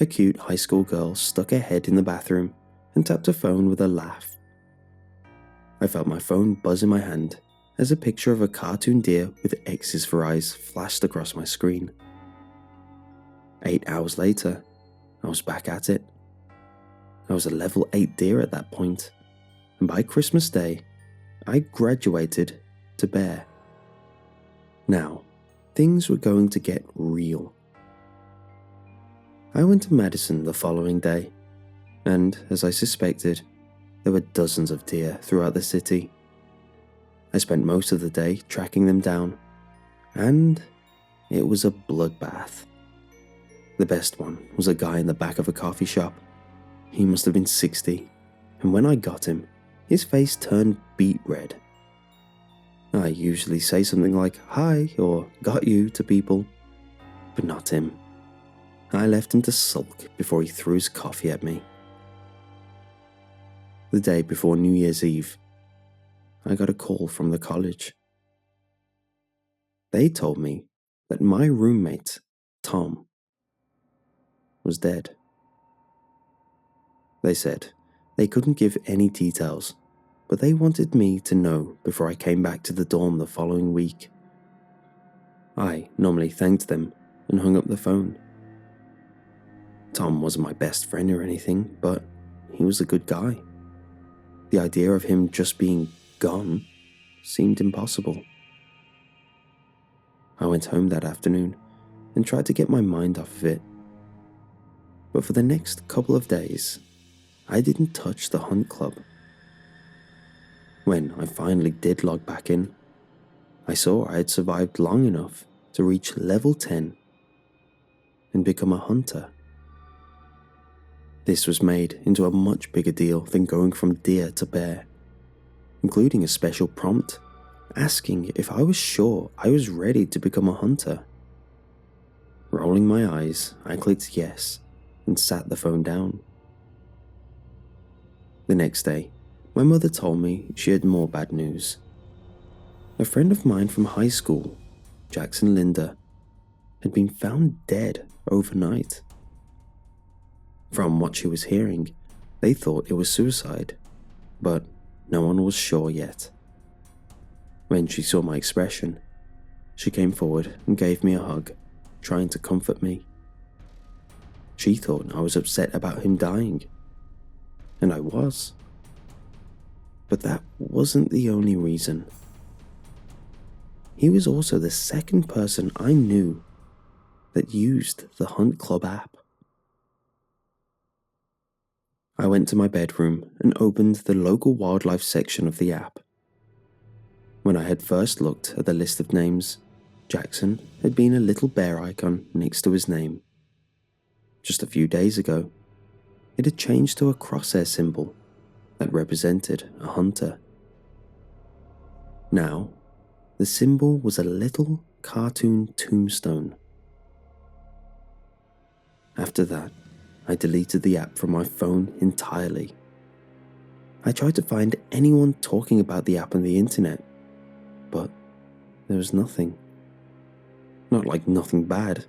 A: a cute high school girl stuck her head in the bathroom and tapped her phone with a laugh. I felt my phone buzz in my hand as a picture of a cartoon deer with X's for eyes flashed across my screen. 8 hours later, I was back at it. I was a level 8 deer at that point, and by Christmas Day, I graduated to bear. Now, things were going to get real. I went to Madison the following day, and as I suspected, there were dozens of deer throughout the city. I spent most of the day tracking them down, and it was a bloodbath. The best one was a guy in the back of a coffee shop. He must have been 60, and when I got him, his face turned beet red. I usually say something like "hi" or "got you" to people, but not him. I left him to sulk before he threw his coffee at me. The day before New Year's Eve, I got a call from the college. They told me that my roommate, Tom, was dead. They said they couldn't give any details, but they wanted me to know before I came back to the dorm the following week. I normally thanked them and hung up the phone. Tom wasn't my best friend or anything, but he was a good guy. The idea of him just being gone seemed impossible. I went home that afternoon and tried to get my mind off of it. But for the next couple of days, I didn't touch the hunt club. When I finally did log back in, I saw I had survived long enough to reach level 10 and become a hunter. This was made into a much bigger deal than going from deer to bear, including a special prompt asking if I was sure I was ready to become a hunter. Rolling my eyes, I clicked yes and sat the phone down. The next day, my mother told me she had more bad news. A friend of mine from high school, Jackson Linda, had been found dead overnight. From what she was hearing, they thought it was suicide, but no one was sure yet. When she saw my expression, she came forward and gave me a hug, trying to comfort me. She thought I was upset about him dying, and I was. But that wasn't the only reason. He was also the second person I knew that used the Hunt Club app. I went to my bedroom and opened the local wildlife section of the app. When I had first looked at the list of names, Jackson had been a little bear icon next to his name. Just a few days ago, it had changed to a crosshair symbol that represented a hunter. Now, the symbol was a little cartoon tombstone. After that, I deleted the app from my phone entirely. I tried to find anyone talking about the app on the internet, but there was nothing. Not like nothing bad,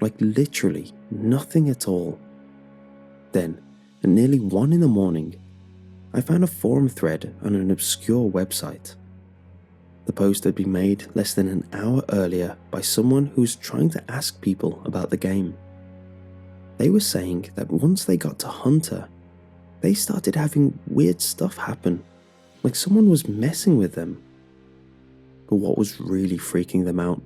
A: like literally nothing at all. Then, at nearly 1 a.m, I found a forum thread on an obscure website. The post had been made less than an hour earlier by someone who was trying to ask people about the game. They were saying that once they got to Hunter, they started having weird stuff happen, like someone was messing with them. But what was really freaking them out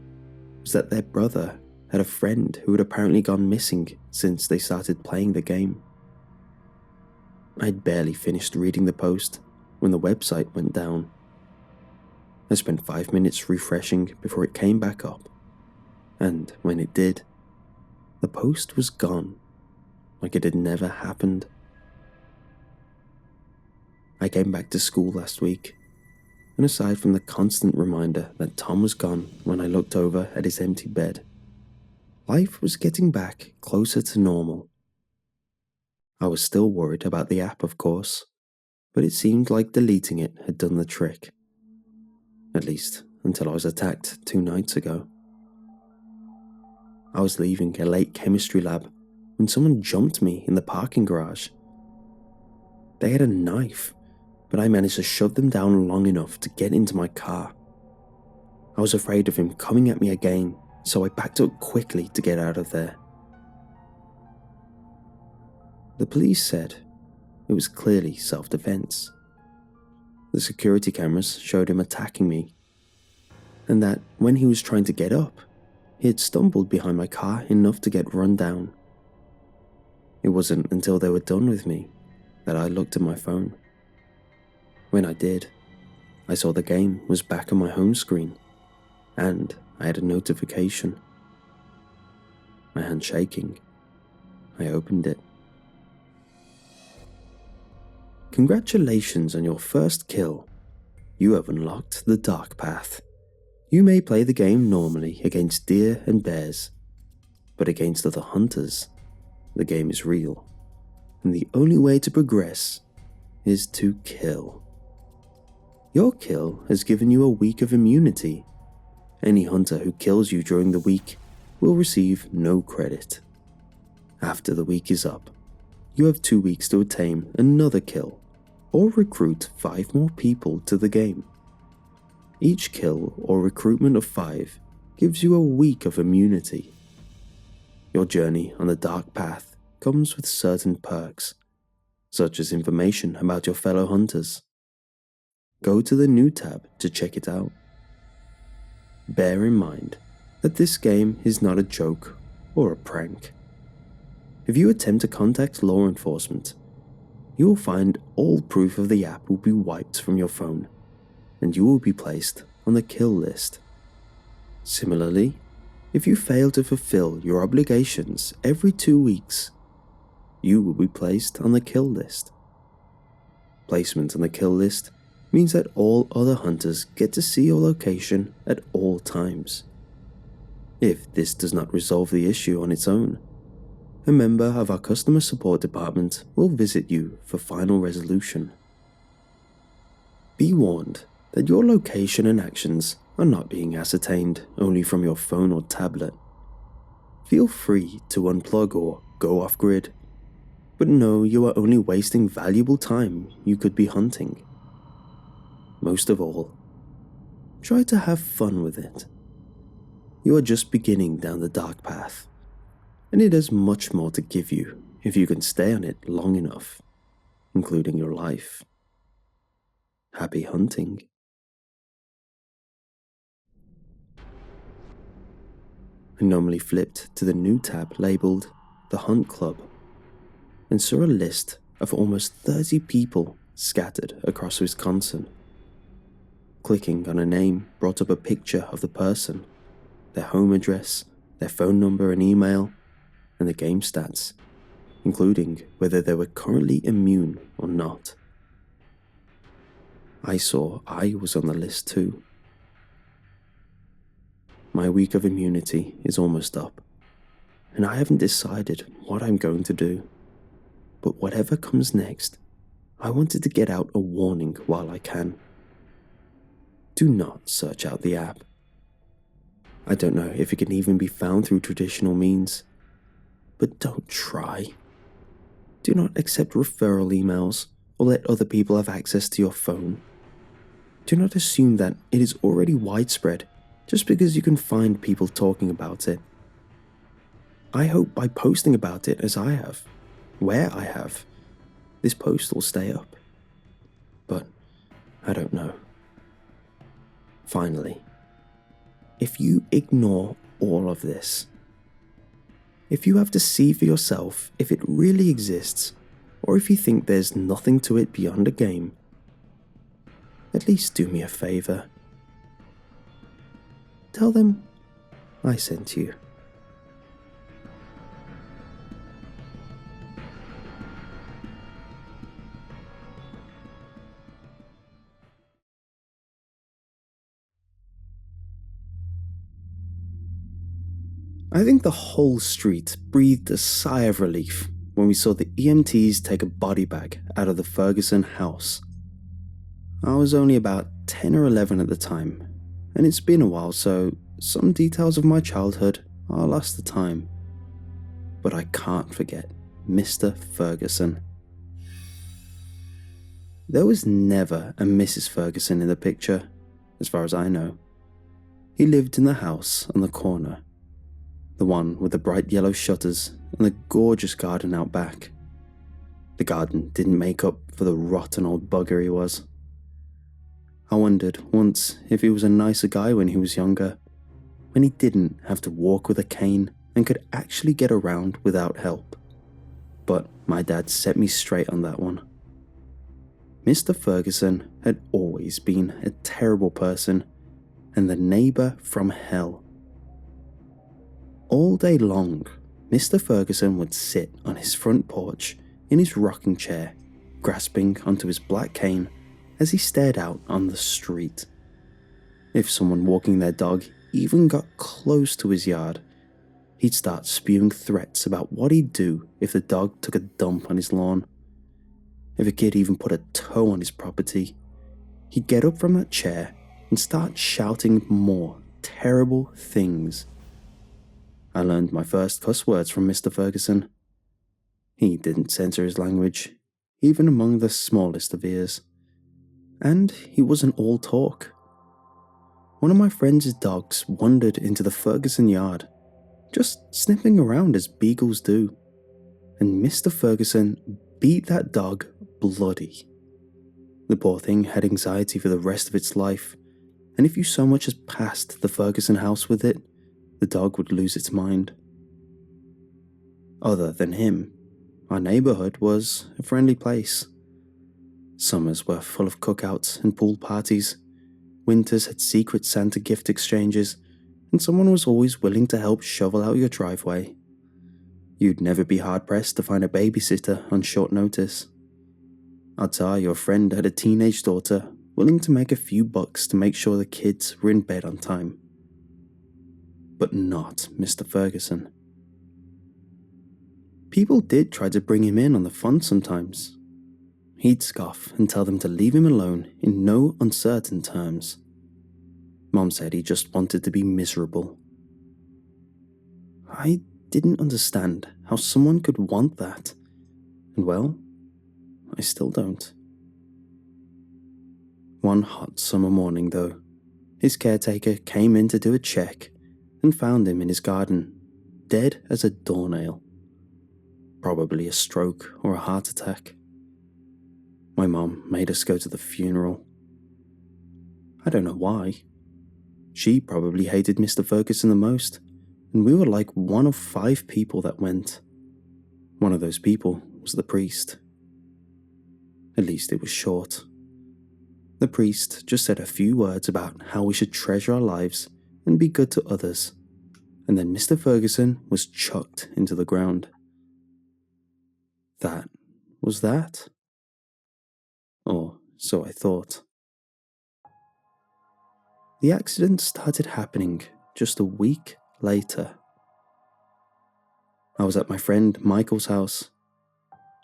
A: was that their brother had a friend who had apparently gone missing since they started playing the game. I had barely finished reading the post when the website went down. I spent 5 minutes refreshing before it came back up, and when it did, the post was gone, like it had never happened. I came back to school last week, and aside from the constant reminder that Tom was gone when I looked over at his empty bed, life was getting back closer to normal. I was still worried about the app, of course, but it seemed like deleting it had done the trick. At least until I was attacked 2 nights ago. I was leaving a late chemistry lab when someone jumped me in the parking garage. They had a knife, but I managed to shove them down long enough to get into my car. I was afraid of him coming at me again, so I backed up quickly to get out of there. The police said it was clearly self-defense. The security cameras showed him attacking me, and that when he was trying to get up, he had stumbled behind my car enough to get run down. It wasn't until they were done with me that I looked at my phone. When I did, I saw the game was back on my home screen, and I had a notification. My hand shaking, I opened it. Congratulations on your first kill. You have unlocked the Dark Path. You may play the game normally against deer and bears, but against other hunters, the game is real, and the only way to progress is to kill. Your kill has given you a week of immunity. Any hunter who kills you during the week will receive no credit. After the week is up, you have 2 weeks to attain another kill, or recruit 5 more people to the game. Each kill or recruitment of 5 gives you a week of immunity. Your journey on the Dark Path comes with certain perks, such as information about your fellow hunters. Go to the New tab to check it out. Bear in mind that this game is not a joke or a prank. If you attempt to contact law enforcement, you will find all proof of the app will be wiped from your phone, and you will be placed on the kill list. Similarly, if you fail to fulfill your obligations every 2 weeks, you will be placed on the kill list. Placement on the kill list means that all other hunters get to see your location at all times. If this does not resolve the issue on its own, a member of our customer support department will visit you for final resolution. Be warned that your location and actions are not being ascertained only from your phone or tablet. Feel free to unplug or go off-grid, but know you are only wasting valuable time you could be hunting. Most of all, try to have fun with it. You are just beginning down the dark path, and it has much more to give you if you can stay on it long enough, including your life. Happy hunting. I normally flipped to the New tab labelled The Hunt Club and saw a list of almost 30 people scattered across Wisconsin. Clicking on a name brought up a picture of the person, their home address, their phone number and email, and the game stats, including whether they were currently immune or not. I saw I was on the list too. My week of immunity is almost up, and I haven't decided what I'm going to do. But whatever comes next, I wanted to get out a warning while I can. Do not search out the app. I don't know if it can even be found through traditional means, but don't try. Do not accept referral emails or let other people have access to your phone. Do not assume that it is already widespread just because you can find people talking about it. I hope by posting about it as I have, where I have, this post will stay up. But I don't know. Finally, if you ignore all of this, if you have to see for yourself if it really exists, or if you think there's nothing to it beyond a game, at least do me a favor. Tell them I sent you. I think the whole street breathed a sigh of relief when we saw the EMTs take a body bag out of the Ferguson house. I was only about 10 or 11 at the time, and it's been a while, so some details of my childhood are lost to time. But I can't forget Mr. Ferguson. There was never a Mrs. Ferguson in the picture, as far as I know. He lived in the house on the corner, the one with the bright yellow shutters and the gorgeous garden out back. The garden didn't make up for the rotten old bugger he was. I wondered once if he was a nicer guy when he was younger, when he didn't have to walk with a cane and could actually get around without help. But my dad set me straight on that one. Mr. Ferguson had always been a terrible person and the neighbour from hell. All day long, Mr. Ferguson would sit on his front porch in his rocking chair, grasping onto his black cane as he stared out on the street. If someone walking their dog even got close to his yard, he'd start spewing threats about what he'd do if the dog took a dump on his lawn. If a kid even put a toe on his property, he'd get up from that chair and start shouting more terrible things. I learned my first cuss words from Mr. Ferguson. He didn't censor his language, even among the smallest of ears. And he wasn't all talk. One of my friend's dogs wandered into the Ferguson yard, just sniffing around as beagles do, and Mr. Ferguson beat that dog bloody. The poor thing had anxiety for the rest of its life, and if you so much as passed the Ferguson house with it, the dog would lose its mind. Other than him, our neighborhood was a friendly place. Summers were full of cookouts and pool parties. Winters had secret Santa gift exchanges, and someone was always willing to help shovel out your driveway. You'd never be hard-pressed to find a babysitter on short notice. Odds are your friend had a teenage daughter willing to make a few bucks to make sure the kids were in bed on time. But not Mr. Ferguson. People did try to bring him in on the fun sometimes. He'd scoff and tell them to leave him alone in no uncertain terms. Mom said he just wanted to be miserable. I didn't understand how someone could want that, and well, I still don't. One hot summer morning, though, his caretaker came in to do a check and found him in his garden, dead as a doornail. Probably a stroke or a heart attack. My mom made us go to the funeral. I don't know why. She probably hated Mr. Ferguson the most, and we were like one of 5 people that went. One of those people was the priest. At least it was short. The priest just said a few words about how we should treasure our lives and be good to others, and then Mr. Ferguson was chucked into the ground. That was that. Or so I thought. The accident started happening just a week later. I was at my friend Michael's house.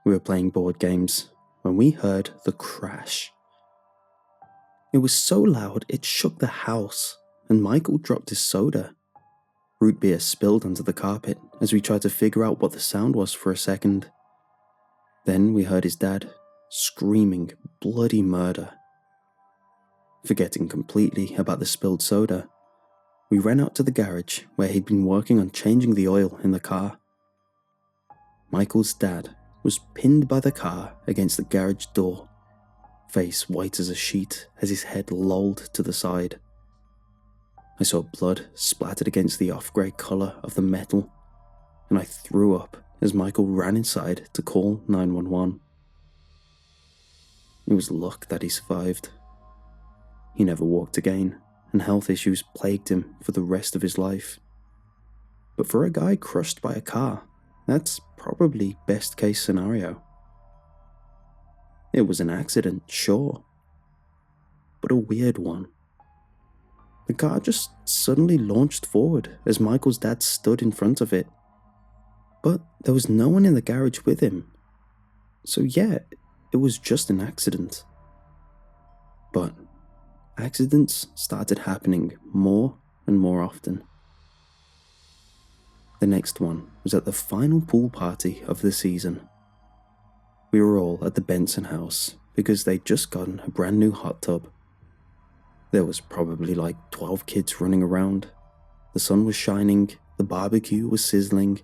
A: We were playing board games when we heard the crash. It was so loud it shook the house, and Michael dropped his soda. Root beer spilled onto the carpet as we tried to figure out what the sound was for a second. Then we heard his dad screaming bloody murder. Forgetting completely about the spilled soda, we ran out to the garage where he'd been working on changing the oil in the car. Michael's dad was pinned by the car against the garage door, face white as a sheet as his head lolled to the side. I saw blood splattered against the off-grey colour of the metal, and I threw up as Michael ran inside to call 911. It was luck that he survived. He never walked again, and health issues plagued him for the rest of his life. But for a guy crushed by a car, that's probably best case scenario. It was an accident, sure, but a weird one. The car just suddenly launched forward as Michael's dad stood in front of it. But there was no one in the garage with him. So yeah, it was just an accident. But accidents started happening more and more often. The next one was at the final pool party of the season. We were all at the Benson house because they'd just gotten a brand new hot tub. There was probably like 12 kids running around. The sun was shining, the barbecue was sizzling.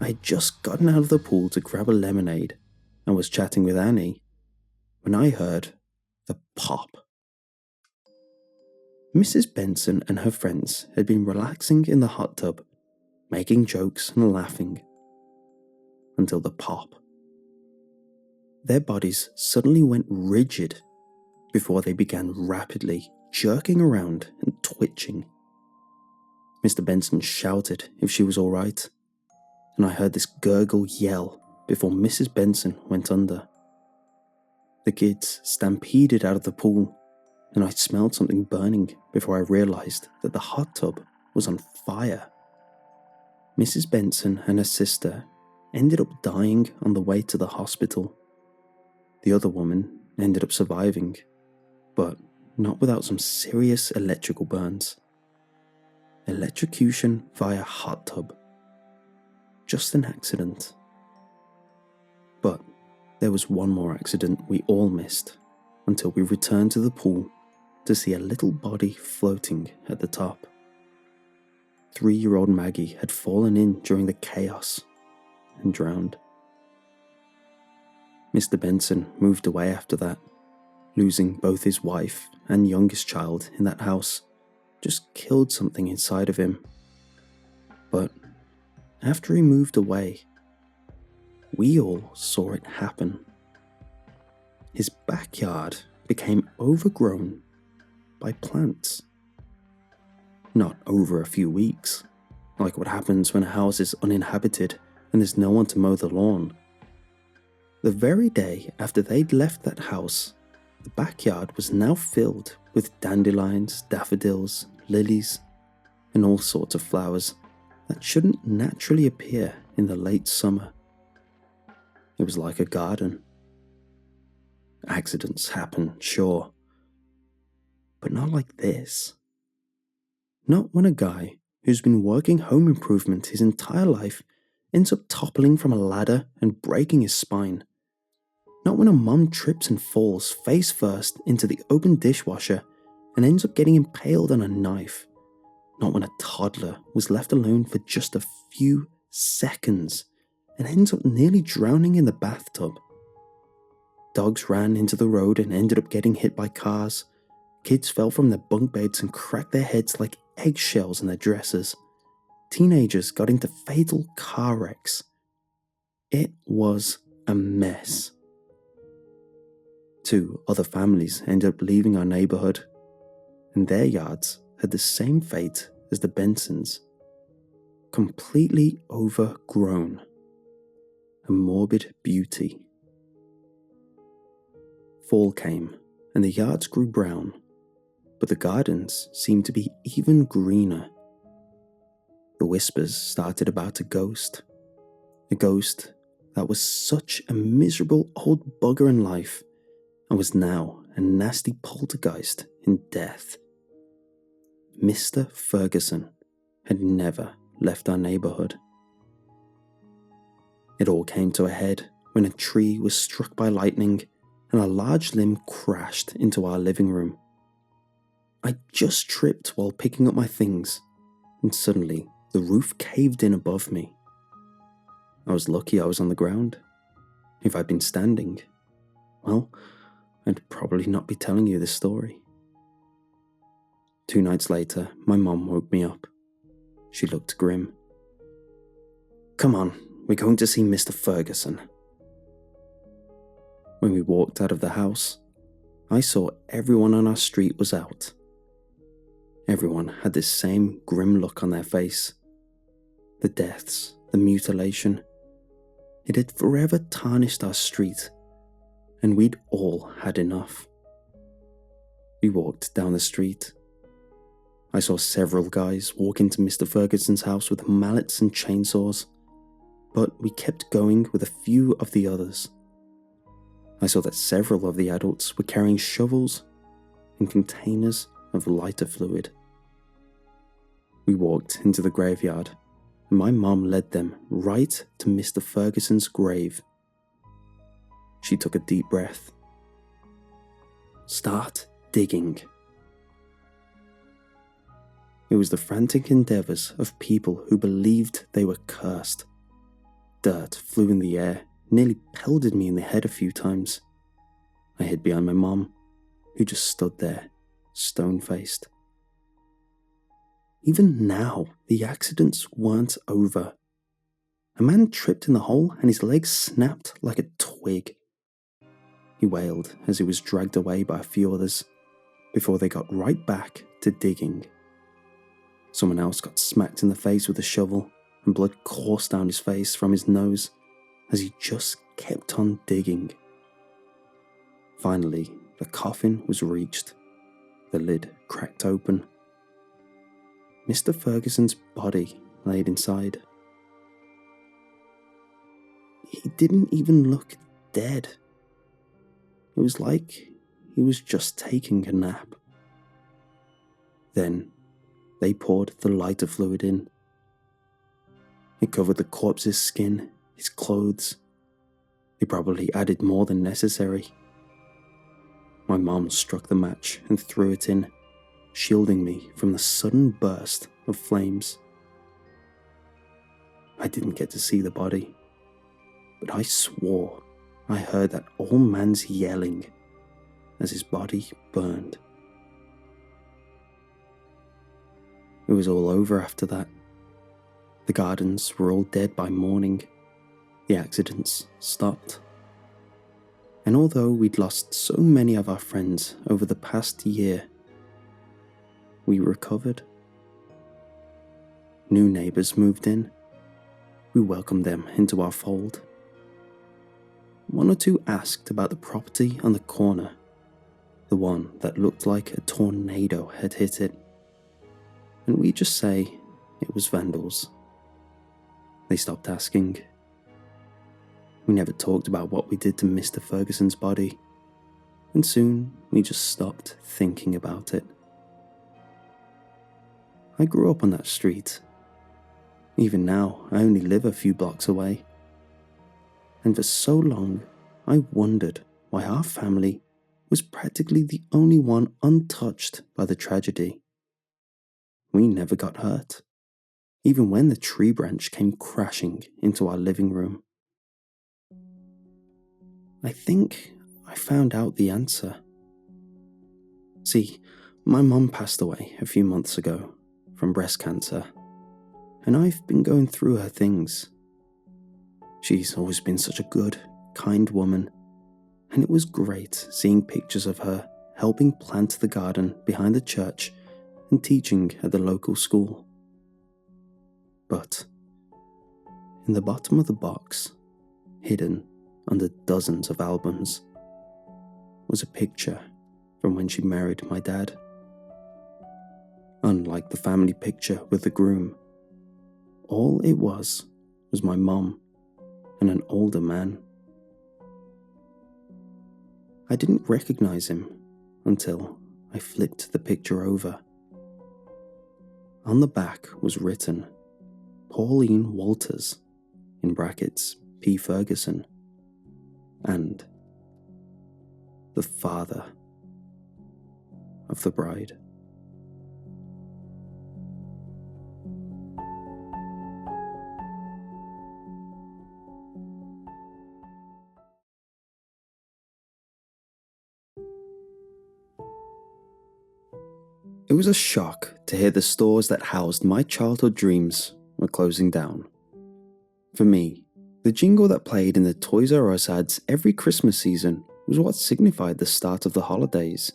A: I had just gotten out of the pool to grab a lemonade and was chatting with Annie when I heard the pop. Mrs. Benson and her friends had been relaxing in the hot tub, making jokes and laughing, until the pop. Their bodies suddenly went rigid before they began rapidly jerking around and twitching. Mr. Benson shouted if she was all right, and I heard this gurgle yell before Mrs. Benson went under. The kids stampeded out of the pool, and I smelled something burning before I realized that the hot tub was on fire. Mrs. Benson and her sister ended up dying on the way to the hospital. The other woman ended up surviving, but not without some serious electrical burns. Electrocution via hot tub. Just an accident. But there was one more accident we all missed until we returned to the pool to see a little body floating at the top. 3-year-old Maggie had fallen in during the chaos and drowned. Mr. Benson moved away after that, losing both his wife and youngest child in that house. Just killed something inside of him. But after he moved away, we all saw it happen. His backyard became overgrown by plants. Not over a few weeks, like what happens when a house is uninhabited and there's no one to mow the lawn. The very day after they'd left that house, the backyard was now filled with dandelions, daffodils, lilies, and all sorts of flowers that shouldn't naturally appear in the late summer. It was like a garden. Accidents happen, sure, but not like this. Not when a guy who's been working home improvement his entire life ends up toppling from a ladder and breaking his spine. Not when a mum trips and falls face first into the open dishwasher and ends up getting impaled on a knife. Not when a toddler was left alone for just a few seconds and ends up nearly drowning in the bathtub. Dogs ran into the road and ended up getting hit by cars. Kids fell from their bunk beds and cracked their heads like eggshells in their dresses. Teenagers got into fatal car wrecks. It was a mess. 2 other families ended up leaving our neighborhood, and their yards had the same fate as the Bensons. Completely overgrown. A morbid beauty. Fall came, and the yards grew brown, but the gardens seemed to be even greener. The whispers started about a ghost that was such a miserable old bugger in life and was now a nasty poltergeist in death. Mr. Ferguson had never left our neighborhood. It all came to a head when a tree was struck by lightning and a large limb crashed into our living room. I just tripped while picking up my things, and suddenly the roof caved in above me. I was lucky I was on the ground. If I'd been standing, well, I'd probably not be telling you this story. 2 nights later, my mom woke me up. She looked grim. "Come on, we're going to see Mr. Ferguson." When we walked out of the house, I saw everyone on our street was out. Everyone had this same grim look on their face. The deaths, the mutilation. It had forever tarnished our street, and we'd all had enough. We walked down the street. I saw several guys walk into Mr. Ferguson's house with mallets and chainsaws, but we kept going with a few of the others. I saw that several of the adults were carrying shovels and containers of lighter fluid. We walked into the graveyard, and my mom led them right to Mr. Ferguson's grave. She took a deep breath. "Start digging." It was the frantic endeavors of people who believed they were cursed. Dirt flew in the air, nearly pelted me in the head a few times. I hid behind my mom, who just stood there, stone-faced. Even now, the accidents weren't over. A man tripped in the hole and his legs snapped like a twig. He wailed as he was dragged away by a few others, before they got right back to digging. Someone else got smacked in the face with a shovel, and blood coursed down his face from his nose as he just kept on digging. Finally, the coffin was reached. The lid cracked open. Mr. Ferguson's body laid inside. He didn't even look dead. It was like he was just taking a nap. Then they poured the lighter fluid in. It covered the corpse's skin, his clothes. They probably added more than necessary. My mom struck the match and threw it in, shielding me from the sudden burst of flames. I didn't get to see the body, but I swore I heard that old man's yelling as his body burned. It was all over after that. The gardens were all dead by morning. The accidents stopped. And although we'd lost so many of our friends over the past year, we recovered. New neighbours moved in. We welcomed them into our fold. One or two asked about the property on the corner, the one that looked like a tornado had hit it. And we just say it was vandals. They stopped asking. We never talked about what we did to Mr. Ferguson's body, and soon we just stopped thinking about it. I grew up on that street. Even now, I only live a few blocks away. And for so long, I wondered why our family was practically the only one untouched by the tragedy. We never got hurt, even when the tree branch came crashing into our living room. I think I found out the answer. See, my mum passed away a few months ago from breast cancer, and I've been going through her things. She's always been such a good, kind woman, and it was great seeing pictures of her helping plant the garden behind the church and teaching at the local school. But in the bottom of the box, hidden under dozens of albums, was a picture from when she married my dad. Unlike the family picture with the groom, all it was my mum and an older man. I didn't recognize him until I flipped the picture over. On the back was written, Pauline Walters, in brackets, P. Ferguson, and the father of the bride. It was a shock to hear the stores that housed my childhood dreams were closing down. For me, the jingle that played in the Toys R Us ads every Christmas season was what signified the start of the holidays.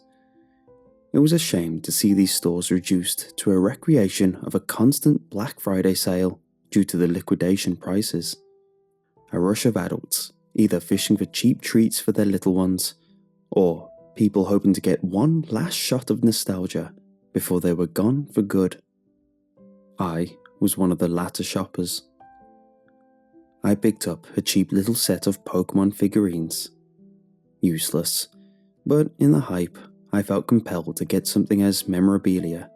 A: It was a shame to see these stores reduced to a recreation of a constant Black Friday sale due to the liquidation prices. A rush of adults, either fishing for cheap treats for their little ones, or people hoping to get one last shot of nostalgia before they were gone for good. I was one of the latter shoppers. I picked up a cheap little set of Pokemon figurines. Useless, but in the hype, I felt compelled to get something as memorabilia.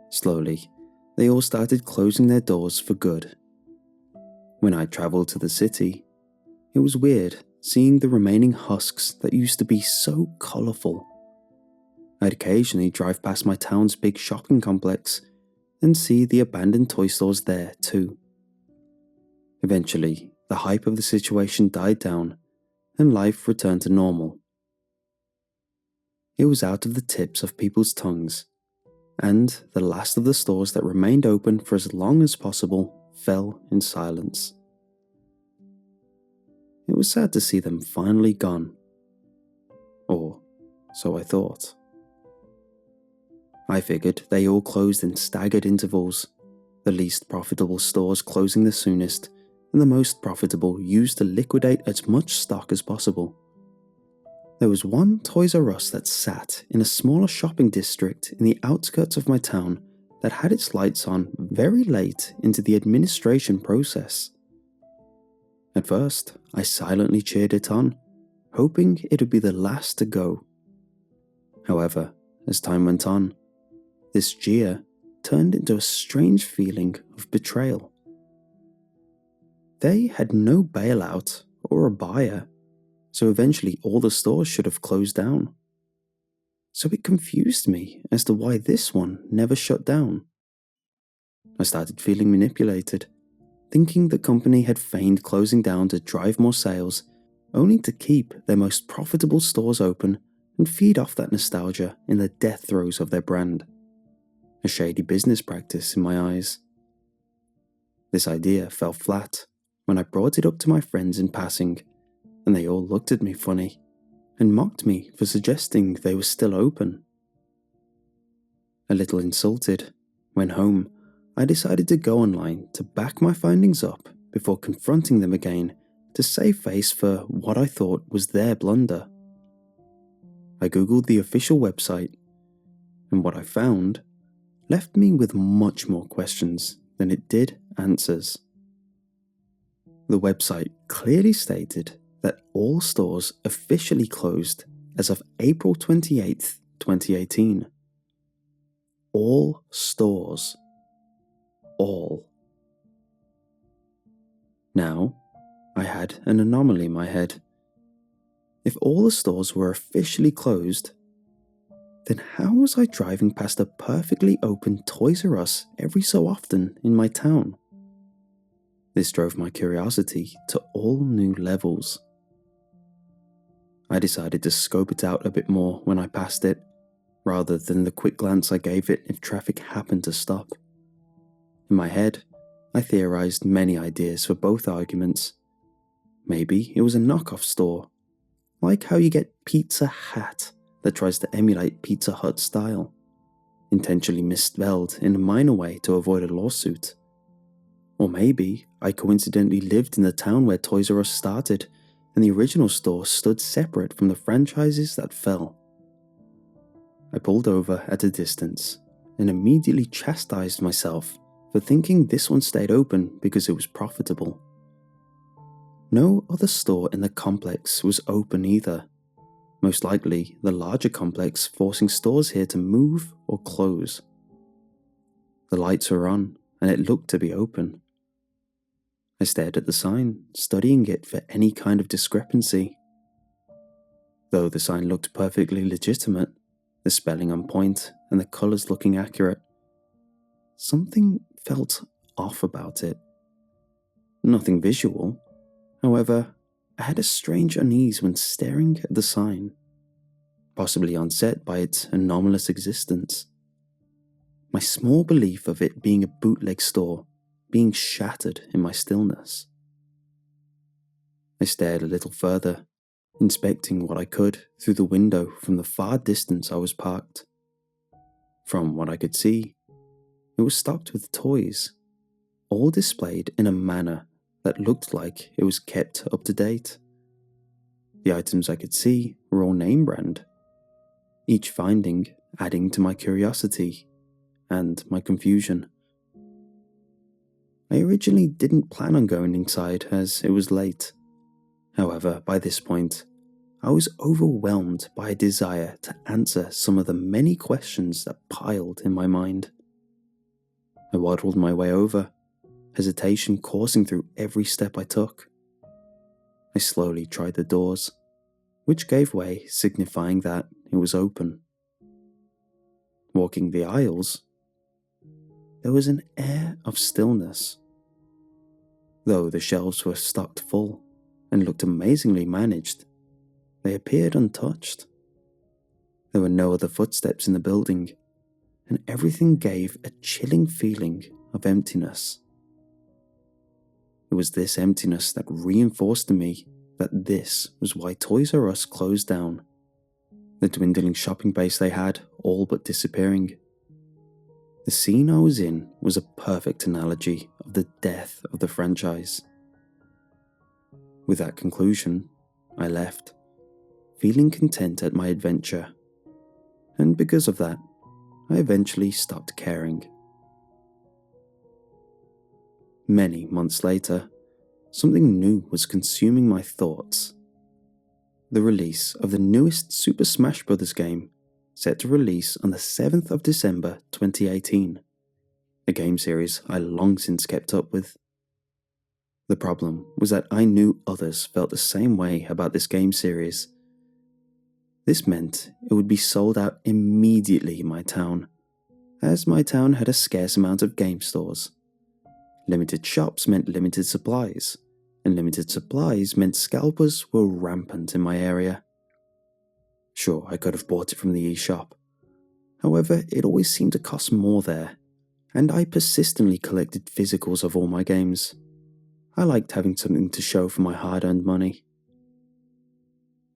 A: Slowly, they all started closing their doors for good. When I travelled to the city, it was weird seeing the remaining husks that used to be so colourful. I'd occasionally drive past my town's big shopping complex and see the abandoned toy stores there too. Eventually, the hype of the situation died down and life returned to normal. It was out of the tips of people's tongues, and the last of the stores that remained open for as long as possible fell in silence. It was sad to see them finally gone. Or so I thought. I figured they all closed in staggered intervals, the least profitable stores closing the soonest, and the most profitable used to liquidate as much stock as possible. There was one Toys R Us that sat in a smaller shopping district in the outskirts of my town that had its lights on very late into the administration process. At first, I silently cheered it on, hoping it would be the last to go. However, as time went on, this jeer turned into a strange feeling of betrayal. They had no bailout or a buyer, so eventually all the stores should have closed down. So it confused me as to why this one never shut down. I started feeling manipulated, thinking the company had feigned closing down to drive more sales, only to keep their most profitable stores open and feed off that nostalgia in the death throes of their brand. A shady business practice in my eyes. This idea fell flat when I brought it up to my friends in passing, and they all looked at me funny and mocked me for suggesting they were still open. A little insulted, when home, I decided to go online to back my findings up before confronting them again to save face for what I thought was their blunder. I googled the official website, and what I found left me with much more questions than it did answers. The website clearly stated that all stores officially closed as of April 28th, 2018. All stores. All. Now, I had an anomaly in my head. If all the stores were officially closed, then how was I driving past a perfectly open Toys R Us every so often in my town? This drove my curiosity to all new levels. I decided to scope it out a bit more when I passed it, rather than the quick glance I gave it if traffic happened to stop. In my head, I theorized many ideas for both arguments. Maybe it was a knockoff store, like how you get Pizza Hat that tries to emulate Pizza Hut style, intentionally misspelled in a minor way to avoid a lawsuit. Or maybe I coincidentally lived in the town where Toys R Us started, and the original store stood separate from the franchises that fell. I pulled over at a distance and immediately chastised myself for thinking this one stayed open because it was profitable. No other store in the complex was open either, most likely the larger complex forcing stores here to move or close. The lights were on and it looked to be open. I stared at the sign, studying it for any kind of discrepancy. Though the sign looked perfectly legitimate, the spelling on point and the colours looking accurate, something felt off about it. Nothing visual, however, I had a strange unease when staring at the sign, possibly onset by its anomalous existence. My small belief of it being a bootleg store being shattered in my stillness. I stared a little further, inspecting what I could through the window from the far distance I was parked. From what I could see, it was stocked with toys, all displayed in a manner that looked like it was kept up to date. The items I could see were all name brand, each finding adding to my curiosity and my confusion. I originally didn't plan on going inside as it was late. However, by this point, I was overwhelmed by a desire to answer some of the many questions that piled in my mind. I waddled my way over, hesitation coursing through every step I took. I slowly tried the doors, which gave way, signifying that it was open. Walking the aisles, there was an air of stillness. Though the shelves were stocked full and looked amazingly managed, they appeared untouched. There were no other footsteps in the building, and everything gave a chilling feeling of emptiness. It was this emptiness that reinforced to me that this was why Toys R Us closed down, the dwindling shopping base they had all but disappearing. The scene I was in was a perfect analogy of the death of the franchise. With that conclusion, I left, feeling content at my adventure, and because of that, I eventually stopped caring. Many months later, something new was consuming my thoughts. The release of the newest Super Smash Bros. Game, set to release on the 7th of December 2018, a game series I long since kept up with. The problem was that I knew others felt the same way about this game series. This meant it would be sold out immediately in my town, as my town had a scarce amount of game stores. Limited shops meant limited supplies, and limited supplies meant scalpers were rampant in my area. Sure, I could have bought it from the eShop. However, it always seemed to cost more there, and I persistently collected physicals of all my games. I liked having something to show for my hard-earned money.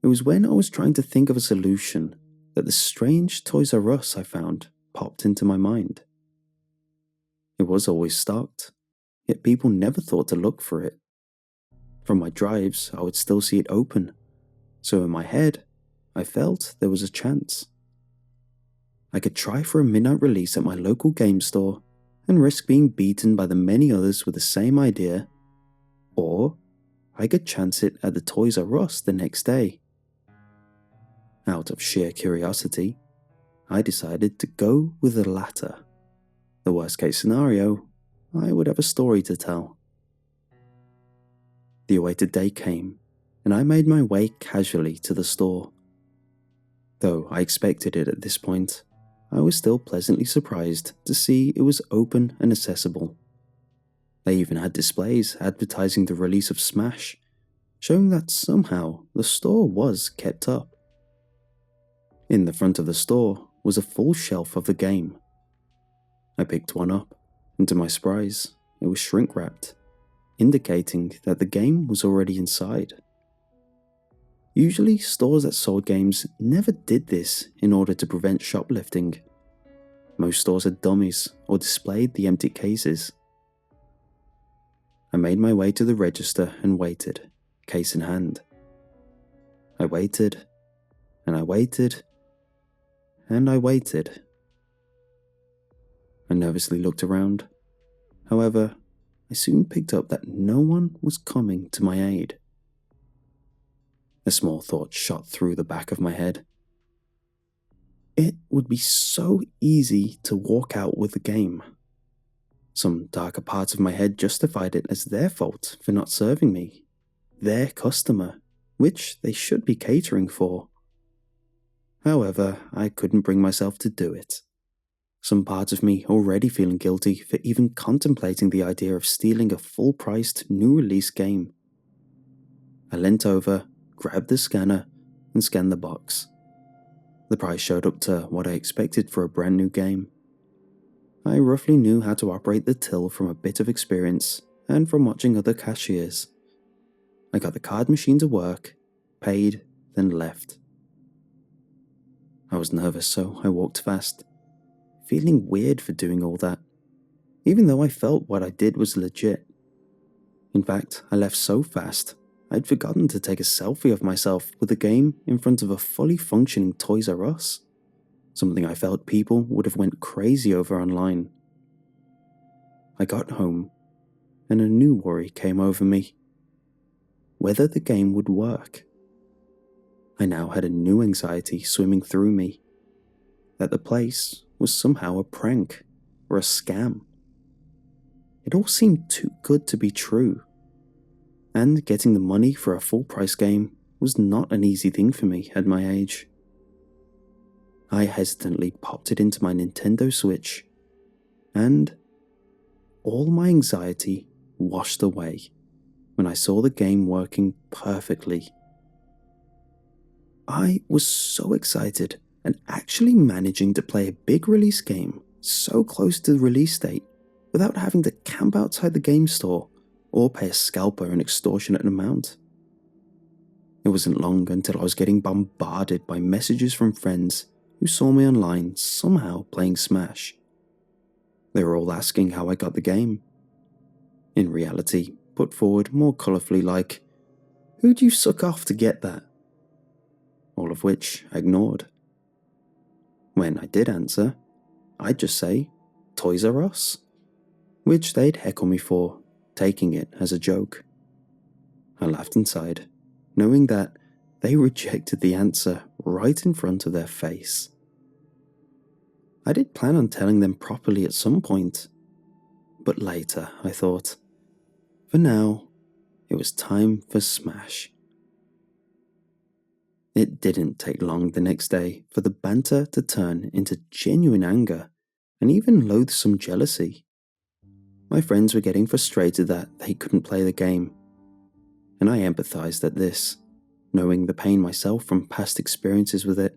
A: It was when I was trying to think of a solution that the strange Toys R Us I found popped into my mind. It was always stocked, yet people never thought to look for it. From my drives, I would still see it open, so in my head, I felt there was a chance. I could try for a midnight release at my local game store and risk being beaten by the many others with the same idea, or I could chance it at the Toys R Us the next day. Out of sheer curiosity, I decided to go with the latter. The worst case scenario, I would have a story to tell. The awaited day came, and I made my way casually to the store. Though I expected it at this point, I was still pleasantly surprised to see it was open and accessible. They even had displays advertising the release of Smash, showing that somehow the store was kept up. In the front of the store was a full shelf of the game. I picked one up, and to my surprise, it was shrink-wrapped, indicating that the game was already inside. Usually, stores that sold games never did this in order to prevent shoplifting. Most stores had dummies or displayed the empty cases. I made my way to the register and waited, case in hand. I waited, and I waited, and I waited. I nervously looked around. However, I soon picked up that no one was coming to my aid. A small thought shot through the back of my head. It would be so easy to walk out with the game. Some darker parts of my head justified it as their fault for not serving me, their customer, which they should be catering for. However, I couldn't bring myself to do it. Some part of me already feeling guilty for even contemplating the idea of stealing a full-priced new release game. I leant over, grabbed the scanner, and scanned the box. The price showed up to what I expected for a brand new game. I roughly knew how to operate the till from a bit of experience and from watching other cashiers. I got the card machine to work, paid, then left. I was nervous, so I walked fast, feeling weird for doing all that, even though I felt what I did was legit. In fact, I left so fast, I'd forgotten to take a selfie of myself with the game in front of a fully functioning Toys R Us, something I felt people would have went crazy over online. I got home, and a new worry came over me. Whether the game would work. I now had a new anxiety swimming through me, that the place was somehow a prank or a scam. It all seemed too good to be true. And getting the money for a full-price game was not an easy thing for me at my age. I hesitantly popped it into my Nintendo Switch, and all my anxiety washed away when I saw the game working perfectly. I was so excited and actually managing to play a big release game so close to the release date without having to camp outside the game store or pay a scalper an extortionate amount. It wasn't long until I was getting bombarded by messages from friends who saw me online somehow playing Smash. They were all asking how I got the game. In reality, put forward more colourfully like, "Who'd you suck off to get that?" All of which I ignored. When I did answer, I'd just say, "Toys R Us," which they'd heckle me for, taking it as a joke. I laughed inside, knowing that they rejected the answer right in front of their face. I did plan on telling them properly at some point, but later, I thought. For now, it was time for Smash. It didn't take long the next day for the banter to turn into genuine anger and even loathsome jealousy. My friends were getting frustrated that they couldn't play the game. and I empathized at this, knowing the pain myself from past experiences with it.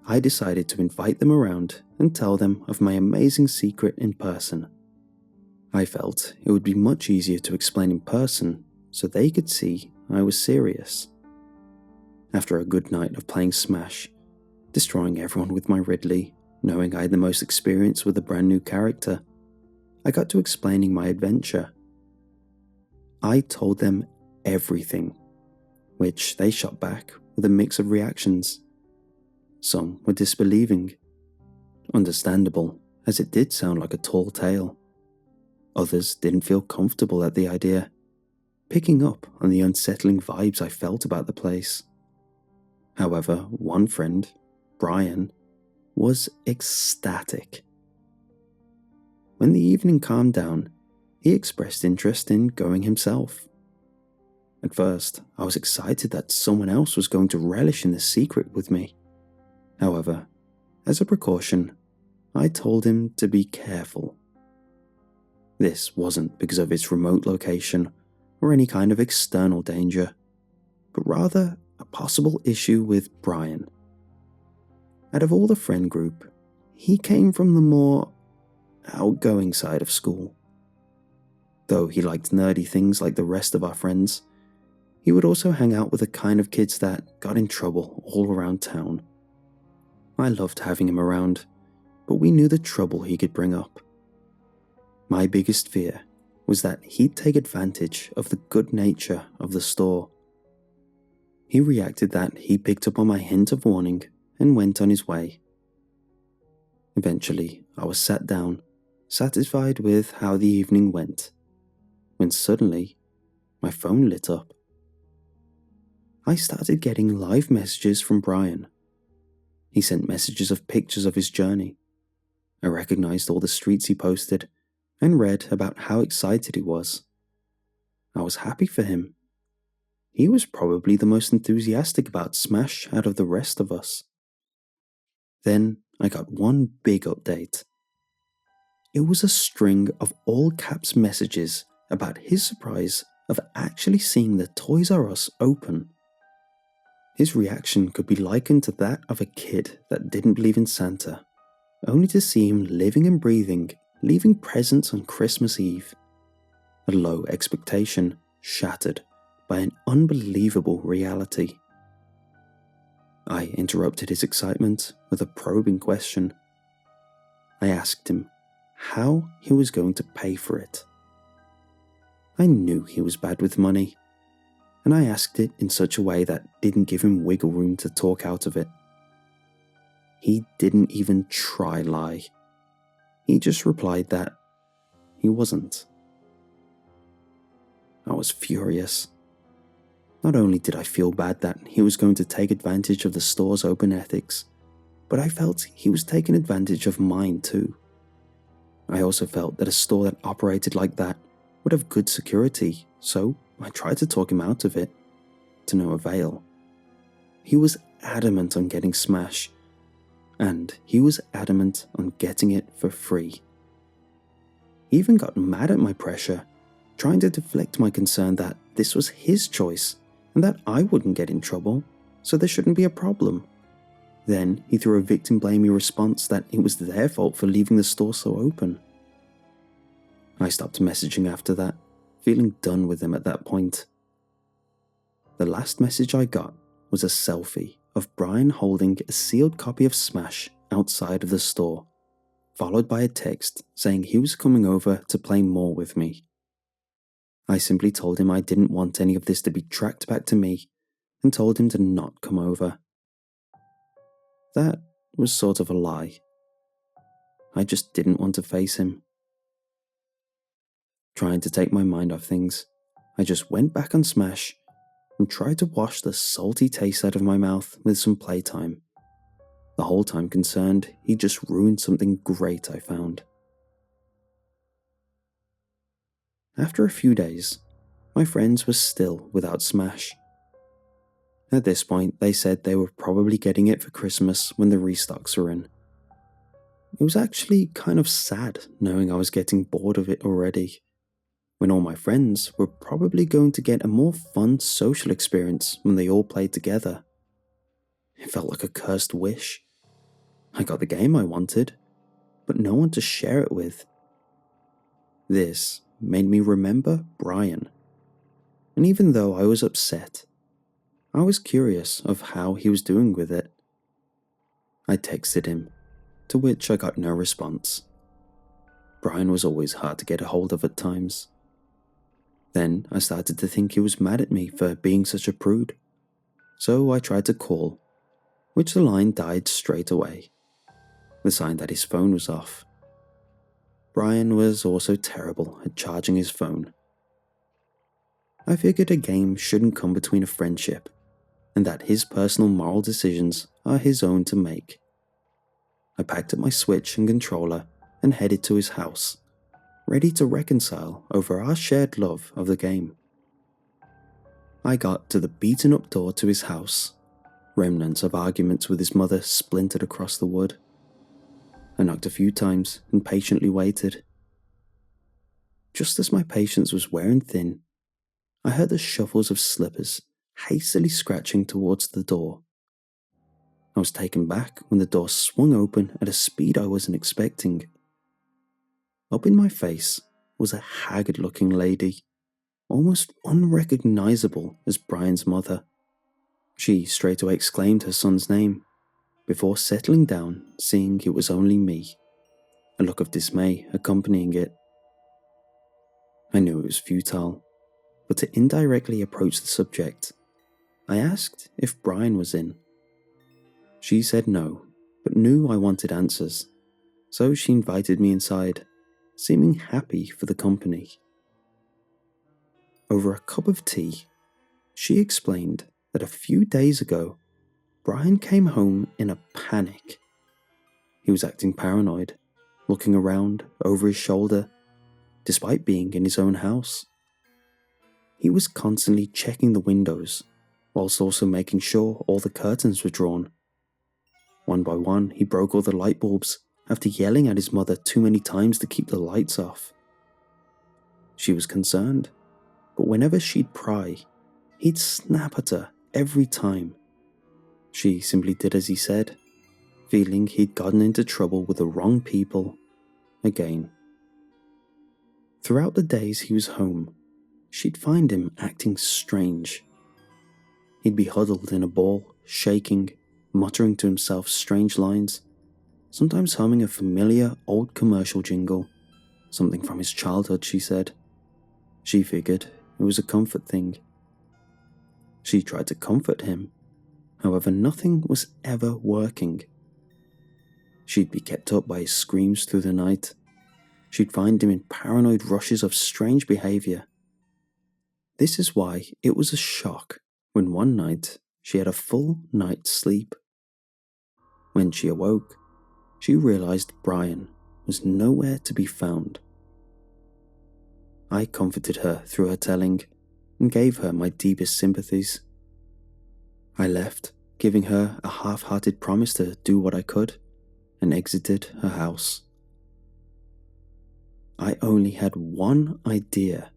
A: I decided to invite them around and tell them of my amazing secret in person. I felt it would be much easier to explain in person so they could see I was serious. After a good night of playing Smash, destroying everyone with my Ridley, knowing I had the most experience with a brand new character, I got to explaining my adventure. I told them everything, which they shot back with a mix of reactions. Some were disbelieving. Understandable, as it did sound like a tall tale. Others didn't feel comfortable at the idea, picking up on the unsettling vibes I felt about the place. However, one friend, Brian, was ecstatic. When the evening calmed down, he expressed interest in going himself. At first, I was excited that someone else was going to relish in the secret with me. However, as a precaution, I told him to be careful. This wasn't because of its remote location or any kind of external danger, but rather a possible issue with Brian. Out of all the friend group, he came from the more outgoing side of school. Though he liked nerdy things like the rest of our friends, he would also hang out with the kind of kids that got in trouble all around town. I loved having him around, but we knew the trouble he could bring up. My biggest fear was that he'd take advantage of the good nature of the store. He reacted that he picked up on my hint of warning and went on his way. Eventually, I was sat down, satisfied with how the evening went, when suddenly, my phone lit up. I started getting live messages from Brian. He sent messages of pictures of his journey. I recognized all the streets he posted and read about how excited he was. I was happy for him. He was probably the most enthusiastic about Smash out of the rest of us. Then I got one big update. It was a string of all caps messages about his surprise of actually seeing the Toys R Us open. His reaction could be likened to that of a kid that didn't believe in Santa, only to see him living and breathing, leaving presents on Christmas Eve. A low expectation shattered by an unbelievable reality. I interrupted his excitement with a probing question. I asked him how he was going to pay for it. I knew he was bad with money, and I asked it in such a way that didn't give him wiggle room to talk out of it. He didn't even try lie. He just replied that he wasn't. I was furious. Not only did I feel bad that he was going to take advantage of the store's open ethics, but I felt he was taking advantage of mine too. I also felt that a store that operated like that would have good security, so I tried to talk him out of it, to no avail. He was adamant on getting Smash, and he was adamant on getting it for free. He even got mad at my pressure, trying to deflect my concern that this was his choice and that I wouldn't get in trouble, so there shouldn't be a problem. Then he threw a victim-blamey response that it was their fault for leaving the store so open. I stopped messaging after that, feeling done with him at that point. The last message I got was a selfie of Brian holding a sealed copy of Smash outside of the store, followed by a text saying he was coming over to play more with me. I simply told him I didn't want any of this to be tracked back to me and told him to not come over. That was sort of a lie. I just didn't want to face him. Trying to take my mind off things, I just went back on Smash and tried to wash the salty taste out of my mouth with some playtime. The whole time concerned, he just ruined something great I found. After a few days, my friends were still without Smash. At this point, they said they were probably getting it for Christmas when the restocks were in. It was actually kind of sad knowing I was getting bored of it already. when all my friends were probably going to get a more fun social experience when they all played together. It felt like a cursed wish. I got the game I wanted, but no one to share it with. This made me remember Brian, and even though I was upset, I was curious of how he was doing with it. I texted him, to which I got no response. Brian was always hard to get a hold of at times. Then I started to think he was mad at me for being such a prude, so I tried to call, which the line died straight away, the sign that his phone was off. Brian was also terrible at charging his phone. I figured a game shouldn't come between a friendship, and that his personal moral decisions are his own to make. I packed up my Switch and controller and headed to his house, ready to reconcile over our shared love of the game. I got to the beaten-up door to his house, remnants of arguments with his mother splintered across the wood. I knocked a few times and patiently waited. Just as my patience was wearing thin, I heard the shuffles of slippers hastily scratching towards the door. I was taken back when the door swung open at a speed I wasn't expecting. Up in my face was a haggard-looking lady, almost unrecognizable as Brian's mother. She straight away exclaimed her son's name, before settling down, seeing it was only me, a look of dismay accompanying it. I knew it was futile, but to indirectly approach the subject, I asked if Brian was in. She said no, but knew I wanted answers, so she invited me inside, seeming happy for the company. Over a cup of tea, she explained that a few days ago, Brian came home in a panic. He was acting paranoid, looking around over his shoulder, despite being in his own house. He was constantly checking the windows, whilst also making sure all the curtains were drawn. One by one, he broke all the light bulbs after yelling at his mother too many times to keep the lights off. She was concerned, but whenever she'd pry, he'd snap at her every time. She simply did as he said, feeling he'd gotten into trouble with the wrong people again. Throughout the days he was home, she'd find him acting strange. He'd be huddled in a ball, shaking, muttering to himself strange lines, sometimes humming a familiar old commercial jingle, something from his childhood, she said. She figured it was a comfort thing. She tried to comfort him, however nothing was ever working. She'd be kept up by his screams through the night. She'd find him in paranoid rushes of strange behaviour. This is why it was a shock when one night she had a full night's sleep. When she awoke, she realised Brian was nowhere to be found. I comforted her through her telling and gave her my deepest sympathies. I left, giving her a half-hearted promise to do what I could, and exited her house. I only had one idea: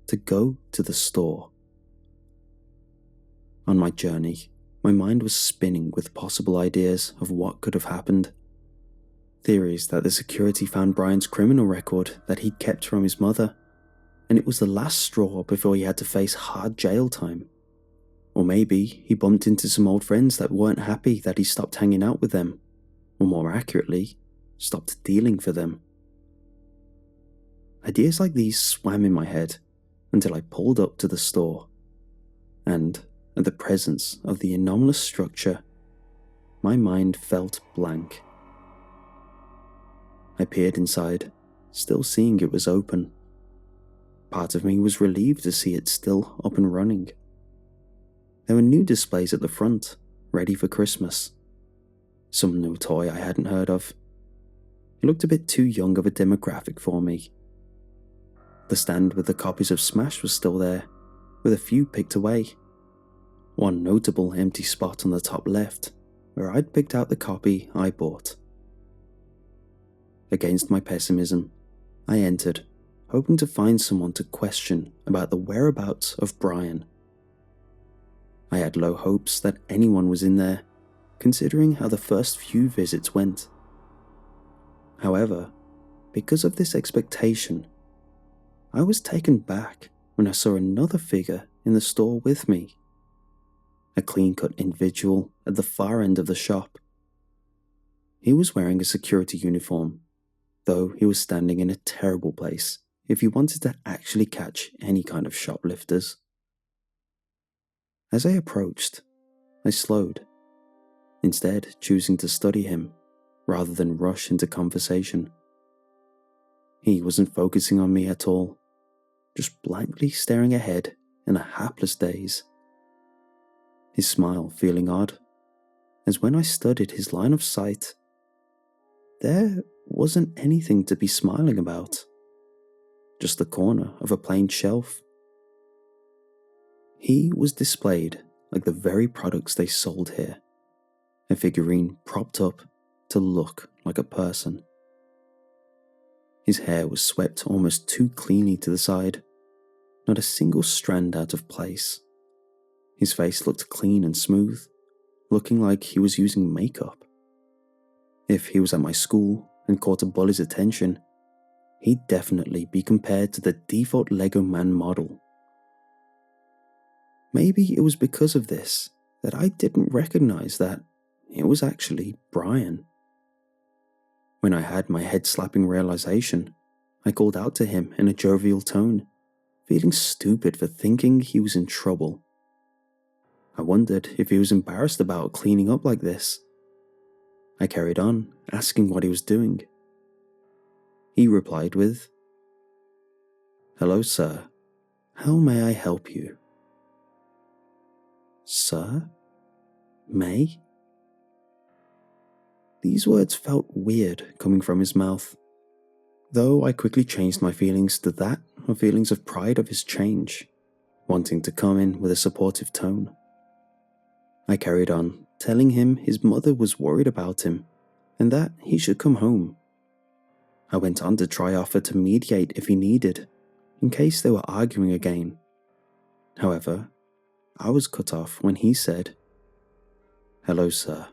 A: to go to the store. On my journey, my mind was spinning with possible ideas of what could have happened. Theories that the security found Brian's criminal record that he'd kept from his mother, and it was the last straw before he had to face hard jail time. Or maybe he bumped into some old friends that weren't happy that he stopped hanging out with them, or more accurately, stopped dealing for them. Ideas like these swam in my head until I pulled up to the store, and at the presence of the anomalous structure, my mind felt blank. I peered inside, still seeing it was open. Part of me was relieved to see it still up and running. There were new displays at the front, ready for Christmas. Some new toy I hadn't heard of. It looked a bit too young of a demographic for me. The stand with the copies of Smash was still there, with a few picked away. One notable empty spot on the top left, where I'd picked out the copy I bought. Against my pessimism, I entered, hoping to find someone to question about the whereabouts of Brian. I had low hopes that anyone was in there, considering how the first few visits went. However, because of this expectation, I was taken back when I saw another figure in the store with me. A clean-cut individual at the far end of the shop. He was wearing a security uniform, though he was standing in a terrible place if he wanted to actually catch any kind of shoplifters. As I approached, I slowed, instead choosing to study him rather than rush into conversation. He wasn't focusing on me at all, just blankly staring ahead in a hapless daze. His smile feeling odd, as when I studied his line of sight, there wasn't anything to be smiling about, just the corner of a plain shelf. He was displayed like the very products they sold here, a figurine propped up to look like a person. His hair was swept almost too cleanly to the side, not a single strand out of place. His face looked clean and smooth, looking like he was using makeup. If he was at my school and caught a bully's attention, he'd definitely be compared to the default Lego man model. Maybe it was because of this that I didn't recognize that it was actually Brian. When I had my head-slapping realization, I called out to him in a jovial tone, feeling stupid for thinking he was in trouble. I wondered if he was embarrassed about cleaning up like this. I carried on, asking what he was doing. He replied with, "Hello, sir. How may I help you?" Sir? May? These words felt weird coming from his mouth, though I quickly changed my feelings to that of feelings of pride of his change, wanting to come in with a supportive tone. I carried on, telling him his mother was worried about him and that he should come home. I went on to try offer to mediate if he needed, in case they were arguing again. However, I was cut off when he said, "Hello, sir.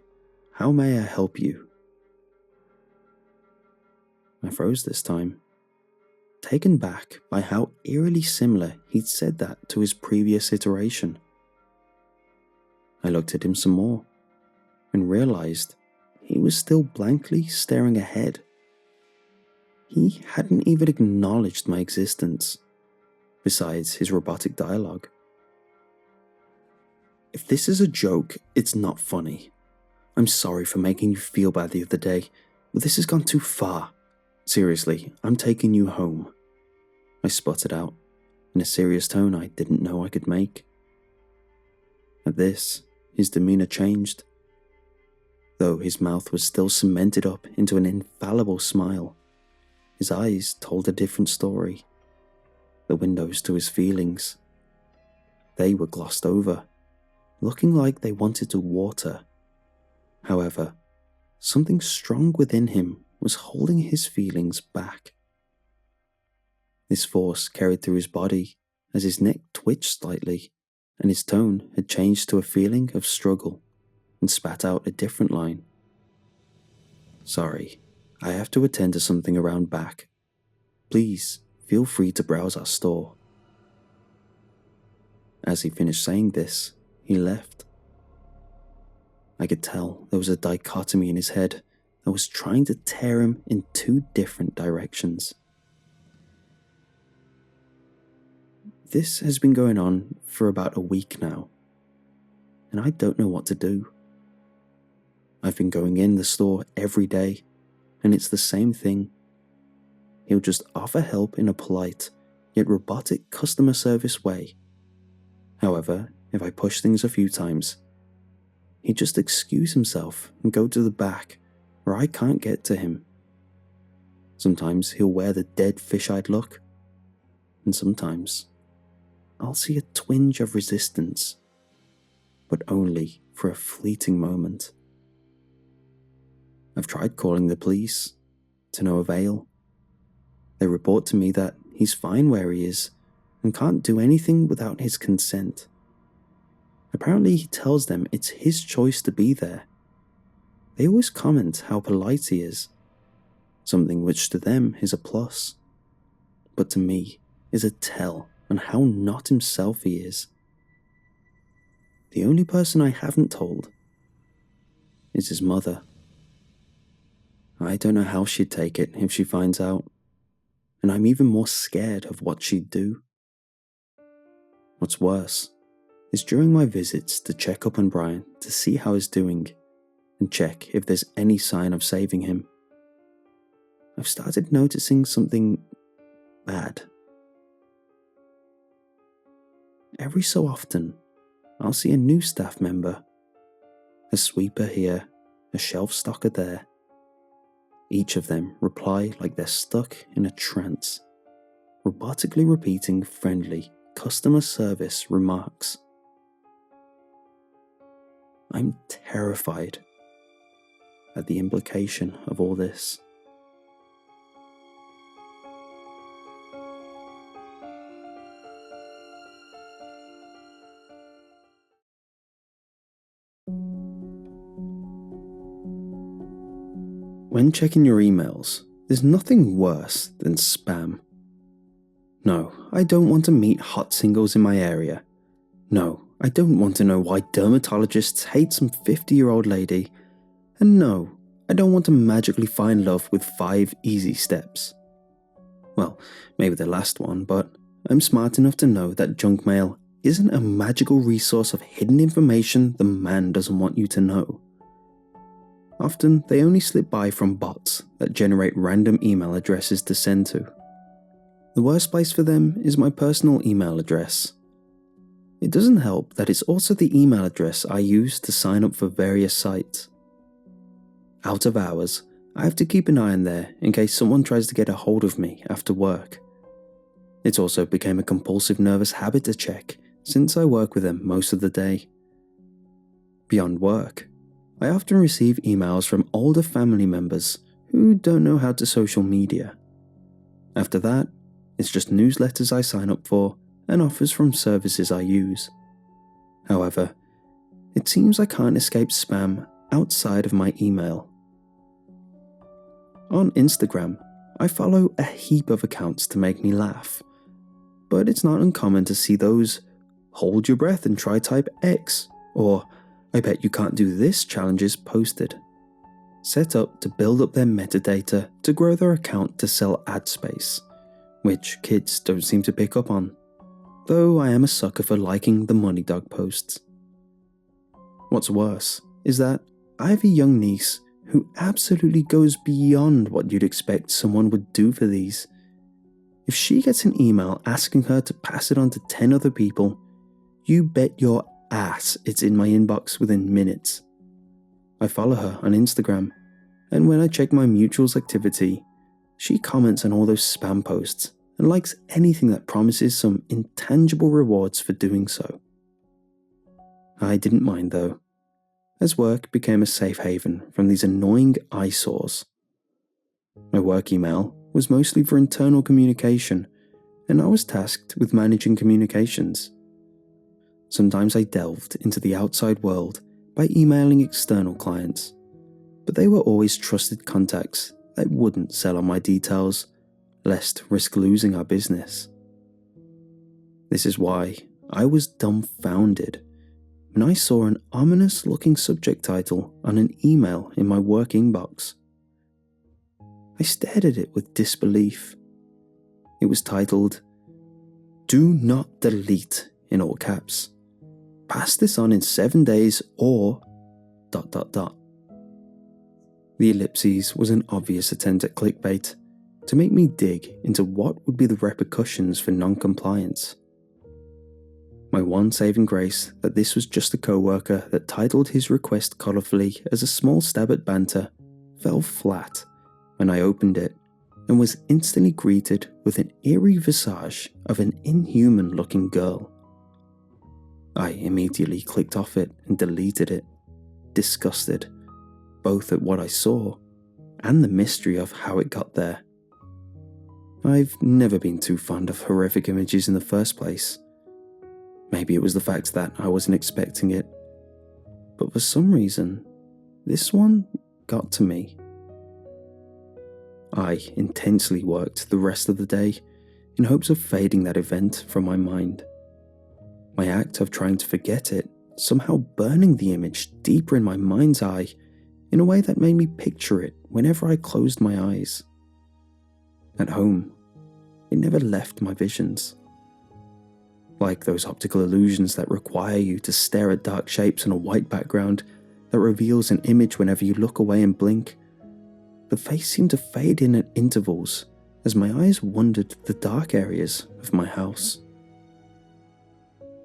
A: How may I help you?" I froze this time, taken back by how eerily similar he'd said that to his previous iteration. I looked at him some more and realized he was still blankly staring ahead. He hadn't even acknowledged my existence, besides his robotic dialogue. If this is a joke, it's not funny. I'm sorry for making you feel bad the other day, but this has gone too far. Seriously, I'm taking you home. I sputtered out, in a serious tone I didn't know I could make. At this, his demeanor changed. Though his mouth was still cemented up into an infallible smile, his eyes told a different story. The windows to his feelings. They were glossed over, looking like they wanted to water. However, something strong within him was holding his feelings back. This force carried through his body as his neck twitched slightly, and his tone had changed to a feeling of struggle and spat out a different line. "Sorry, I have to attend to something around back. Please feel free to browse our store." As he finished saying this, he left. I could tell there was a dichotomy in his head that was trying to tear him in two different directions. This has been going on for about a week now, and I don't know what to do. I've been going in the store every day, and it's the same thing. He'll just offer help in a polite, yet robotic customer service way. However, if I push things a few times, he'd just excuse himself and go to the back where I can't get to him. Sometimes he'll wear the dead fish-eyed look, and sometimes I'll see a twinge of resistance, but only for a fleeting moment. I've tried calling the police, to no avail. They report to me that he's fine where he is and can't do anything without his consent. Apparently he tells them it's his choice to be there. They always comment how polite he is, something which to them is a plus, but to me is a tell on how not himself he is. The only person I haven't told is his mother. I don't know how she'd take it if she finds out, and I'm even more scared of what she'd do. What's worse is during my visits to check up on Brian to see how he's doing and check if there's any sign of saving him, I've started noticing something bad. Every so often, I'll see a new staff member, a sweeper here, a shelf stocker there. Each of them reply like they're stuck in a trance, robotically repeating friendly customer service remarks. I'm terrified at the implication of all this. When checking your emails, there's nothing worse than spam. No, I don't want to meet hot singles in my area. No, I don't want to know why dermatologists hate some 50-year-old lady. And no, I don't want to magically find love with 5 easy steps. Well, maybe the last one, but I'm smart enough to know that junk mail isn't a magical resource of hidden information the man doesn't want you to know. Often, they only slip by from bots that generate random email addresses to send to. The worst place for them is my personal email address. It doesn't help that it's also the email address I use to sign up for various sites. Out of hours, I have to keep an eye on there in case someone tries to get a hold of me after work. It's also become a compulsive nervous habit to check since I work with them most of the day. Beyond work, I often receive emails from older family members who don't know how to social media. After that, it's just newsletters I sign up for and offers from services I use. However, it seems I can't escape spam outside of my email. On Instagram, I follow a heap of accounts to make me laugh, but it's not uncommon to see those "hold your breath and try type X" or "I bet you can't do this" challenges posted, set up to build up their metadata to grow their account to sell ad space, which kids don't seem to pick up on, though I am a sucker for liking the money dog posts. What's worse is that I have a young niece who absolutely goes beyond what you'd expect someone would do for these. If she gets an email asking her to pass it on to 10 other people, you bet your ass it's in my inbox within minutes. I follow her on Instagram, and when I check my mutuals activity, she comments on all those spam posts and likes anything that promises some intangible rewards for doing so. I didn't mind though, as work became a safe haven from these annoying eyesores. My work email was mostly for internal communication, and I was tasked with managing communications. Sometimes I delved into the outside world by emailing external clients, but they were always trusted contacts that wouldn't sell on my details, lest risk losing our business. This is why I was dumbfounded when I saw an ominous-looking subject title on an email in my work inbox. I stared at it with disbelief. It was titled, "Do not delete," in all caps. "Pass this on in 7 days or ... The ellipses was an obvious attempt at clickbait to make me dig into what would be the repercussions for non-compliance. My one saving grace that this was just a co-worker that titled his request colourfully as a small stab at banter fell flat when I opened it and was instantly greeted with an eerie visage of an inhuman-looking girl. I immediately clicked off it and deleted it, disgusted, both at what I saw and the mystery of how it got there. I've never been too fond of horrific images in the first place. Maybe it was the fact that I wasn't expecting it, but for some reason, this one got to me. I intensely worked the rest of the day in hopes of fading that event from my mind. My act of trying to forget it somehow burning the image deeper in my mind's eye in a way that made me picture it whenever I closed my eyes. At home, it never left my visions. Like those optical illusions that require you to stare at dark shapes on a white background that reveals an image whenever you look away and blink, the face seemed to fade in at intervals as my eyes wandered the dark areas of my house.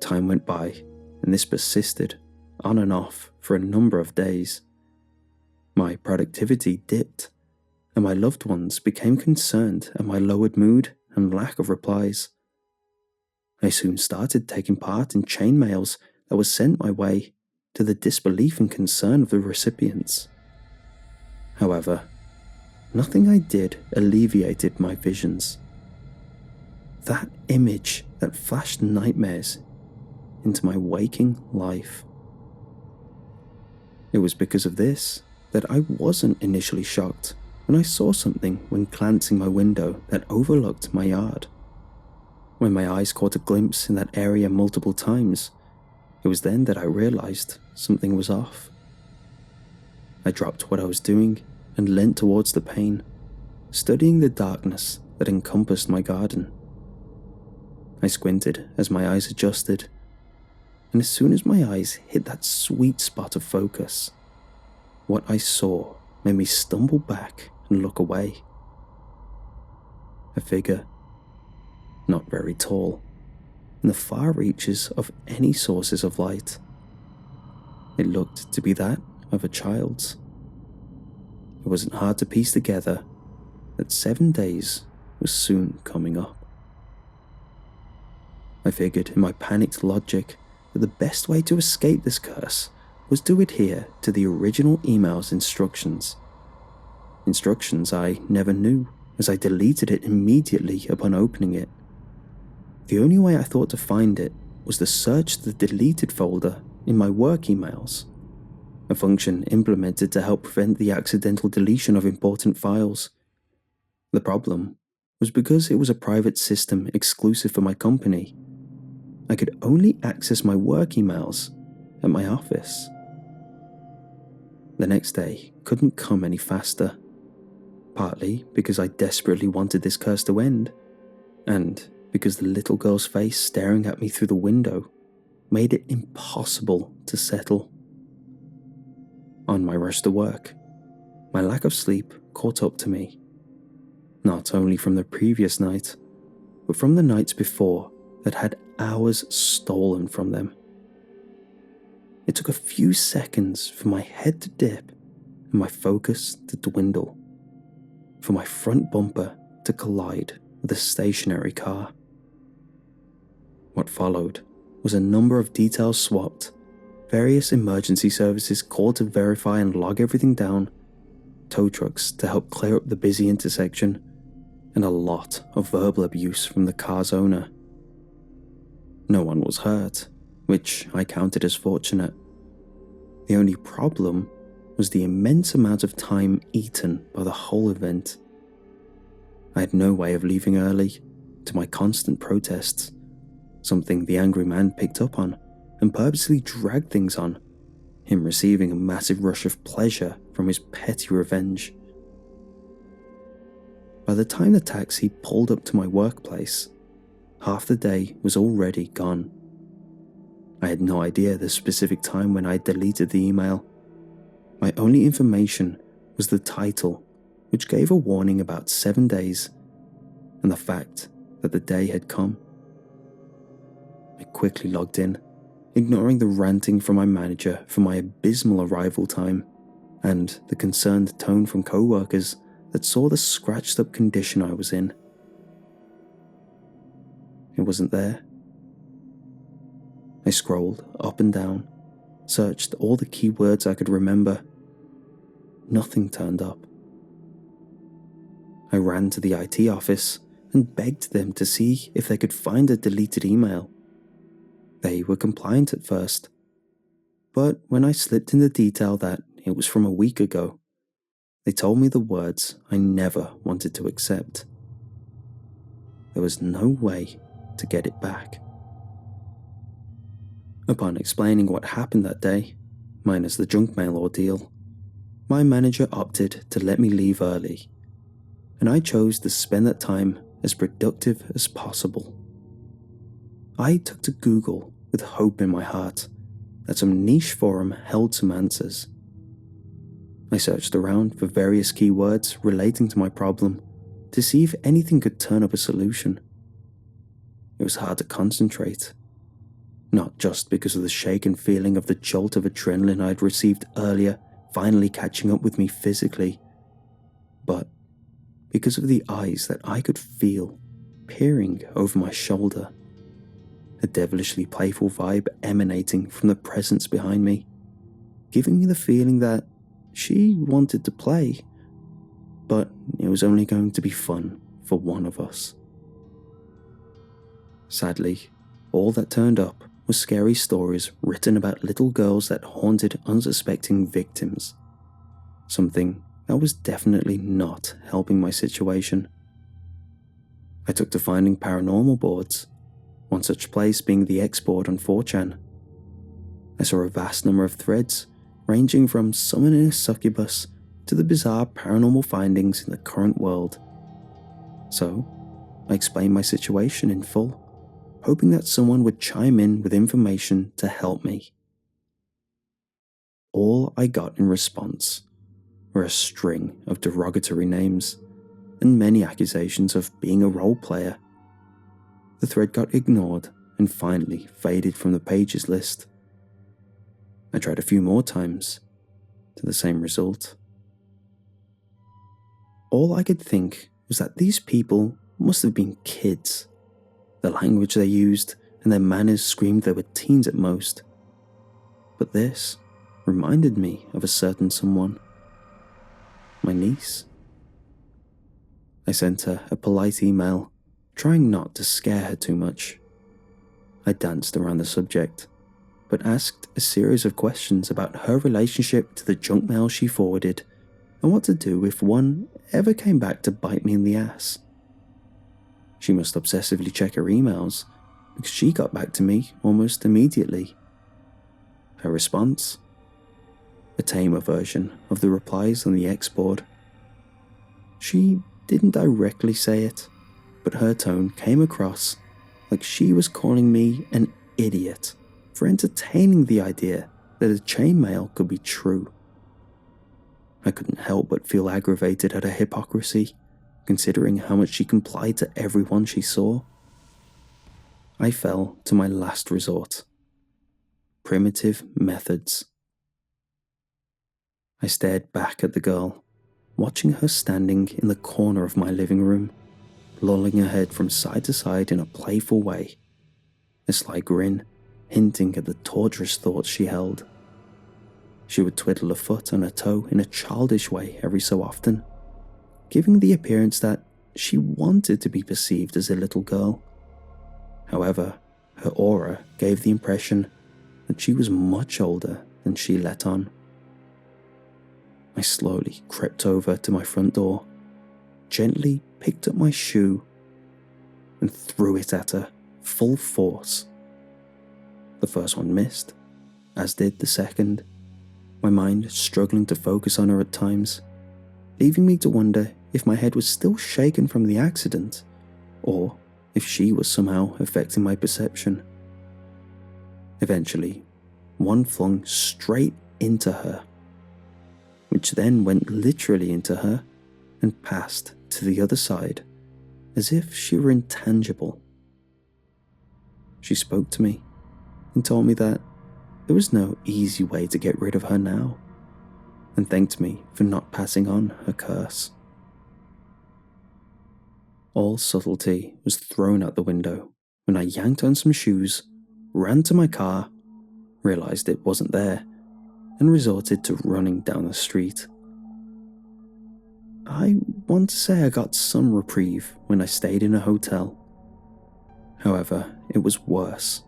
A: Time went by, and this persisted, on and off, for a number of days. My productivity dipped, and my loved ones became concerned at my lowered mood and lack of replies. I soon started taking part in chain mails that was sent my way, to the disbelief and concern of the recipients. However, nothing I did alleviated my visions. That image that flashed nightmares into my waking life. It was because of this that I wasn't initially shocked when I saw something when glancing my window that overlooked my yard. When my eyes caught a glimpse in that area multiple times, it was then that I realized something was off. I dropped what I was doing and leant towards the pane, studying the darkness that encompassed my garden. I squinted as my eyes adjusted, and as soon as my eyes hit that sweet spot of focus, what I saw made me stumble back and look away. A figure, not very tall, in the far reaches of any sources of light. It looked to be that of a child's. It wasn't hard to piece together that 7 days was soon coming up. I figured in my panicked logic that the best way to escape this curse was to adhere to the original email's instructions. Instructions I never knew, as I deleted it immediately upon opening it. The only way I thought to find it was to search the deleted folder in my work emails, a function implemented to help prevent the accidental deletion of important files. The problem was because it was a private system exclusive for my company. I could only access my work emails at my office. The next day couldn't come any faster, partly because I desperately wanted this curse to end, and because the little girl's face staring at me through the window made it impossible to settle. On my rush to work, my lack of sleep caught up to me, not only from the previous night, but from the nights before that had hours stolen from them. It took a few seconds for my head to dip and my focus to dwindle, for my front bumper to collide with a stationary car. What followed was a number of details swapped, various emergency services called to verify and log everything down, tow trucks to help clear up the busy intersection, and a lot of verbal abuse from the car's owner. No one was hurt, which I counted as fortunate. The only problem was the immense amount of time eaten by the whole event. I had no way of leaving early, to my constant protests, something the angry man picked up on and purposely dragged things on, him receiving a massive rush of pleasure from his petty revenge. By the time the taxi pulled up to my workplace, half the day was already gone. I had no idea the specific time when I deleted the email. My only information was the title, which gave a warning about 7 days, and the fact that the day had come. I quickly logged in, ignoring the ranting from my manager for my abysmal arrival time, and the concerned tone from co-workers that saw the scratched-up condition I was in. It wasn't there. I scrolled up and down, searched all the keywords I could remember. Nothing turned up. I ran to the IT office and begged them to see if they could find a deleted email. They were compliant at first, but when I slipped in the detail that it was from a week ago, they told me the words I never wanted to accept. There was no way to get it back. Upon explaining what happened that day, minus the junk mail ordeal, my manager opted to let me leave early, and I chose to spend that time as productive as possible. I took to Google with hope in my heart that some niche forum held some answers. I searched around for various keywords relating to my problem to see if anything could turn up a solution. It was hard to concentrate, not just because of the shaken feeling of the jolt of adrenaline I'd received earlier finally catching up with me physically, but because of the eyes that I could feel peering over my shoulder, a devilishly playful vibe emanating from the presence behind me, giving me the feeling that she wanted to play, but it was only going to be fun for one of us. Sadly, all that turned up was scary stories written about little girls that haunted unsuspecting victims, something that was definitely not helping my situation. I took to finding paranormal boards, one such place being the X board on 4chan. I saw a vast number of threads ranging from summoning a succubus to the bizarre paranormal findings in the current world. So, I explained my situation in full, hoping that someone would chime in with information to help me. All I got in response were a string of derogatory names and many accusations of being a role player. The thread got ignored and finally faded from the pages list. I tried a few more times, to the same result. All I could think was that these people must have been kids. The language they used and their manners screamed they were teens at most. But this reminded me of a certain someone. My niece. I sent her a polite email, trying not to scare her too much. I danced around the subject, but asked a series of questions about her relationship to the junk mail she forwarded and what to do if one ever came back to bite me in the ass. She must obsessively check her emails because she got back to me almost immediately. Her response? A tamer version of the replies on the X board. She didn't directly say it, but her tone came across like she was calling me an idiot for entertaining the idea that a chainmail could be true. I couldn't help but feel aggravated at her hypocrisy, considering how much she complied to everyone she saw. I fell to my last resort. Primitive methods. I stared back at the girl, watching her standing in the corner of my living room, lolling her head from side to side in a playful way, a sly grin hinting at the torturous thoughts she held. She would twiddle a foot on her toe in a childish way every so often, giving the appearance that she wanted to be perceived as a little girl. However, her aura gave the impression that she was much older than she let on. I slowly crept over to my front door, gently picked up my shoe, and threw it at her full force. The first one missed, as did the second, my mind struggling to focus on her at times, leaving me to wonder if my head was still shaken from the accident, or if she was somehow affecting my perception. Eventually, one flung straight into her, which then went literally into her and passed to the other side, as if she were intangible. She spoke to me and told me that there was no easy way to get rid of her now, and thanked me for not passing on her curse. All subtlety was thrown out the window when I yanked on some shoes, ran to my car, realized it wasn't there, and resorted to running down the street. I want to say I got some reprieve when I stayed in a hotel. However, it was worse,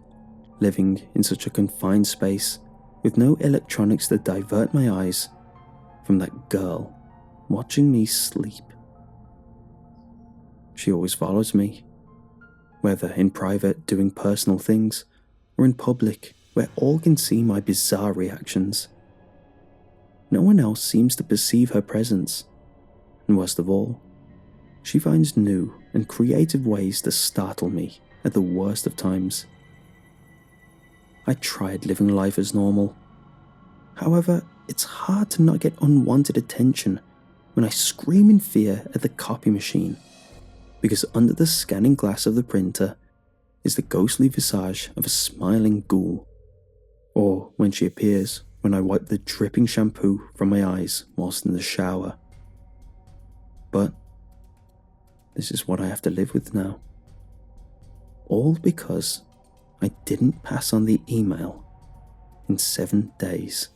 A: living in such a confined space with no electronics to divert my eyes from that girl watching me sleep. She always follows me, whether in private doing personal things or in public where all can see my bizarre reactions. No one else seems to perceive her presence, and worst of all, she finds new and creative ways to startle me at the worst of times. I tried living life as normal. However, it's hard to not get unwanted attention when I scream in fear at the copy machine, because under the scanning glass of the printer is the ghostly visage of a smiling ghoul, or when she appears when I wipe the dripping shampoo from my eyes whilst in the shower. But this is what I have to live with now. All because I didn't pass on the email in 7 days.